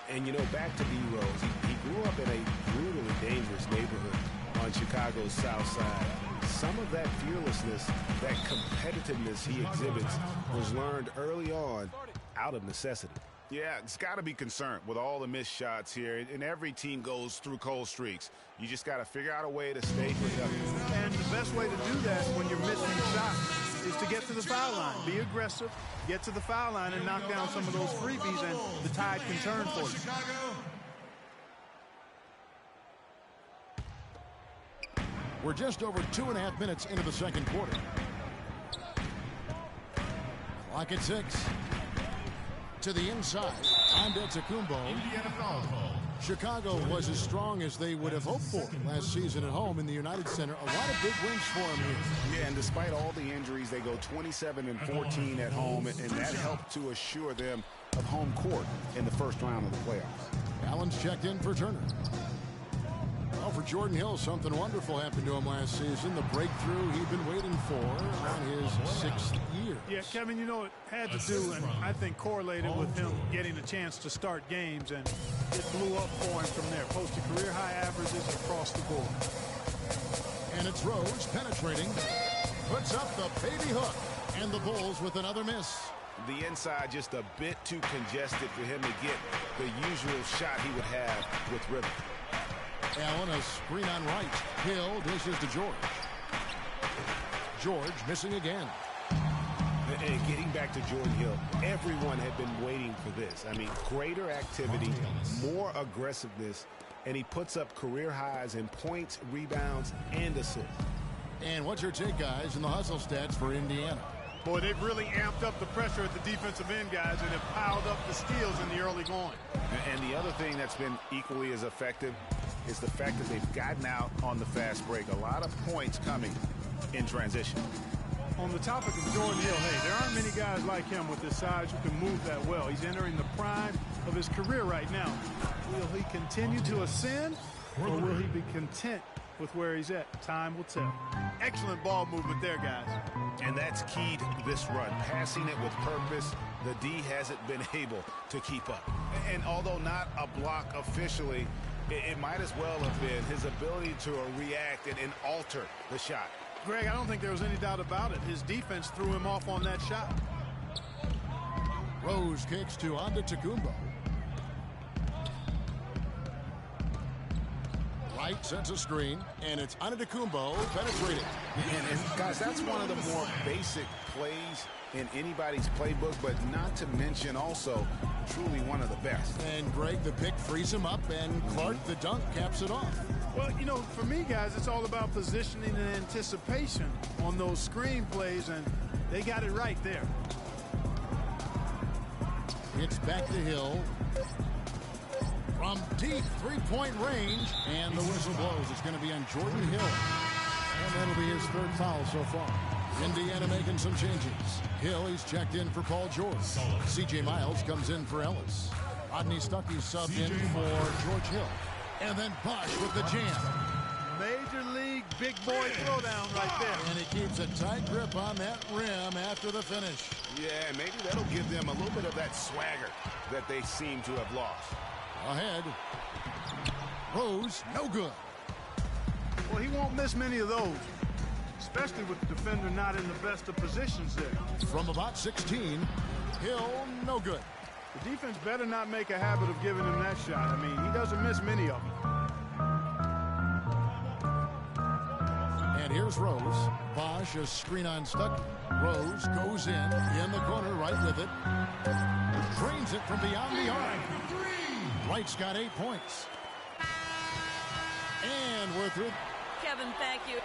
And, you know, back to D. Rose, he grew up in a brutally dangerous neighborhood on Chicago's south side. Some of that fearlessness, that competitiveness he exhibits was learned early on out of necessity. Yeah, it's got to be concerned with all the missed shots here, and every team goes through cold streaks. You just got to figure out a way to stay productive. And the best way to do that when you're missing shots is to get to the foul line. Be aggressive, get to the foul line, and knock down some of those freebies, and the tide can turn for you. We're just over 2.5 minutes into the second quarter. Clock at 6. To the inside. Antetokounmpo. Chicago was as strong as they would have hoped for last season at home in the United Center. A lot of big wins for them here. Yeah, and despite all the injuries, they go 27-14 at home, and that helped to assure them of home court in the first round of the playoffs. Allen's checked in for Turner. Well, for Jordan Hill, something wonderful happened to him last season. The breakthrough he'd been waiting for around his 6th year. Yeah, Kevin, you know, it had to do, and I think correlated with him getting a chance to start games, and it blew up for him from there. Posted career-high averages across the board. And it's Rose penetrating. Puts up the baby hook. And the Bulls with another miss. The inside just a bit too congested for him to get the usual shot he would have with rhythm. Allen, a screen on Wright. Hill dishes to George. George missing again. And getting back to Jordan Hill, everyone had been waiting for this. I mean, greater activity, more aggressiveness, and he puts up career highs in points, rebounds, and assists. And what's your take, guys, in the hustle stats for Indiana? Boy, they've really amped up the pressure at the defensive end, guys, and have piled up the steals in the early going. And the other thing that's been equally as effective is the fact that they've gotten out on the fast break. A lot of points coming in transition. On the topic of Jordan Hill, hey, there aren't many guys like him with his size who can move that well. He's entering the prime of his career right now. Will he continue to ascend, or will he be content with where he's at. Time will tell. Excellent ball movement there, guys. And that's key to this run. Passing it with purpose, the D hasn't been able to keep up. And although not a block officially, it might as well have been his ability to react and alter the shot. Greg, I don't think there was any doubt about it. His defense threw him off on that shot. Rose kicks to Antetokounmpo. Wright sets a screen, and it's Antetokounmpo penetrating. And guys, that's one of the more basic plays in anybody's playbook, but not to mention also truly one of the best. And Greg, the pick frees him up, and Clark, the dunk, caps it off. Well, you know, for me, guys, it's all about positioning and anticipation on those screen plays, and they got it right there. It's back to Hill. From deep three-point range, and the whistle blows. It's going to be on Jordan Hill. And that'll be his third foul so far. Indiana making some changes. Hill, he's checked in for Paul George. C.J. Miles comes in for Ellis. Rodney Stuckey subbed in for George Hill. And then Bosh with the jam. Major league big boy throwdown right there. And he keeps a tight grip on that rim after the finish. Yeah, maybe that'll give them a little bit of that swagger that they seem to have lost. Ahead. Rose, no good. Well, he won't miss many of those, especially with the defender not in the best of positions there. From about 16, Hill, no good. The defense better not make a habit of giving him that shot. I mean, he doesn't miss many of them. And here's Rose. Bosh, a screen on Stuckey. Rose goes in the corner, right with it. Drains it from beyond the arc. Wright's got 8 points. And we're through. Kevin, thank you.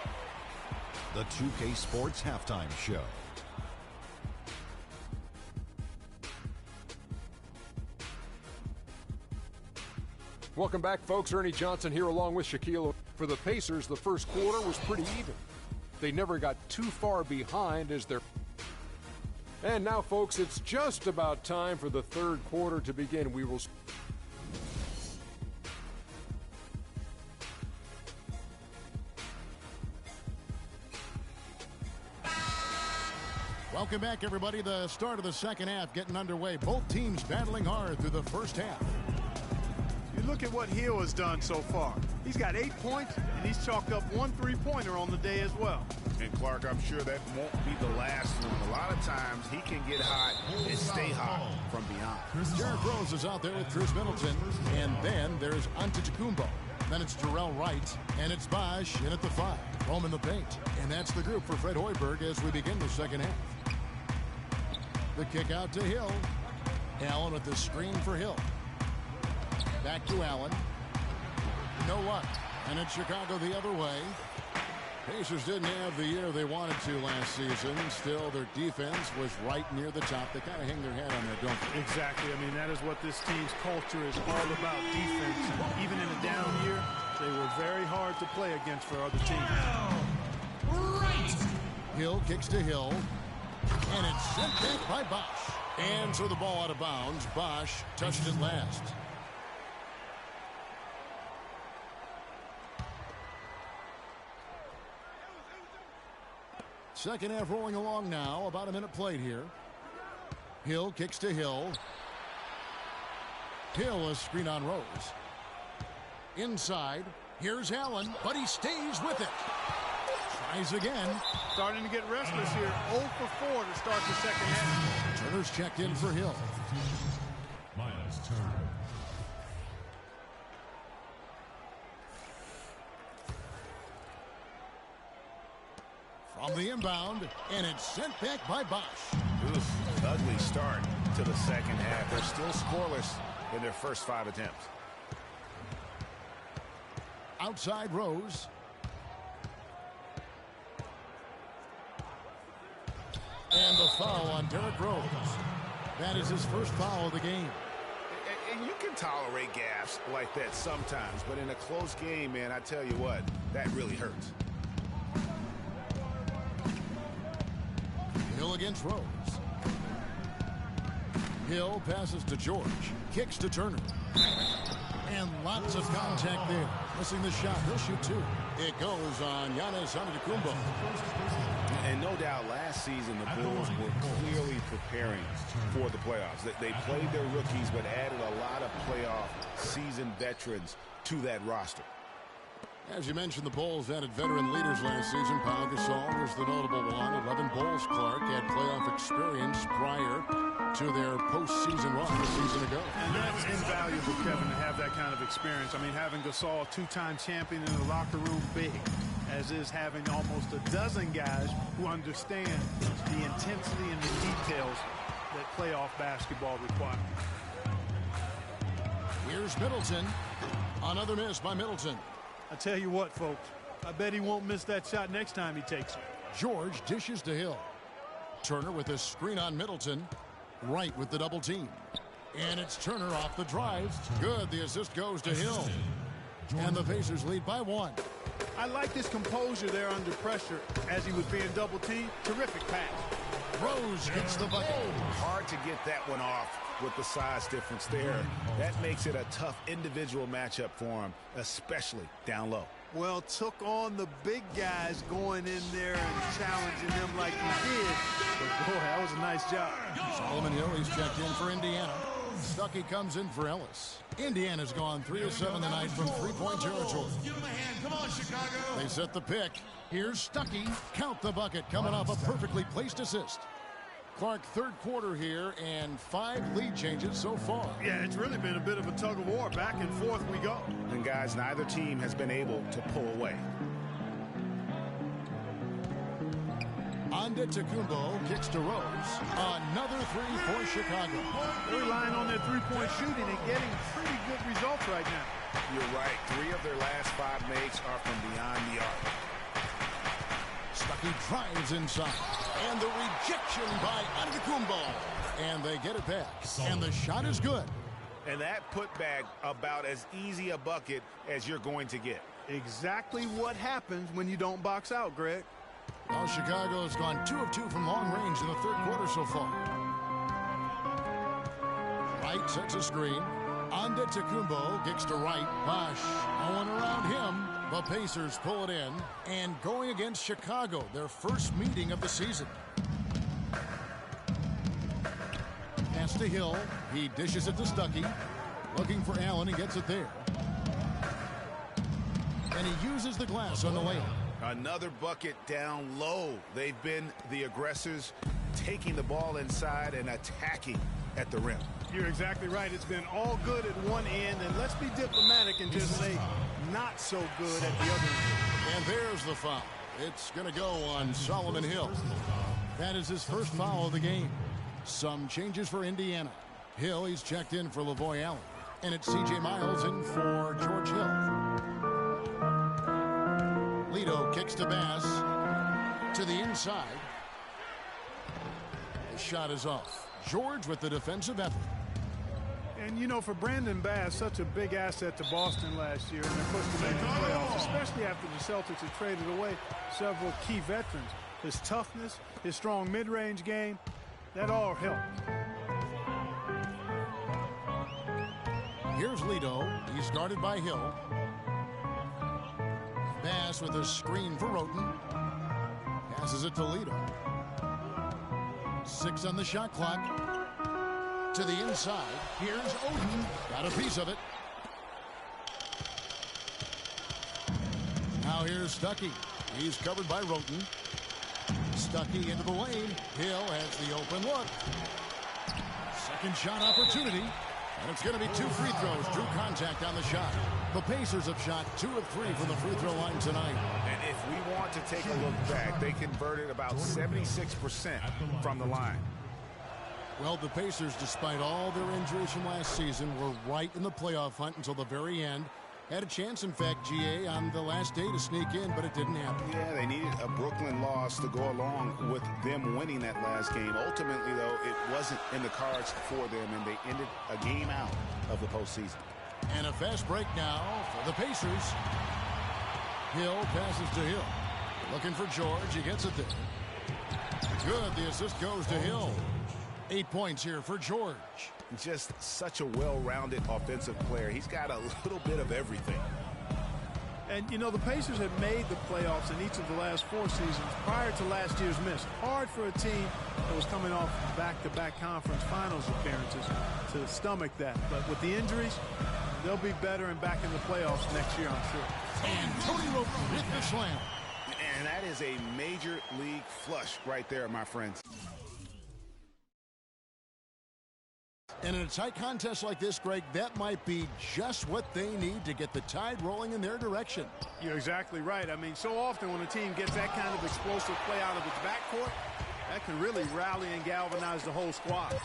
The 2K Sports Halftime Show. Welcome back, folks. Ernie Johnson here along with Shaquille. For the Pacers, the first quarter was pretty even. They never got too far behind as their... And now, folks, it's just about time for the third quarter to begin. We will... Welcome back, everybody. The start of the second half getting underway. Both teams battling hard through the first half. You look at what Hill has done so far. He's got 8 points, and he's chalked up 1 3-pointer on the day as well. And Clark, I'm sure that won't be the last one. A lot of times he can get hot and stay hot from beyond. Derrick Rose is out there with Chris Middleton. And then there's Antetokounmpo. Then it's Jarrell Wright. And it's Bosh in at the 5. Home in the paint. And that's the group for Fred Hoiberg as we begin the second half. The kick out to Hill. Allen with the screen for Hill. Back to Allen. No luck. And it's Chicago the other way. Pacers didn't have the year they wanted to last season. Still, their defense was right near the top. They kind of hang their hat on that, don't they? Exactly. I mean, that is what this team's culture is all about, defense. And even in a down year, they were very hard to play against for other teams. Right. Hill kicks to Hill. And it's sent back by Bosh. And so the ball out of bounds. Bosh touched it last. Second half rolling along now. About a minute played here. Hill kicks to Hill. Hill, a screen on Rose. Inside. Here's Allen, but he stays with it. Tries again. Starting to get restless here. 0 for 4 to start the second half. Turner's checked in for Hill. Miles Turner. From the inbound, and it's sent back by Bosh. Oof, ugly start to the second half. They're still scoreless in their first 5 attempts. Outside Rose. And the foul on Derrick Rose. That is his first foul of the game. And you can tolerate gaffes like that sometimes, but in a close game, man, I tell you what, that really hurts. Hill against Rose. Hill passes to George. Kicks to Turner. And lots of contact there. Missing the shot. He'll shoot 2. It goes on Giannis Antetokounmpo. And no doubt last season the Bulls were clearly preparing for the playoffs. They played their rookies but added a lot of playoff seasoned veterans to that roster. As you mentioned, the Bulls added veteran leaders last season. Pau Gasol was the notable one. 11 Bulls Clark had playoff experience prior to their postseason run a season ago. And that's invaluable, Kevin, to have that kind of experience. I mean, having Gasol, two-time champion in the locker room, big, as is having almost a dozen guys who understand the intensity and the details that playoff basketball requires. Here's Middleton. Another miss by Middleton. I tell you what, folks, I bet he won't miss that shot next time he takes it. George dishes to Hill. Turner with a screen on Middleton. Wright with the double team. And it's Turner off the drive. Good. The assist goes to Hill. And the Pacers lead by 1. I like his composure there under pressure as he was being double teamed. Terrific pass. Rose gets the bucket. Hard to get that one off with the size difference there. That makes it a tough individual matchup for him, especially down low. Well, took on the big guys going in there and challenging them like he did. But boy, that was a nice job. Solomon Hill, he's checked in for Indiana. Stuckey comes in for Ellis. Indiana's gone 3 of 7 tonight from three-point territory. Give him a hand. Come on, Chicago. They set the pick. Here's Stuckey. Count the bucket, coming off a perfectly placed assist. Clark, third quarter here, and 5 lead changes so far. Yeah, it's really been a bit of a tug of war. Back and forth we go. And guys, neither team has been able to pull away. Antetokounmpo kicks to Rose. Another 3 for Chicago. They're relying on their three-point shooting and getting pretty good results right now. You're right. 3 of their last 5 makes are from beyond the arc. Stuckey drives inside. And the rejection by Antetokounmpo. And they get it back. And the shot is good. And that putback about as easy a bucket as you're going to get. Exactly what happens when you don't box out, Greg. Well, Chicago has gone 2 of 2 from long range in the third quarter so far. Wright sets a screen. Antetokounmpo kicks to Wright. Bosh going around him. The Pacers pull it in. And going against Chicago, their first meeting of the season. Pass to Hill. He dishes it to Stuckey. Looking for Allen. He gets it there. And he uses the glass on the layup. Another bucket down low. They've been the aggressors, taking the ball inside and attacking at the rim. You're exactly right. It's been all good at one end, and let's be diplomatic and just say not so good at the other end. And there's the foul. It's going to go on Solomon Hill. That is his first foul of the game. Some changes for Indiana. Hill, he's checked in for Lavoy Allen. And it's C.J. Miles in for George Hill. Lito kicks to Bass to the inside. The shot is off. George with the defensive effort. And, you know, for Brandon Bass, such a big asset to Boston last year, and of course to make the playoffs, especially after the Celtics had traded away several key veterans. His toughness, his strong mid-range game, that all helped. Here's Lito. He's guarded by Hill. Bass with a screen for Roten. Passes it to Lito. 6 on the shot clock. To the inside. Here's Oden. Got a piece of it. Now here's Stuckey. He's covered by Roten. Stuckey into the lane. Hill has the open look. Second shot opportunity. And it's going to be 2 free throws. Drew contact on the shot. The Pacers have shot 2 of 3 from the free throw line tonight. And if we want to take a look back, they converted about 76% from the line. Well, the Pacers, despite all their injuries from last season, were right in the playoff hunt until the very end. Had a chance, in fact, GA, on the last day to sneak in, but it didn't happen. Yeah, they needed a Brooklyn loss to go along with them winning that last game. Ultimately, though, it wasn't in the cards for them, and they ended a game out of the postseason. And a fast break now for the Pacers. Hill passes to Hill. Looking for George. He gets it there. Good. The assist goes to Hill. 8 points here for George. Just such a well-rounded offensive player. He's got a little bit of everything. And, you know, the Pacers had made the playoffs in each of the last 4 seasons prior to last year's miss. Hard for a team that was coming off back-to-back conference finals appearances to stomach that. But with the injuries, they'll be better and back in the playoffs next year, I'm sure. And Tony Roper with the slam. And that is a major league flush right there, my friends. And in a tight contest like this, Greg, that might be just what they need to get the tide rolling in their direction. You're exactly right. I mean, so often when a team gets that kind of explosive play out of its backcourt, that can really rally and galvanize the whole squad.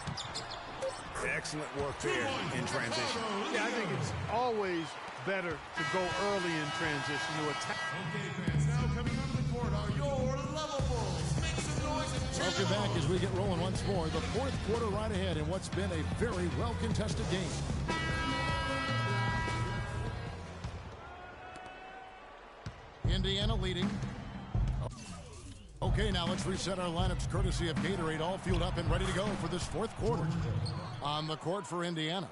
Excellent work there in transition. Yeah, I think it's always better to go early in transition to attack. Okay, fans, now coming onto the court are your level bulls. Make some noise and cheer. Welcome back as we get rolling once more. The 4th quarter right ahead in what's been a very well-contested game. Indiana leading. Okay, now let's reset our lineups courtesy of Gatorade, all fueled up and ready to go for this 4th quarter. On the court for Indiana,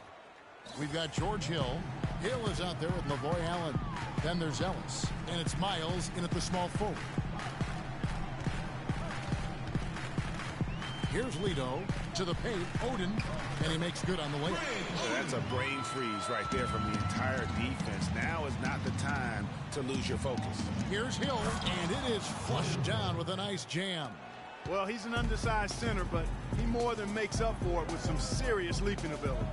we've got George Hill. Hill is out there with Lavoy Allen. Then there's Ellis, and it's Miles in at the small forward. Here's Lido to the paint, Oden, and he makes good on the layup. That's a brain freeze right there from the entire defense. Now is not the time to lose your focus. Here's Hill, and it is flushed down with a nice jam. Well, he's an undersized center, but he more than makes up for it with some serious leaping ability.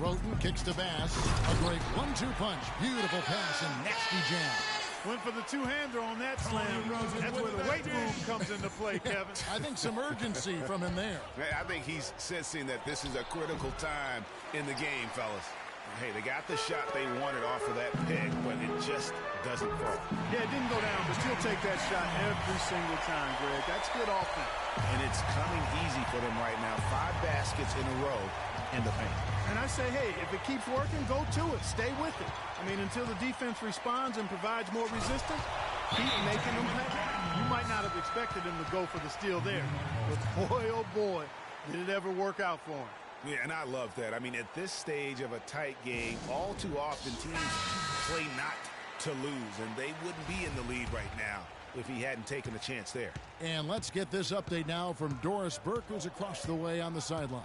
Roten kicks to Bass. A great 1-2 punch. Beautiful pass and nasty jam. Went for the two-hander on that slam. That's where the weight room comes into play, Kevin. I think some urgency from him there. I think he's sensing that this is a critical time in the game, fellas. Hey, they got the shot they wanted off of that pick, but it just doesn't fall. Yeah, it didn't go down, but you'll take that shot every single time, Greg. That's good offense. And it's coming easy for them right now. 5 baskets in a row in the paint. And I say, hey, if it keeps working, go to it. Stay with it. I mean, until the defense responds and provides more resistance, keep making them pay. You might not have expected him to go for the steal there. But boy, oh boy, did it ever work out for him. Yeah, and I love that. I mean, at this stage of a tight game, all too often teams play not to lose, and they wouldn't be in the lead right now if he hadn't taken a chance there. And let's get this update now from Doris Burke, who's across the way on the sideline.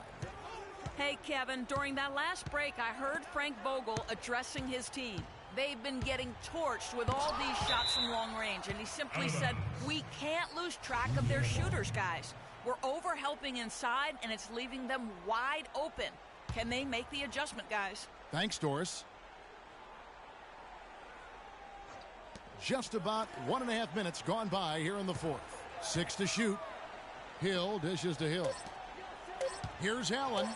Hey, Kevin, during that last break, I heard Frank Vogel addressing his team. They've been getting torched with all these shots from long range, and he simply said, we can't lose track of their shooters, guys. We're over-helping inside, and it's leaving them wide open. Can they make the adjustment, guys? Thanks, Doris. Just about 1.5 minutes gone by here in the 4th. 6 to shoot. Hill dishes to Hill. Here's Allen.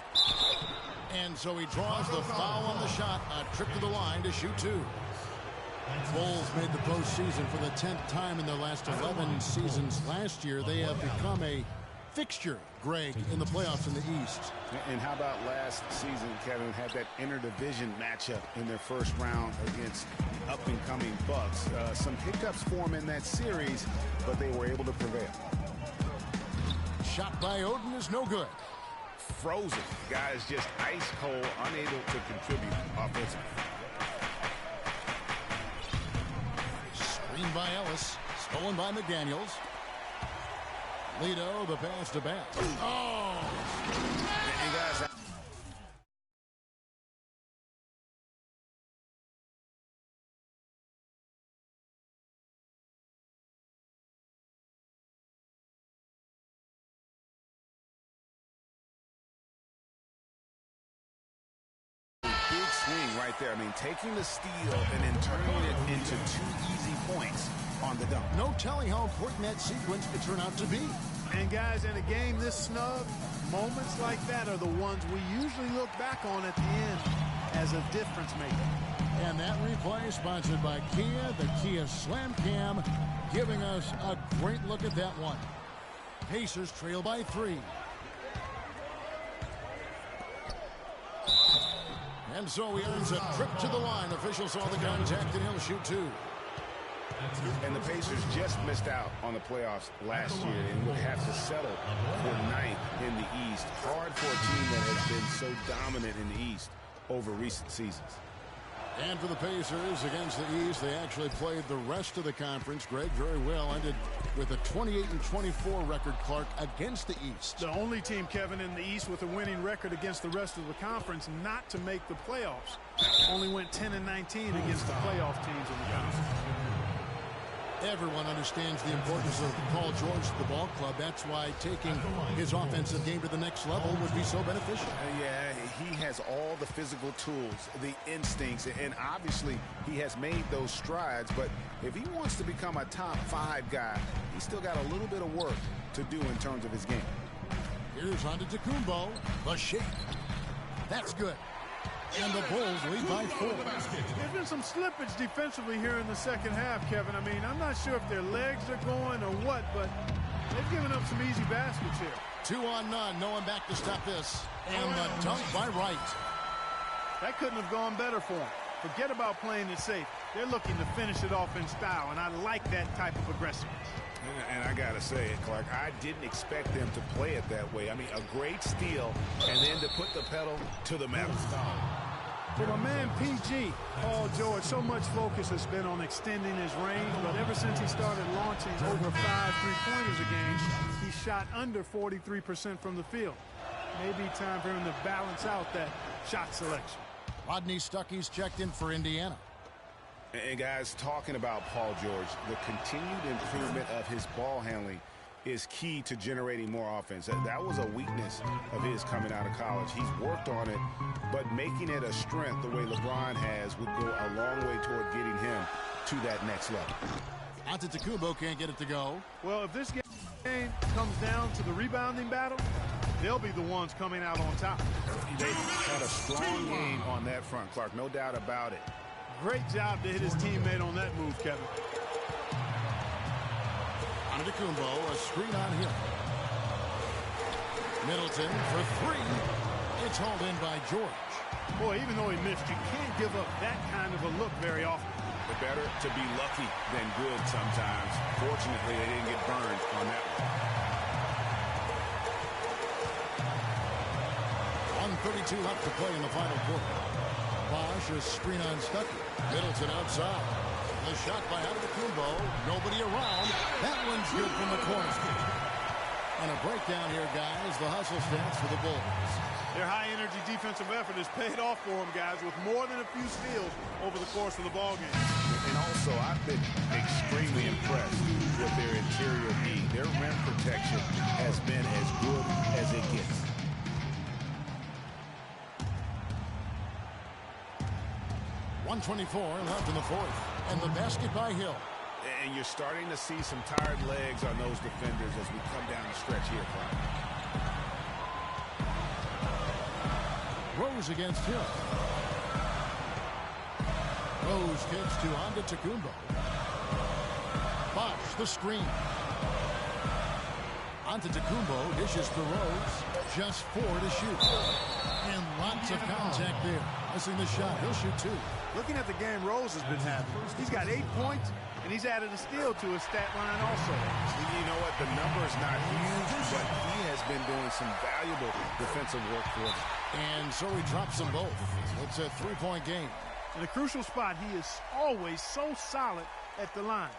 And so he draws the foul on the shot. A trip to the line to shoot 2. Bulls made the postseason for the 10th time in their last 11 seasons. Last year, they have become a fixture, Greg, in the playoffs in the East. And how about last season, Kevin, had that interdivision matchup in their first round against the up-and-coming Bucks. Some hiccups form in that series, but they were able to prevail. Shot by Oden is no good. Frozen. Guys just ice cold, unable to contribute offensively. Screen by Ellis. Stolen by McDaniels. Lido, the pass to Bass. Oh! And guys, big swing right there. I mean, taking the steal and then turning it into 2 easy points on the dunk. No telling how important that sequence could turn out to be. And guys, in a game this snug, moments like that are the ones we usually look back on at the end as a difference maker. And that replay sponsored by Kia, the Kia Slam Cam, giving us a great look at that one. Pacers trail by 3. And so he earns a trip to the line. Officials saw the contact and he'll shoot 2. And the Pacers just missed out on the playoffs last year and would have to settle for 9th in the East. Hard for a team that has been so dominant in the East over recent seasons. And for the Pacers against the East, they actually played the rest of the conference. Greg, very well, ended with a 28-24 record, Clark, against the East. The only team, Kevin, in the East with a winning record against the rest of the conference not to make the playoffs. Only went 10-19 against the playoff teams in the conference. Everyone understands the importance of Paul George to the ball club. That's why taking his offensive game to the next level would be so beneficial. Yeah, he has all the physical tools, the instincts, and obviously he has made those strides. But if he wants to become a top 5 guy, he's still got a little bit of work to do in terms of his game. Here's Antetokounmpo, the shake. That's good. And the Bulls lead by 4. There's been some slippage defensively here in the second half, Kevin. I mean, I'm not sure if their legs are going or what, but they've given up some easy baskets here. 2 on none. No one back to stop this. And the dunk by Wright. That couldn't have gone better for them. Forget about playing it safe. They're looking to finish it off in style, and I like that type of aggressiveness. And I got to say it, Clark, I didn't expect them to play it that way. I mean, a great steal, and then to put the pedal to the metal. For my man PG, Paul George, so much focus has been on extending his range, but ever since he started launching over 5 3-pointers a game, he shot under 43% from the field. Maybe time for him to balance out that shot selection. Rodney Stuckey's checked in for Indiana. And guys, talking about Paul George, the continued improvement of his ball handling is key to generating more offense. That was a weakness of his coming out of college. He's worked on it, but making it a strength the way LeBron has would go a long way toward getting him to that next level. Antetokounmpo can't get it to go. Well, if this game comes down to the rebounding battle, they'll be the ones coming out on top. They had a strong game on that front, Clark, no doubt about it. Great job to hit his teammate on that move, Kevin. Antetokounmpo, a screen on him. Middleton for 3. It's hauled in by George. Boy, even though he missed, you can't give up that kind of a look very often. But better to be lucky than good sometimes. Fortunately, they didn't get burned on that one. 1:32 left to play in the final quarter. Bosh, a screen on Stuckey. Middleton outside. The shot by Antetokounmpo. Nobody around. That one's good from the corner. And a breakdown here, guys. The hustle stance for the Bulls. Their high-energy defensive effort has paid off for them, guys, with more than a few steals over the course of the ballgame. And also, I've been extremely impressed with their interior D. Their rim protection has been as good as it gets. .124 left in the fourth. And the basket by Hill. And you're starting to see some tired legs on those defenders as we come down the stretch here, Clark. Rose against Hill. Rose kicks to Antetokounmpo. Bosh, the screen. Antetokounmpo dishes to Rose. Just 4 to shoot. And lots of contact there. Missing the shot. He'll shoot 2. Looking at the game Rose has been having, he's got 8 points, and he's added a steal to his stat line also. You know what? The number is not huge, but he has been doing some valuable defensive work for them. And so he drops them both. It's a 3-point game. In a crucial spot, he is always so solid at the line.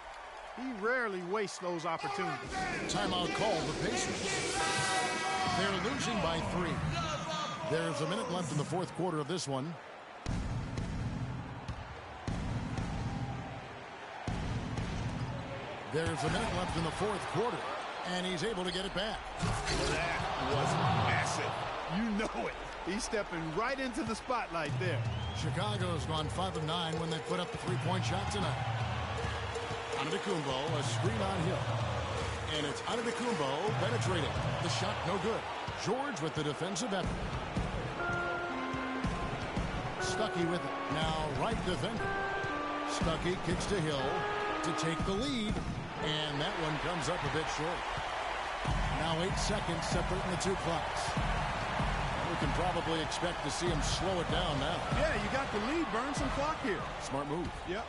He rarely wastes those opportunities. Timeout call the Pacers. They're losing by 3. There's a minute left in the fourth quarter of this one. There's a minute left in the fourth quarter, and he's able to get it back. That was massive. You know it. He's stepping right into the spotlight there. Chicago's gone 5 of 9 when they put up the 3-point shot tonight. Antetokounmpo, a screen on Hill. And it's Antetokounmpo penetrating. The shot no good. George with the defensive effort. Stuckey with it. Now right defender. Stuckey kicks to Hill to take the lead. And that one comes up a bit short. Now 8 seconds separating the two clocks. We can probably expect to see him slow it down now. Yeah, you got the lead. Burn some clock here. Smart move. Yep.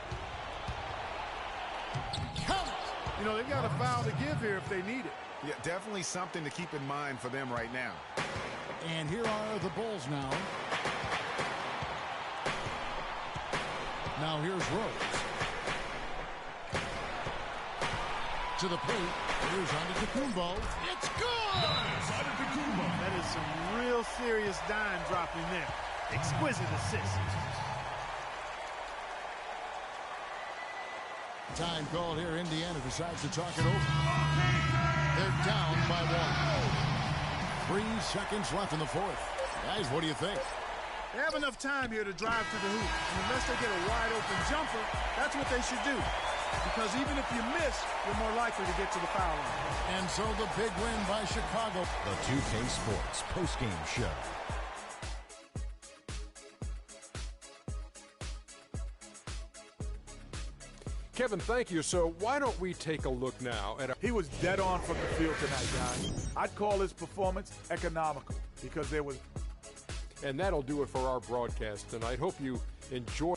Count it! You know, they've got a foul to give here if they need it. Yeah, definitely something to keep in mind for them right now. And here are the Bulls now. Now here's Rose. To the paint. Here's Antetokounmpo. It's good! That is some real serious dime dropping there. Exquisite assist. Time called here. Indiana decides to talk it over. They're down by 1. 3 seconds left in the fourth. Guys, what do you think? They have enough time here to drive to the hoop. And unless they get a wide-open jumper, that's what they should do. Because even if you miss, you're more likely to get to the foul line. And so the big win by Chicago. The 2K Sports postgame show. Kevin, thank you. So why don't we take a look now at He was dead on from the field tonight, guys. I'd call his performance economical because there was... And that'll do it for our broadcast tonight. Hope you enjoy.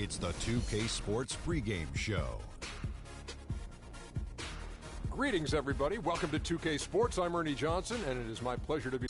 It's the 2K Sports pregame show. Greetings, everybody. Welcome to 2K Sports. I'm Ernie Johnson, and it is my pleasure to be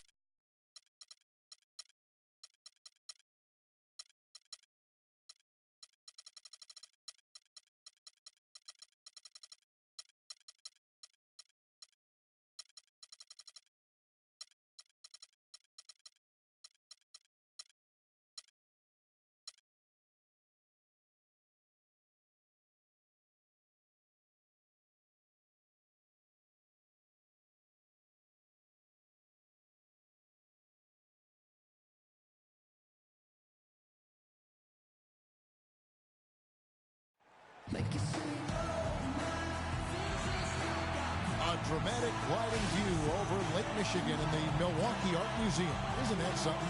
a dramatic gliding view over Lake Michigan in the Milwaukee Art Museum. Isn't that something?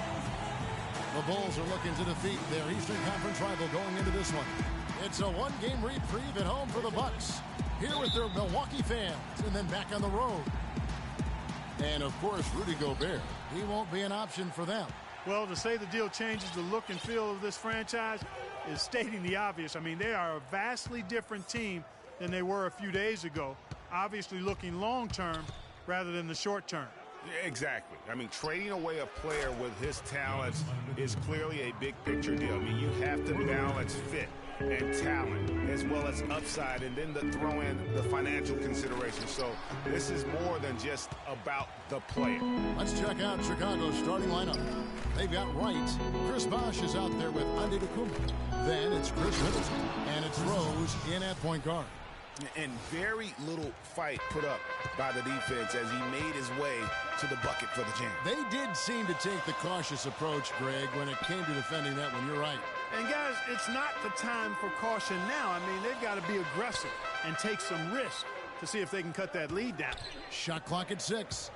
The Bulls are looking to defeat their Eastern Conference rival going into this one. It's a one-game reprieve at home for the Bucks. Here with their Milwaukee fans, and then back on the road. And, of course, Rudy Gobert. He won't be an option for them. Well, to say the deal changes the look and feel of this franchise is stating the obvious. I mean, they are a vastly different team than they were a few days ago. Obviously looking long-term rather than the short-term. Exactly. I mean, trading away a player with his talents is clearly a big picture deal. I mean, you have to balance fit and talent as well as upside, and then to throw in the financial consideration. So this is more than just about the player. Let's check out Chicago's starting lineup. They've got Wright. Chris Bosh is out there with Antetokounmpo. Then it's Chris Middleton, and it's Rose in at point guard. And very little fight put up by the defense as he made his way to the bucket for the jam. They did seem to take the cautious approach, Greg, when it came to defending that one. You're right. And, guys, it's not the time for caution now. I mean, they've got to be aggressive and take some risk to see if they can cut that lead down. Shot clock at 6.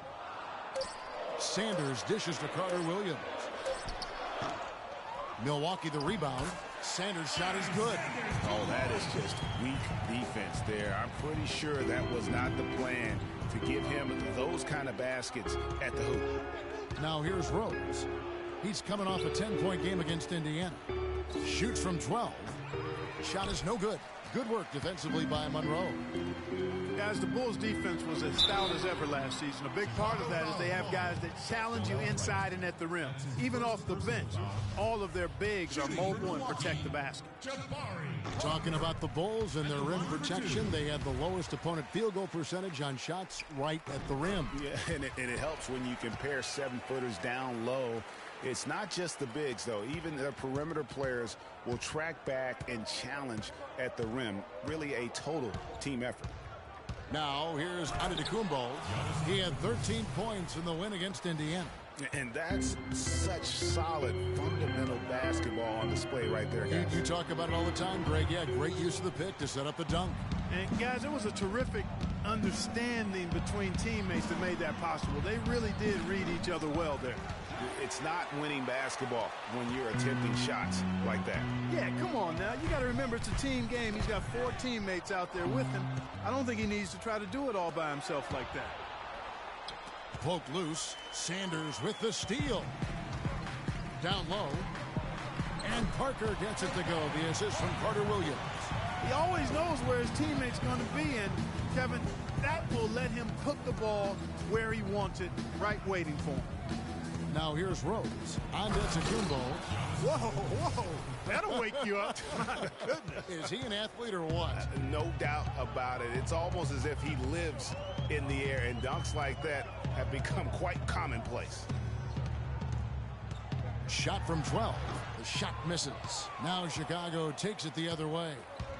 Sanders dishes to Carter Williams. Milwaukee the rebound. Sanders' shot is good. Oh, that is just weak defense there. I'm pretty sure that was not the plan to give him those kind of baskets at the hoop. Now here's Rose. He's coming off a 10-point game against Indiana. Shoots from 12. Shot is no good. Good work defensively by Monroe. Guys, the Bulls' defense was as stout as ever last season. A big part of that is they have guys that challenge you inside and at the rim. Even off the bench, all of their bigs are mobile and protect the basket. Talking about the Bulls and their rim protection, they had the lowest opponent field goal percentage on shots right at the rim. Yeah, and it helps when you compare 7-footers down low. It's not just the bigs, though. Even the perimeter players will track back and challenge at the rim. Really a total team effort. Now, here's Antetokounmpo. He had 13 points in the win against Indiana. And that's such solid, fundamental basketball on display right there, guys. You talk about it all the time, Greg. Yeah, great use of the pick to set up the dunk. And, guys, it was a terrific understanding between teammates that made that possible. They really did read each other well there. It's not winning basketball when you're attempting shots like that. Yeah, come on now. You got to remember it's a team game. He's got 4 teammates out there with him. I don't think he needs to try to do it all by himself like that. Poked loose. Sanders with the steal. Down low. And Parker gets it to go. The assist from Carter Williams. He always knows where his teammate's going to be, and Kevin, that will let him put the ball where he wants it, right waiting for him. Now here's Rose. Antetokounmpo. Whoa. That'll wake you up. My goodness. Is he an athlete or what? No doubt about it. It's almost as if he lives in the air, and dunks like that have become quite commonplace. Shot from 12. The shot misses. Now Chicago takes it the other way.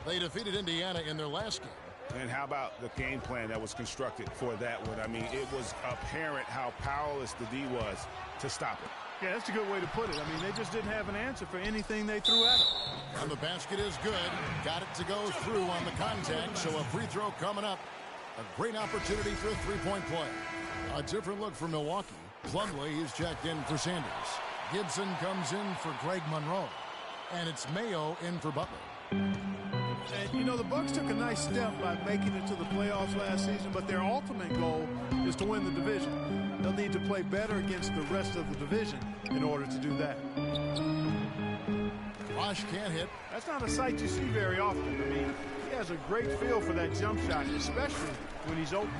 They defeated Indiana in their last game. And how about the game plan that was constructed for that one? I mean, it was apparent how powerless the D was to stop it. Yeah, that's a good way to put it. I mean, they just didn't have an answer for anything they threw at him. And the basket is good. Got it to go through on the contact, so a free throw coming up. A great opportunity for a three-point play. A different look for Milwaukee. Plumlee is checked in for Sanders. Gibson comes in for Greg Monroe. And it's Mayo in for Butler. And, you know, the Bucks took a nice step by making it to the playoffs last season, but their ultimate goal is to win the division. They'll need to play better against the rest of the division in order to do that. Bosh can't hit. That's not a sight you see very often. I mean, he has a great feel for that jump shot, especially when he's open.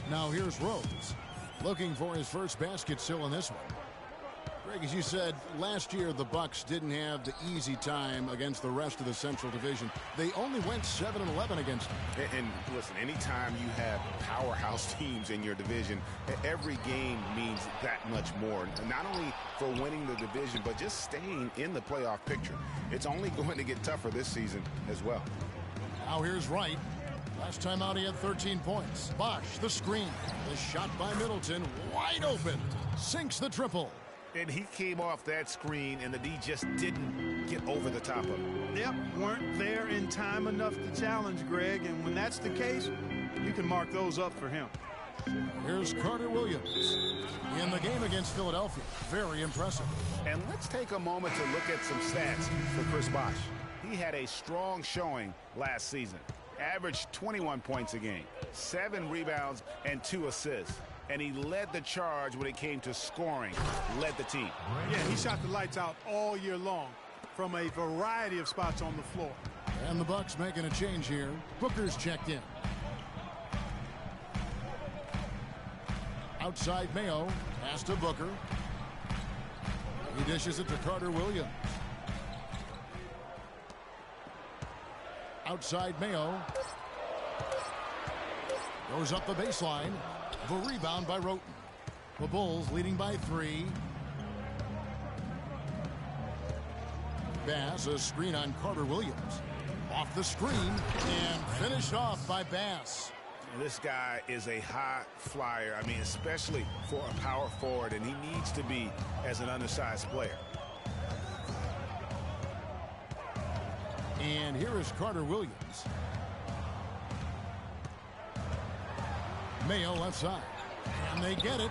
Now here's Rose, looking for his first basket still in this one. Greg, as you said, last year the Bucks didn't have the easy time against the rest of the Central Division. They only went 7-11 against them. And listen, anytime you have powerhouse teams in your division, every game means that much more. Not only for winning the division, but just staying in the playoff picture. It's only going to get tougher this season as well. Now here's Wright. Last time out he had 13 points. Bosh, the screen. The shot by Middleton, wide open. Sinks the triple. And he came off that screen, and the D just didn't get over the top of it. Yep, weren't there in time enough to challenge Greg, and when that's the case, you can mark those up for him. Here's Carter Williams in the game against Philadelphia. Very impressive. And let's take a moment to look at some stats for Chris Bosh. He had a strong showing last season. Averaged 21 points a game, 7 rebounds, and 2 assists. And he led the charge when it came to scoring, led the team. Yeah, he shot the lights out all year long from a variety of spots on the floor. And the Bucks making a change here. Booker's checked in. Outside Mayo, pass to Booker. He dishes it to Carter Williams. Outside Mayo. Goes up the baseline. The rebound by Roten. The Bulls leading by 3. Bass, a screen on Carter Williams. Off the screen and finished off by Bass. This guy is a high flyer. I mean, especially for a power forward, and he needs to be as an undersized player. And here is Carter Williams. Mayo left side. And they get it.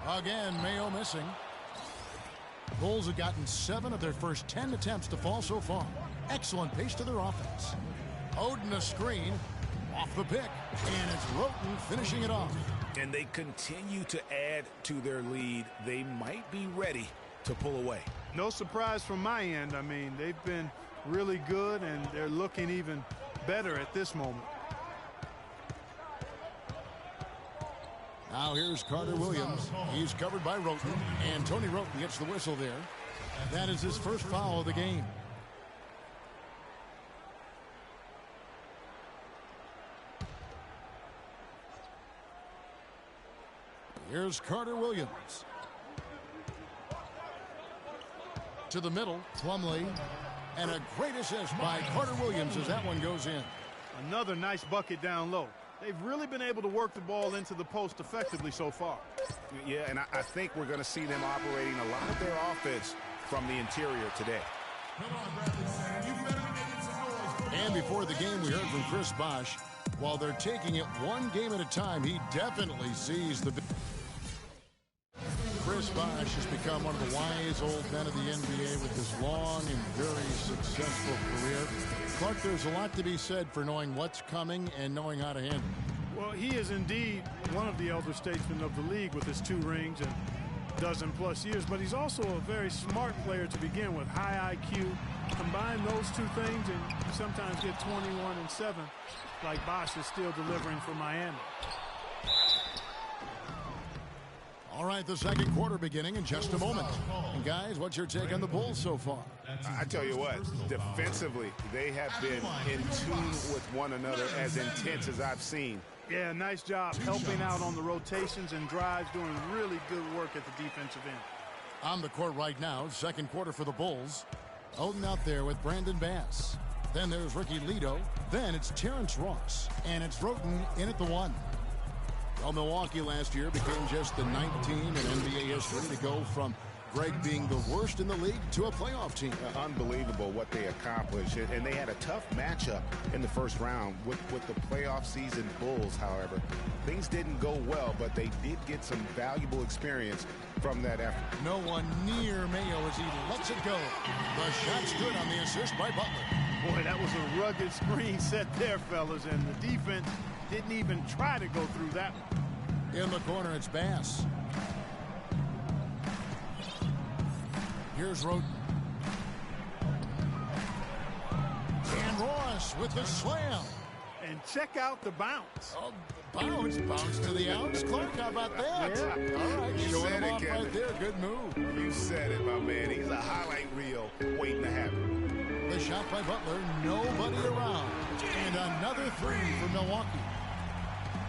Again, Mayo missing. Bulls have gotten 7 of their first 10 attempts to fall so far. Excellent pace to their offense. Oden a screen. Off the pick. And it's Roten finishing it off. And they continue to add to their lead. They might be ready to pull away. No surprise from my end. I mean, they've been really good, and they're looking even better at this moment. Now here's Carter Williams. He's covered by Roten, and Tony Roten gets the whistle there. That is his first foul of the game. Here's Carter Williams. To the middle, Plumlee. And a great assist by Carter Williams as that one goes in. Another nice bucket down low. They've really been able to work the ball into the post effectively so far. Yeah, and I think we're going to see them operating a lot of their offense from the interior today. And before the game, we heard from Chris Bosh. While they're taking it one game at a time, he definitely sees the... Chris Bosh has become one of the wise old men of the NBA with this long and very successful career. Clark, there's a lot to be said for knowing what's coming and knowing how to handle it. Well, he is indeed one of the elder statesmen of the league with his 2 rings and dozen-plus years, but he's also a very smart player to begin with. High IQ. Combine those 2 things, and you sometimes get 21 and 7, like Bosh is still delivering for Miami. All right, the second quarter beginning in just a moment. And guys, what's your take on the Bulls so far? I tell you what, defensively, they have been in tune with one another as intense as I've seen. Yeah, nice job helping out on the rotations and drives, doing really good work at the defensive end. On the court right now, second quarter for the Bulls. Oden out there with Brandon Bass. Then there's Ricky Lido. Then it's Terrence Ross. And it's Roten in at the 1. Well, Milwaukee last year became just the 9th team in NBA history to go from Greg being the worst in the league to a playoff team. Unbelievable what they accomplished. And they had a tough matchup in the first round with the playoff season Bulls, however. Things didn't go well, but they did get some valuable experience from that effort. No one near Mayo as he lets it go. The shot's good on the assist by Butler. Boy, that was a rugged screen set there, fellas, and the defense didn't even try to go through that one. In the corner, it's Bass. Here's Roten. And Ross with the slam. And check out the bounce. Oh, bounce to the outs. Clark, how about that? Yeah. All right, You showing said him it, off Kevin. right there. Good move. You said it, my man. He's a highlight reel waiting to happen. The shot by Butler. Nobody around. And another three for Milwaukee.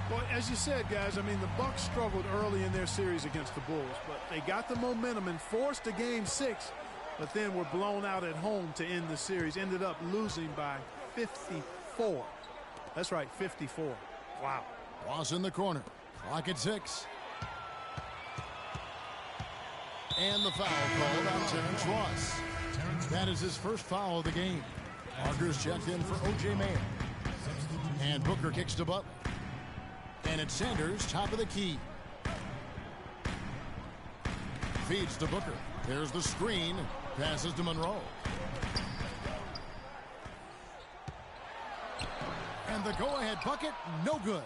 Well, as you said, guys, I mean, the Bucks struggled early in their series against the Bulls, but they got the momentum and forced a game 6, but then were blown out at home to end the series. Ended up losing by 54. That's right, 54. Wow. Ross in the corner. Clock at 6. And the foul called on Terrence Ross. That is his first foul of the game. Parker's checked in for O.J. Mayer. And Booker kicks to Butler. And it's Sanders, top of the key. Feeds to Booker. There's the screen. Passes to Monroe. And the go-ahead bucket, no good.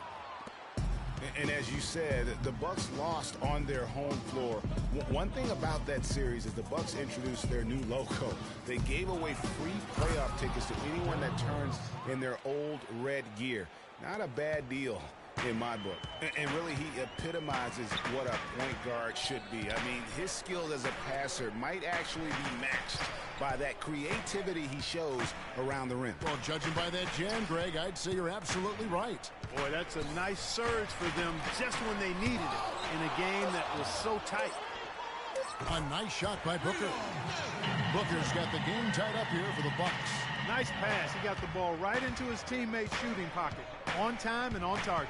And as you said, the Bucks lost on their home floor. One thing about that series is the Bucks introduced their new logo. They gave away free playoff tickets to anyone that turns in their old red gear. Not a bad deal in my book. And really, he epitomizes what a point guard should be. I mean, his skill as a passer might actually be matched by that creativity he shows around the rim. Well, judging by that jam, Greg, I'd say you're absolutely right. Boy, that's a nice surge for them just when they needed it in a game that was so tight. A nice shot by Booker. Booker's got the game tied up here for the Bucks. Nice pass. He got the ball right into his teammate's shooting pocket. On time and on target.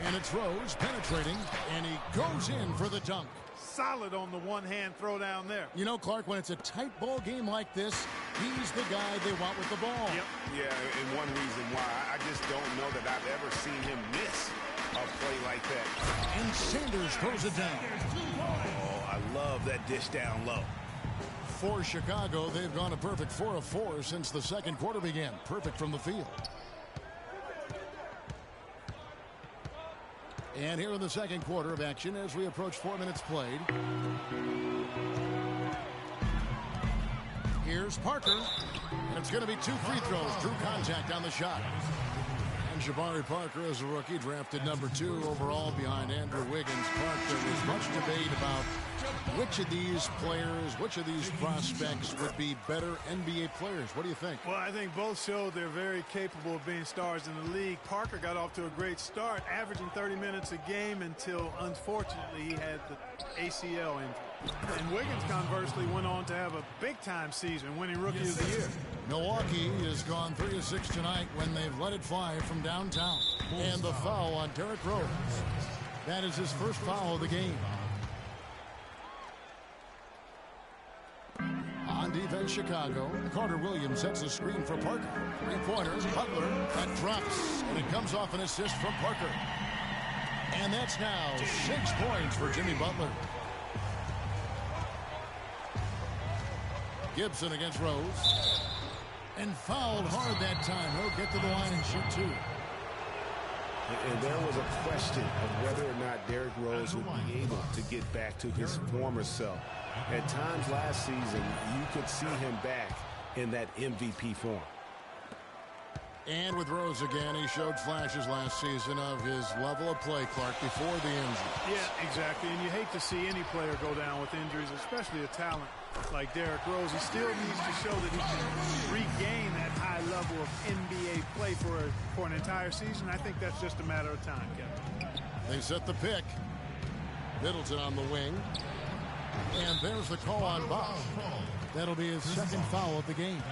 And it's Rose penetrating, and he goes in for the dunk. Solid on the one-hand throw down there. You know, Clark, when it's a tight ball game like this, he's the guy they want with the ball. Yep. Yeah, and one reason why, I just don't know that I've ever seen him miss a play like that. And Sanders throws it down. Oh, I love that dish down low. For Chicago, they've gone a perfect 4 of 4 since the second quarter began. Perfect from the field. And here in the second quarter of action as we approach 4 minutes played. Here's Parker. And it's going to be 2 free throws. Drew contact on the shot. And Jabari Parker, as a rookie, drafted number 2 overall behind Andrew Wiggins. Clark, there was much debate about which of these players, which of these prospects would be better NBA players. What do you think? Well, I think both showed they're very capable of being stars in the league. Parker got off to a great start, averaging 30 minutes a game until, unfortunately, he had the ACL injury. And Wiggins, conversely, went on to have a big-time season, winning Rookie of the Year. Milwaukee has gone 3 of 6 tonight when they've let it fly from downtown. And the foul on Derrick Rose. That is his first foul of the game. On defense, Chicago. Carter Williams sets a screen for Parker. 3-pointers, Butler. That drops, and it comes off an assist from Parker. And that's now 6 points for Jimmy Butler. Gibson against Rose. And fouled hard that time. He'll get to the line and shoot 2. And there was a question of whether or not Derrick Rose would be able to get back to his former self. At times last season, you could see him back in that MVP form. And with Rose again, he showed flashes last season of his level of play, Clark, before the injury. Yeah, exactly. And you hate to see any player go down with injuries, especially a talent like Derrick Rose. He still needs to show that he can regain that high level of NBA play for an entire season. I think that's just a matter of time, Kevin. They set the pick. Middleton on the wing. And there's the call on Bosch. That'll be his second foul of the game.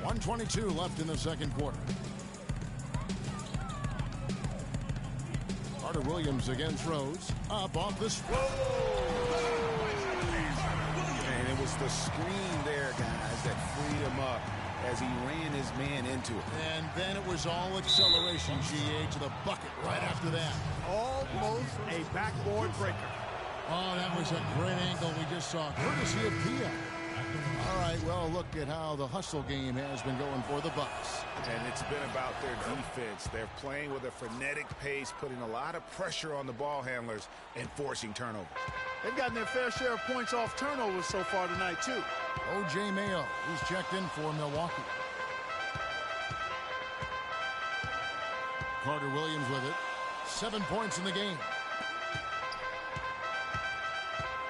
1:22 left in the second quarter. Carter Williams against Rose. Up off the screen. And it was the screen there, guys, that freed him up as he ran his man into it. And then it was all acceleration, GA, to the bucket right after that. Almost a backboard breaker. Oh, that was a great angle we just saw. Courtesy of Pia. All right, well, look at how the hustle game has been going for the Bucks. And it's been about their defense. They're playing with a frenetic pace, putting a lot of pressure on the ball handlers and forcing turnovers. They've gotten their fair share of points off turnovers so far tonight, too. O.J. Mayo, who's checked in for Milwaukee. Carter Williams with it. 7 points in the game.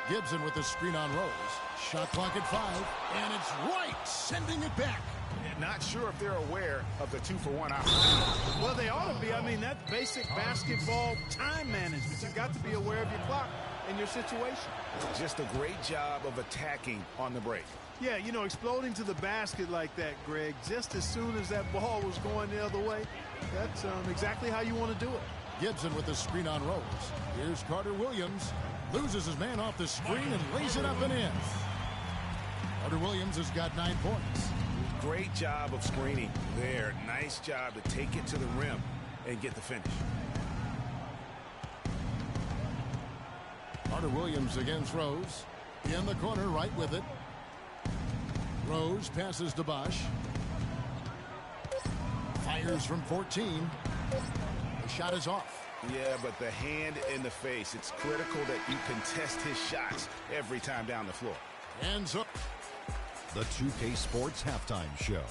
Gibson with the screen on Rose. Shot clock at 5, and it's right, sending it back. Not sure if they're aware of the 2-for-1 opportunity. Well, they ought to be. I mean, that's basic basketball time management. You've got to be aware of your clock and your situation. Just a great job of attacking on the break. Yeah, you know, exploding to the basket like that, Greg, just as soon as that ball was going the other way, that's exactly how you want to do it. Gibson with the screen on Rose. Here's Carter Williams. Loses his man off the screen and lays it up and in. Carter Williams has got 9 points. Great job of screening there. Nice job to take it to the rim and get the finish. Carter Williams against Rose. In the corner, right with it. Rose passes to Bosch. Fires from 14. The shot is off. Yeah, but the hand in the face. It's critical that you contest his shots every time down the floor. And so the 2K Sports Halftime Show.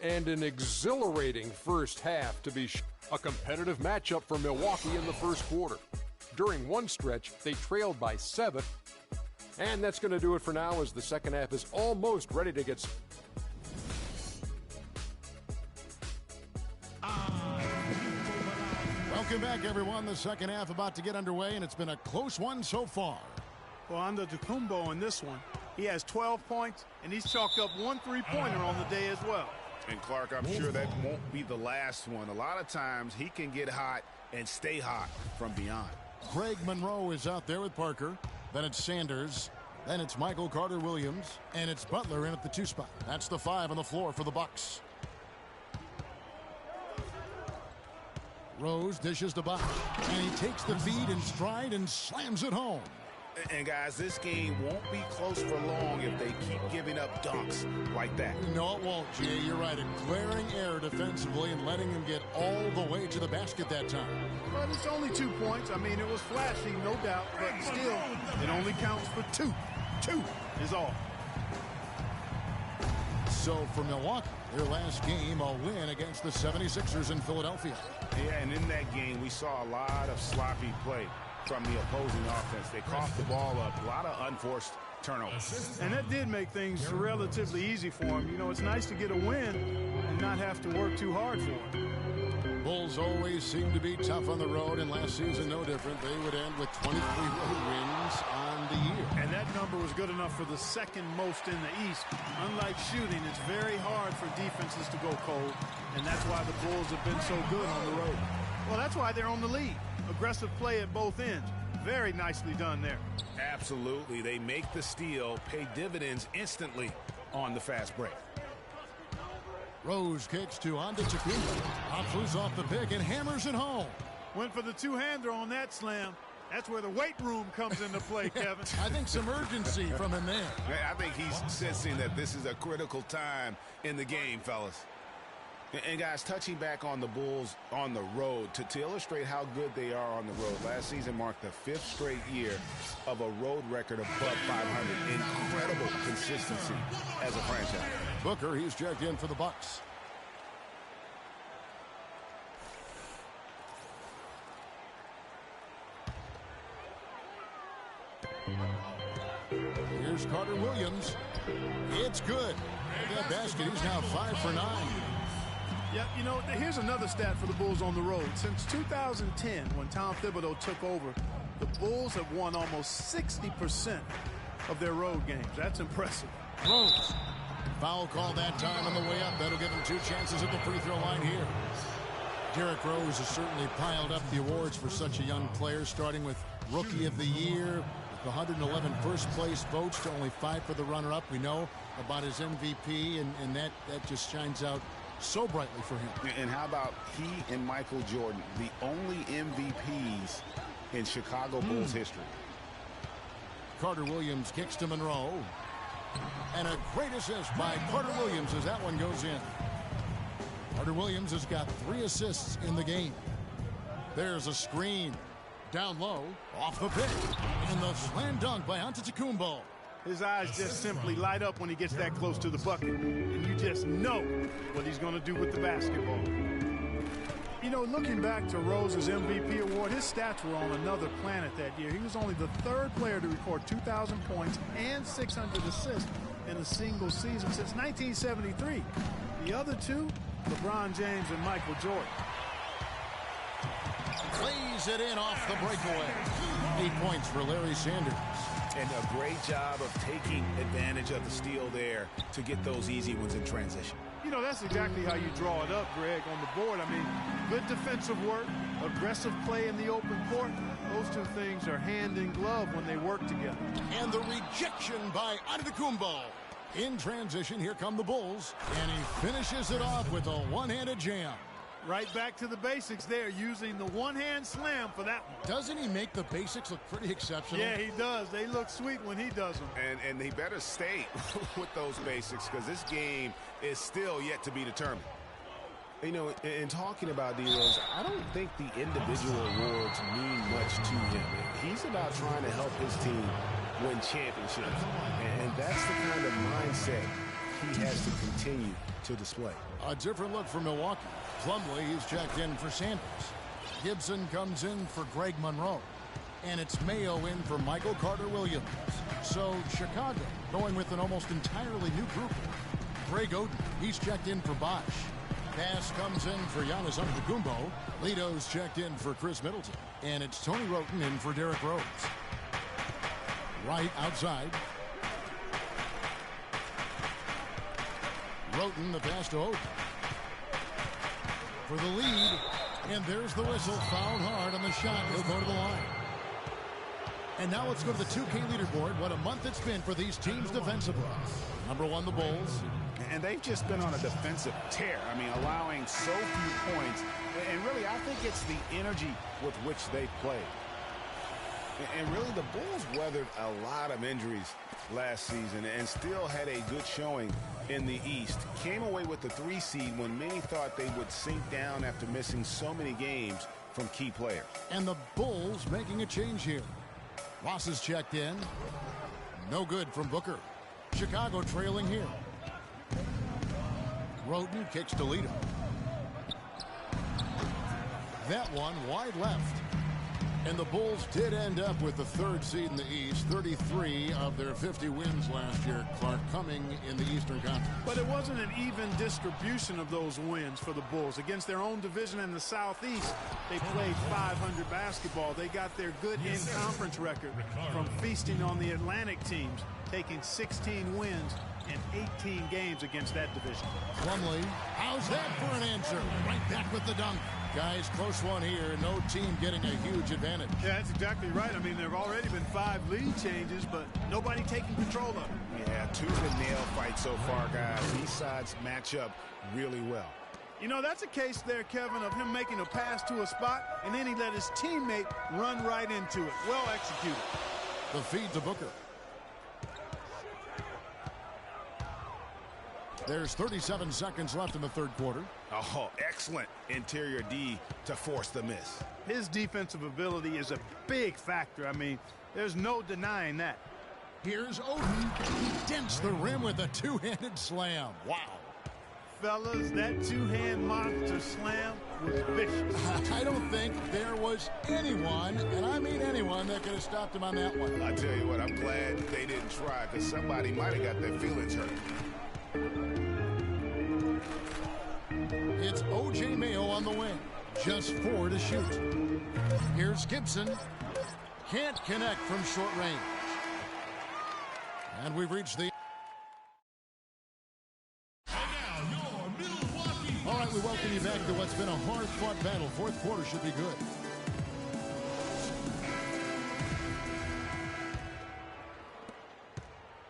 And an exhilarating first half to be a competitive matchup for Milwaukee in the first quarter. During one stretch, they trailed by 7. And that's going to do it for now as the second half is almost ready to get started. Welcome back, everyone. The second half about to get underway, and it's been a close one so far. Well, Antetokounmpo in this one, he has 12 points, and he's chalked up 1 3-pointer on the day as well. And Clark, I'm sure that won't be the last one. A lot of times he can get hot and stay hot from beyond. Craig Monroe is out there with Parker. Then it's Sanders. Then it's Michael Carter Williams. And it's Butler in at the 2 spot. That's the 5 on the floor for the Bucks. Rose dishes to Bosch, and he takes the feed in stride and slams it home. And guys, this game won't be close for long if they keep giving up dunks like that. No, it won't, Jay. You're right. A glaring error defensively and letting him get all the way to the basket that time. But it's only 2 points. I mean, it was flashy, no doubt, but still, it only counts for 2. 2 is all. So for Milwaukee, their last game, a win against the 76ers in Philadelphia. Yeah, and in that game, we saw a lot of sloppy play from the opposing offense. They coughed the ball up, a lot of unforced turnovers. And that did make things relatively easy for him. You know, it's nice to get a win and not have to work too hard for it. Bulls always seem to be tough on the road, and last season no different. They would end with 23 road wins on the year. And that number was good enough for the second most in the East. Unlike shooting, it's very hard for defenses to go cold, and that's why the Bulls have been so good on the road. Well, that's why they're on the lead. Aggressive play at both ends. Very nicely done there. Absolutely. They make the steal, pay dividends instantly on the fast break. Rose kicks to Antetokounmpo. Pops loose off the pick and hammers it home. Went for the two-hander on that slam. That's where the weight room comes into play, Kevin. I think some urgency from him there. I think he's sensing that this is a critical time in the game, fellas. And guys, touching back on the Bulls on the road, to illustrate how good they are on the road, last season marked the 5th straight year of a road record above 500. Incredible consistency as a franchise. Booker, he's checked in for the Bucks. Here's Carter Williams. It's good. That basket, he's now 5 for 9. Yeah, you know, here's another stat for the Bulls on the road. Since 2010, when Tom Thibodeau took over, the Bulls have won almost 60% of their road games. That's impressive. Rose. Foul call that time on the way up. That'll give him 2 chances at the free throw line here. Derrick Rose has certainly piled up the awards for such a young player, starting with Rookie of the Year, the 111 first place votes to only 5 for the runner-up. We know about his MVP, and that just shines out so brightly for him. And how about he and Michael Jordan, the only MVPs in Chicago Bulls history? Carter Williams kicks to Monroe. And a great assist by Carter Williams as that one goes in. Carter Williams has got 3 assists in the game. There's a screen. Down low, off the pick. And the slam dunk by Antetokounmpo. His eyes just simply light up when he gets that close to the bucket. And you just know what he's going to do with the basketball. You know, looking back to Rose's MVP award, his stats were on another planet that year. He was only the 3rd player to record 2,000 points and 600 assists in a single season since 1973. The other 2, LeBron James and Michael Jordan. Plays it in off the breakaway. 8 points for Larry Sanders. And a great job of taking advantage of the steal there to get those easy ones in transition. You know, that's exactly how you draw it up, Greg, on the board. I mean, good defensive work, aggressive play in the open court. Those 2 things are hand in glove when they work together. And the rejection by Antetokounmpo. In transition, here come the Bulls. And he finishes it off with a one-handed jam. Right back to the basics there, using the one-hand slam for that one. Doesn't he make the basics look pretty exceptional? Yeah, he does. They look sweet when he does them. And he better stay with those basics because this game is still yet to be determined. You know, in talking about D-Rose, I don't think the individual awards mean much to him. He's about trying to help his team win championships. And that's the kind of mindset he has to continue to display. A different look for Milwaukee. Plumlee, he's checked in for Sanders. Gibson comes in for Greg Monroe. And it's Mayo in for Michael Carter Williams. So Chicago going with an almost entirely new group. Greg Oden, he's checked in for Bosh. Pass comes in for Giannis Antetokounmpo. Lito's checked in for Chris Middleton. And it's Tony Wroten in for Derrick Rose. Right outside. Wroten the pass to Oden. For the lead, and there's the whistle. Fouled hard on the shot. He'll go to the line. And now let's go to the 2K leaderboard. What a month it's been for these teams defensively. Number 1, the Bulls. And they've just been on a defensive tear. I mean, allowing so few points. And really, I think it's the energy with which they play. And really, the Bulls weathered a lot of injuries last season and still had a good showing in the East. Came away with the 3 seed when many thought they would sink down after missing so many games from key players. And the Bulls making a change here. Ross is checked in. No good from Booker. Chicago trailing here. Wroten kicks to Lito. That one wide left. And the Bulls did end up with the 3rd seed in the East. 33 of their 50 wins last year, Clark, coming in the Eastern Conference. But it wasn't an even distribution of those wins for the Bulls. Against their own division in the Southeast, they played 500 basketball. They got their good in-conference record from feasting on the Atlantic teams, taking 16 wins in 18 games against that division. Plumlee, how's that for an answer? Right back with the dunk. Guys, close one here. No team getting a huge advantage. Yeah, that's exactly right. I mean, there have already been 5 lead changes, but nobody taking control of it. Yeah, tooth-and-nail fight so far, guys. These sides match up really well. You know, that's a case there, Kevin, of him making a pass to a spot, and then he let his teammate run right into it. Well executed. The feed to Booker. There's 37 seconds left in the 3rd quarter. Oh, excellent interior D to force the miss. His defensive ability is a big factor. I mean, there's no denying that. Here's Oden. He dents the rim with a 2-handed slam. Wow. Fellas, that 2-hand monster slam was vicious. I don't think there was anyone, and I mean anyone, that could have stopped him on that one. I tell you what, I'm glad they didn't try because somebody might have got their feelings hurt. It's O.J. Mayo on the wing. Just 4 to shoot. Here's Gibson. Can't connect from short range. And we've reached the... All right, we welcome you back to what's been a hard-fought battle. 4th quarter should be good.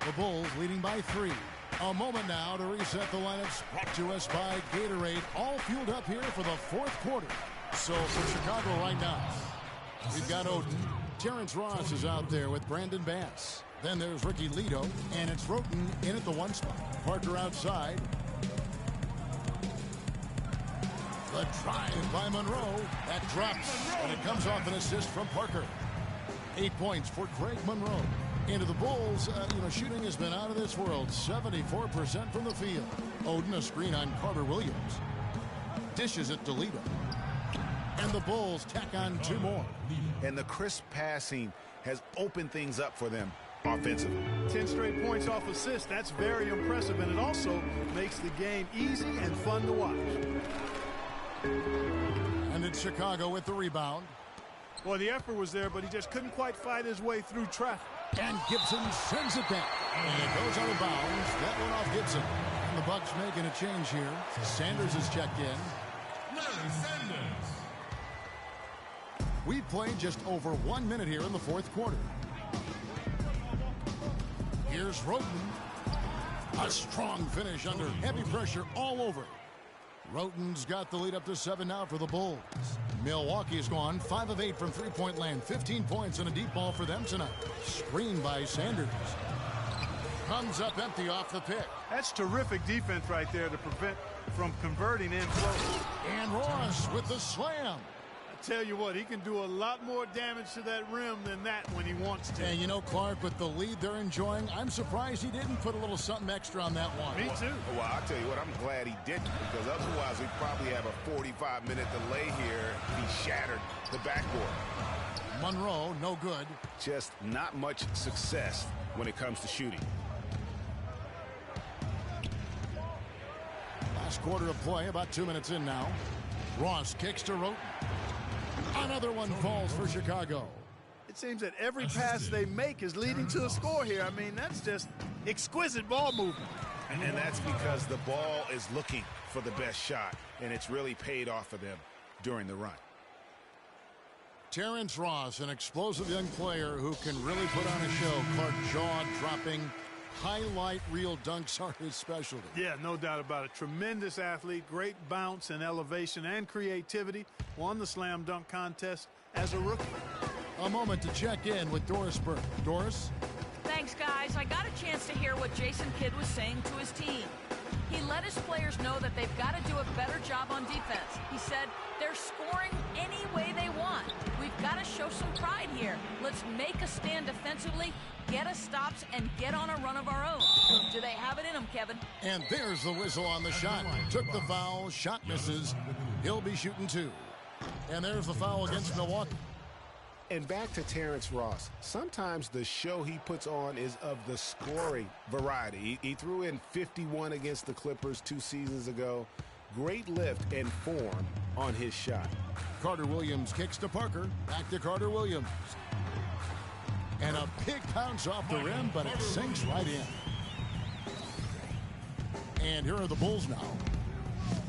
The Bulls leading by 3. A moment now to reset the lineups, brought to us by Gatorade. All fueled up here for the 4th quarter. So for Chicago right now, we've got Oden, Terrence Ross is out there with Brandon Bass. Then there's Ricky Lito, and it's Roten in at the 1 spot. Parker outside. The drive by Monroe. That drops, and it comes off an assist from Parker. 8 points for Greg Monroe. Into the Bulls, shooting has been out of this world. 74% from the field. Oden, a screen on Carter Williams. Dishes it to Lito. And the Bulls tack on 2 more. And the crisp passing has opened things up for them offensively. 10 straight points off assists. That's very impressive, and it also makes the game easy and fun to watch. And it's Chicago with the rebound. Well, the effort was there, but he just couldn't quite fight his way through traffic. And Gibson sends it back. And it goes out of bounds. That one off Gibson. And the Bucks making a change here. Sanders is checked in. Larry Sanders. We played just over 1 minute here in the 4th quarter. Here's Roten. A strong finish under heavy pressure all over. Roten's got the lead up to 7 now for the Bulls. Milwaukee's gone 5 of 8 from three-point land. 15 points and a deep ball for them tonight. Screen by Sanders. Comes up empty off the pick. That's terrific defense right there to prevent from converting in close. And Ross with the slam. I tell you what, he can do a lot more damage to that rim than that when he wants to. And Clark, with the lead they're enjoying, I'm surprised he didn't put a little something extra on that one. Me too. Well, I'll tell you what, I'm glad he didn't, because otherwise we'd probably have a 45-minute delay here if he shattered the backboard. Monroe, no good. Just not much success when it comes to shooting. Last quarter of play, about 2 minutes in now. Ross kicks to Roten. Another one falls for Chicago. It seems that every pass they make is leading to a score here. I mean, that's just exquisite ball movement. And that's because the ball is looking for the best shot, and it's really paid off for them during the run. Terrence Ross, an explosive young player who can really put on a show. Clark, jaw-dropping, highlight reel dunks are his specialty. Yeah, no doubt about it. Tremendous athlete, great bounce and elevation and creativity. Won the slam dunk contest as a rookie. A moment to check in with Doris Burke. Doris? Thanks, guys. I got a chance to hear what Jason Kidd was saying to his team. He let his players know that they've got to do a better job on defense. He said they're scoring any way they want. We've got to show some pride here. Let's make a stand defensively, get us stops, and get on a run of our own. Do they have it in them, Kevin? And there's the whistle on the shot. Took the foul, shot misses. He'll be shooting 2. And there's the foul against Milwaukee. And back to Terrence Ross. Sometimes the show he puts on is of the scoring variety. He threw in 51 against the Clippers 2 seasons ago. Great lift and form on his shot. Carter Williams kicks to Parker. Back to Carter Williams. And a big bounce off the rim, but it sinks right in. And here are the Bulls now.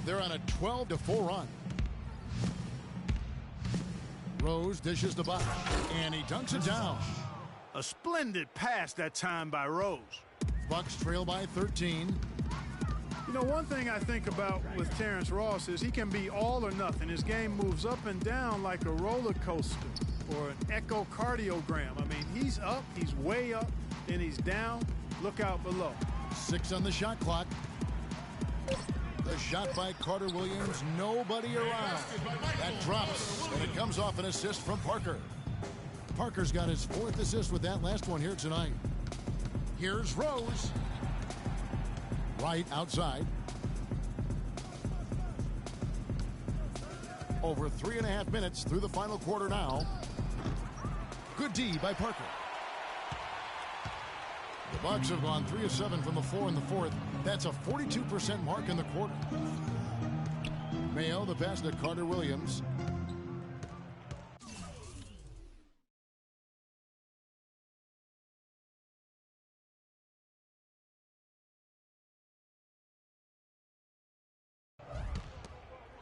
They're on a 12-4 run. Rose dishes the box, and he dunks it down. A splendid pass that time by Rose. Bucks trail by 13. You know, one thing I think about with Terrence Ross is he can be all or nothing. His game moves up and down like a roller coaster or an echocardiogram. I mean, he's up, he's way up, and he's down. Look out below. 6 on the shot clock. The shot by Carter Williams, nobody around. That drops, and it comes off an assist from Parker. Parker's got his 4th assist with that last one here tonight. Here's Rose. Right outside. Over 3.5 minutes through the final quarter now. Good D by Parker. The Bucks have gone 3 of 7 from the floor in the 4th. That's a 42% mark in the quarter. Mayo, the pass to Carter Williams.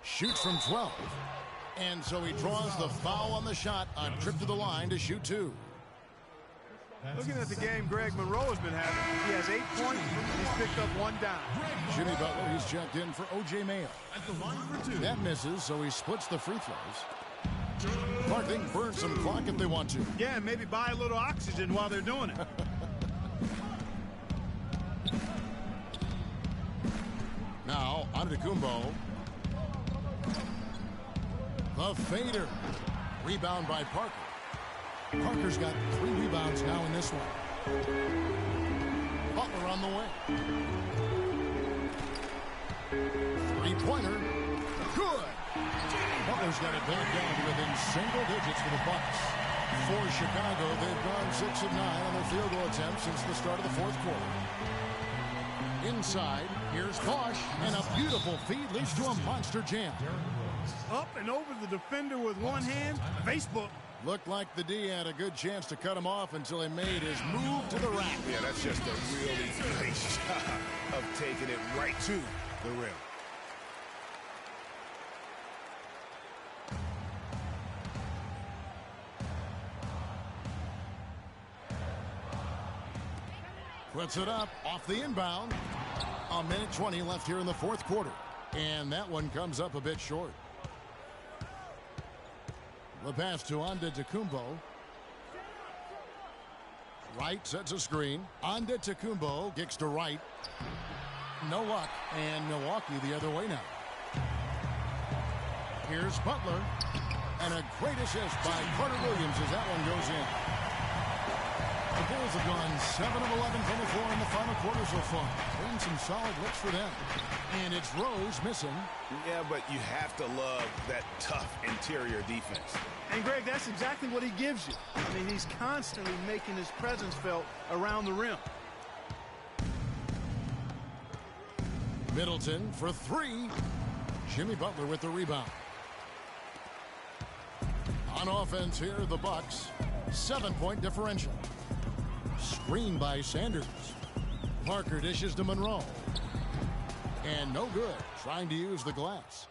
Shoots from 12. And so he draws the foul on the shot on trip to the line to shoot 2. Looking at the game Greg Monroe has been having, he has 8 points. He's picked up 1 down. Jimmy Butler, he's checked in for O.J. Mayo. That misses, so he splits the free throws. Mark, they can burn some clock if they want to. Yeah, and maybe buy a little oxygen while they're doing it. Now, Antetokounmpo. The fader. Rebound by Parker. Parker's got 3 rebounds now in this one. Butler on the way. Three-pointer. Good. Butler's got it back down to within single digits for the Bucks. For Chicago, they've gone 6 of 9 on their field goal attempts since the start of the fourth quarter. Inside, here's Bosch, and a beautiful feed leads to a monster jam. Up and over the defender with one hand. Facebook. Looked like the D had a good chance to cut him off until he made his move to the rack. Yeah, that's just a really nice job of taking it right to the rim. Puts it up off the inbound. A minute 20 left here in the fourth quarter. And that one comes up a bit short. The pass to Antetokounmpo. Wright sets a screen. Antetokounmpo kicks to Wright. No luck. And Milwaukee the other way now. Here's Butler. And a great assist by Carter Williams as that one goes in. The Bulls have gone 7 of 11 from the floor in the final quarter so far. Been some solid looks for them. And it's Rose missing. Yeah, but you have to love that tough interior defense. And, Greg, that's exactly what he gives you. I mean, he's constantly making his presence felt around the rim. Middleton for 3. Jimmy Butler with the rebound. On offense here, the Bucks. 7-point differential. Screen by Sanders. Parker dishes to Monroe. And no good. Trying to use the glass.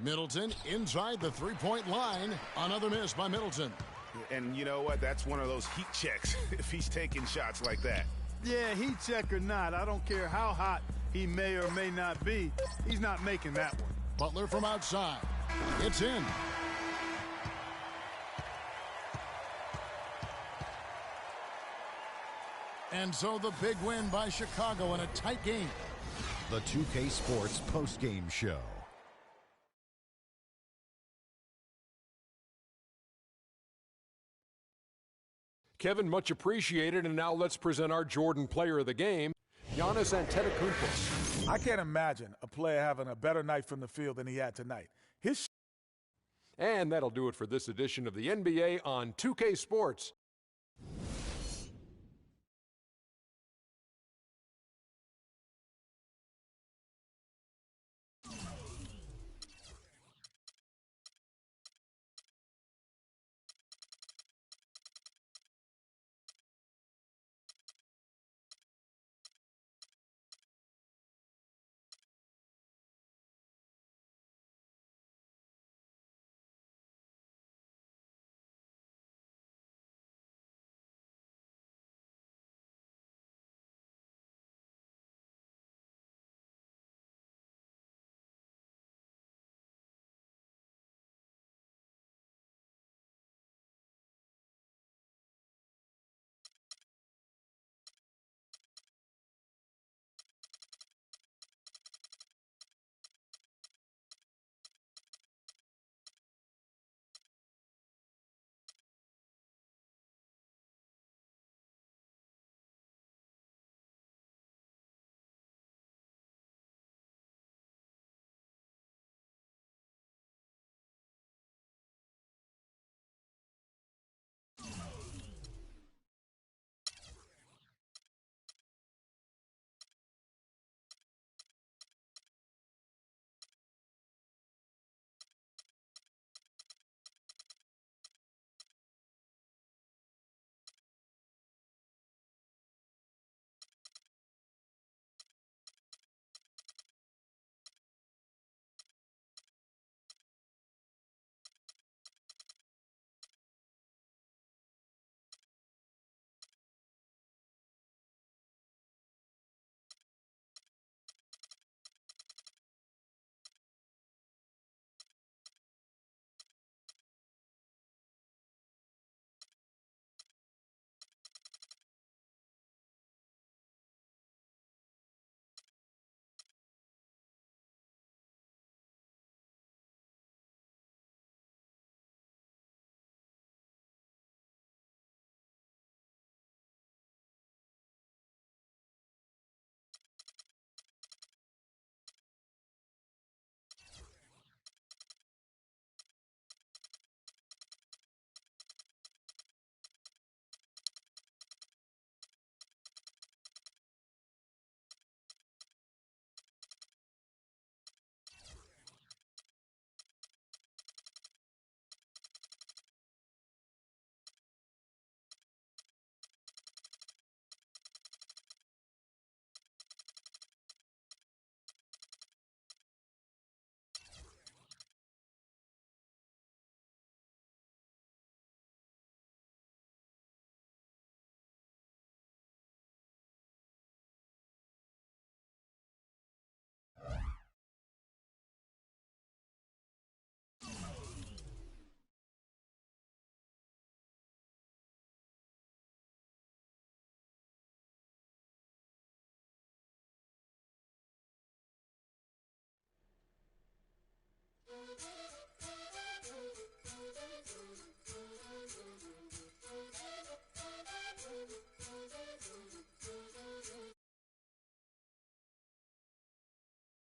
Middleton inside the three-point line. Another miss by Middleton. And you know what? That's one of those heat checks if he's taking shots like that. Yeah, heat check or not, I don't care how hot he may or may not be. He's not making that one. Butler from outside. It's in. And so the big win by Chicago in a tight game. The 2K Sports postgame show. Kevin, much appreciated. And now let's present our Jordan player of the game, Giannis Antetokounmpo. I can't imagine a player having a better night from the field than he had tonight. And that'll do it for this edition of the NBA on 2K Sports.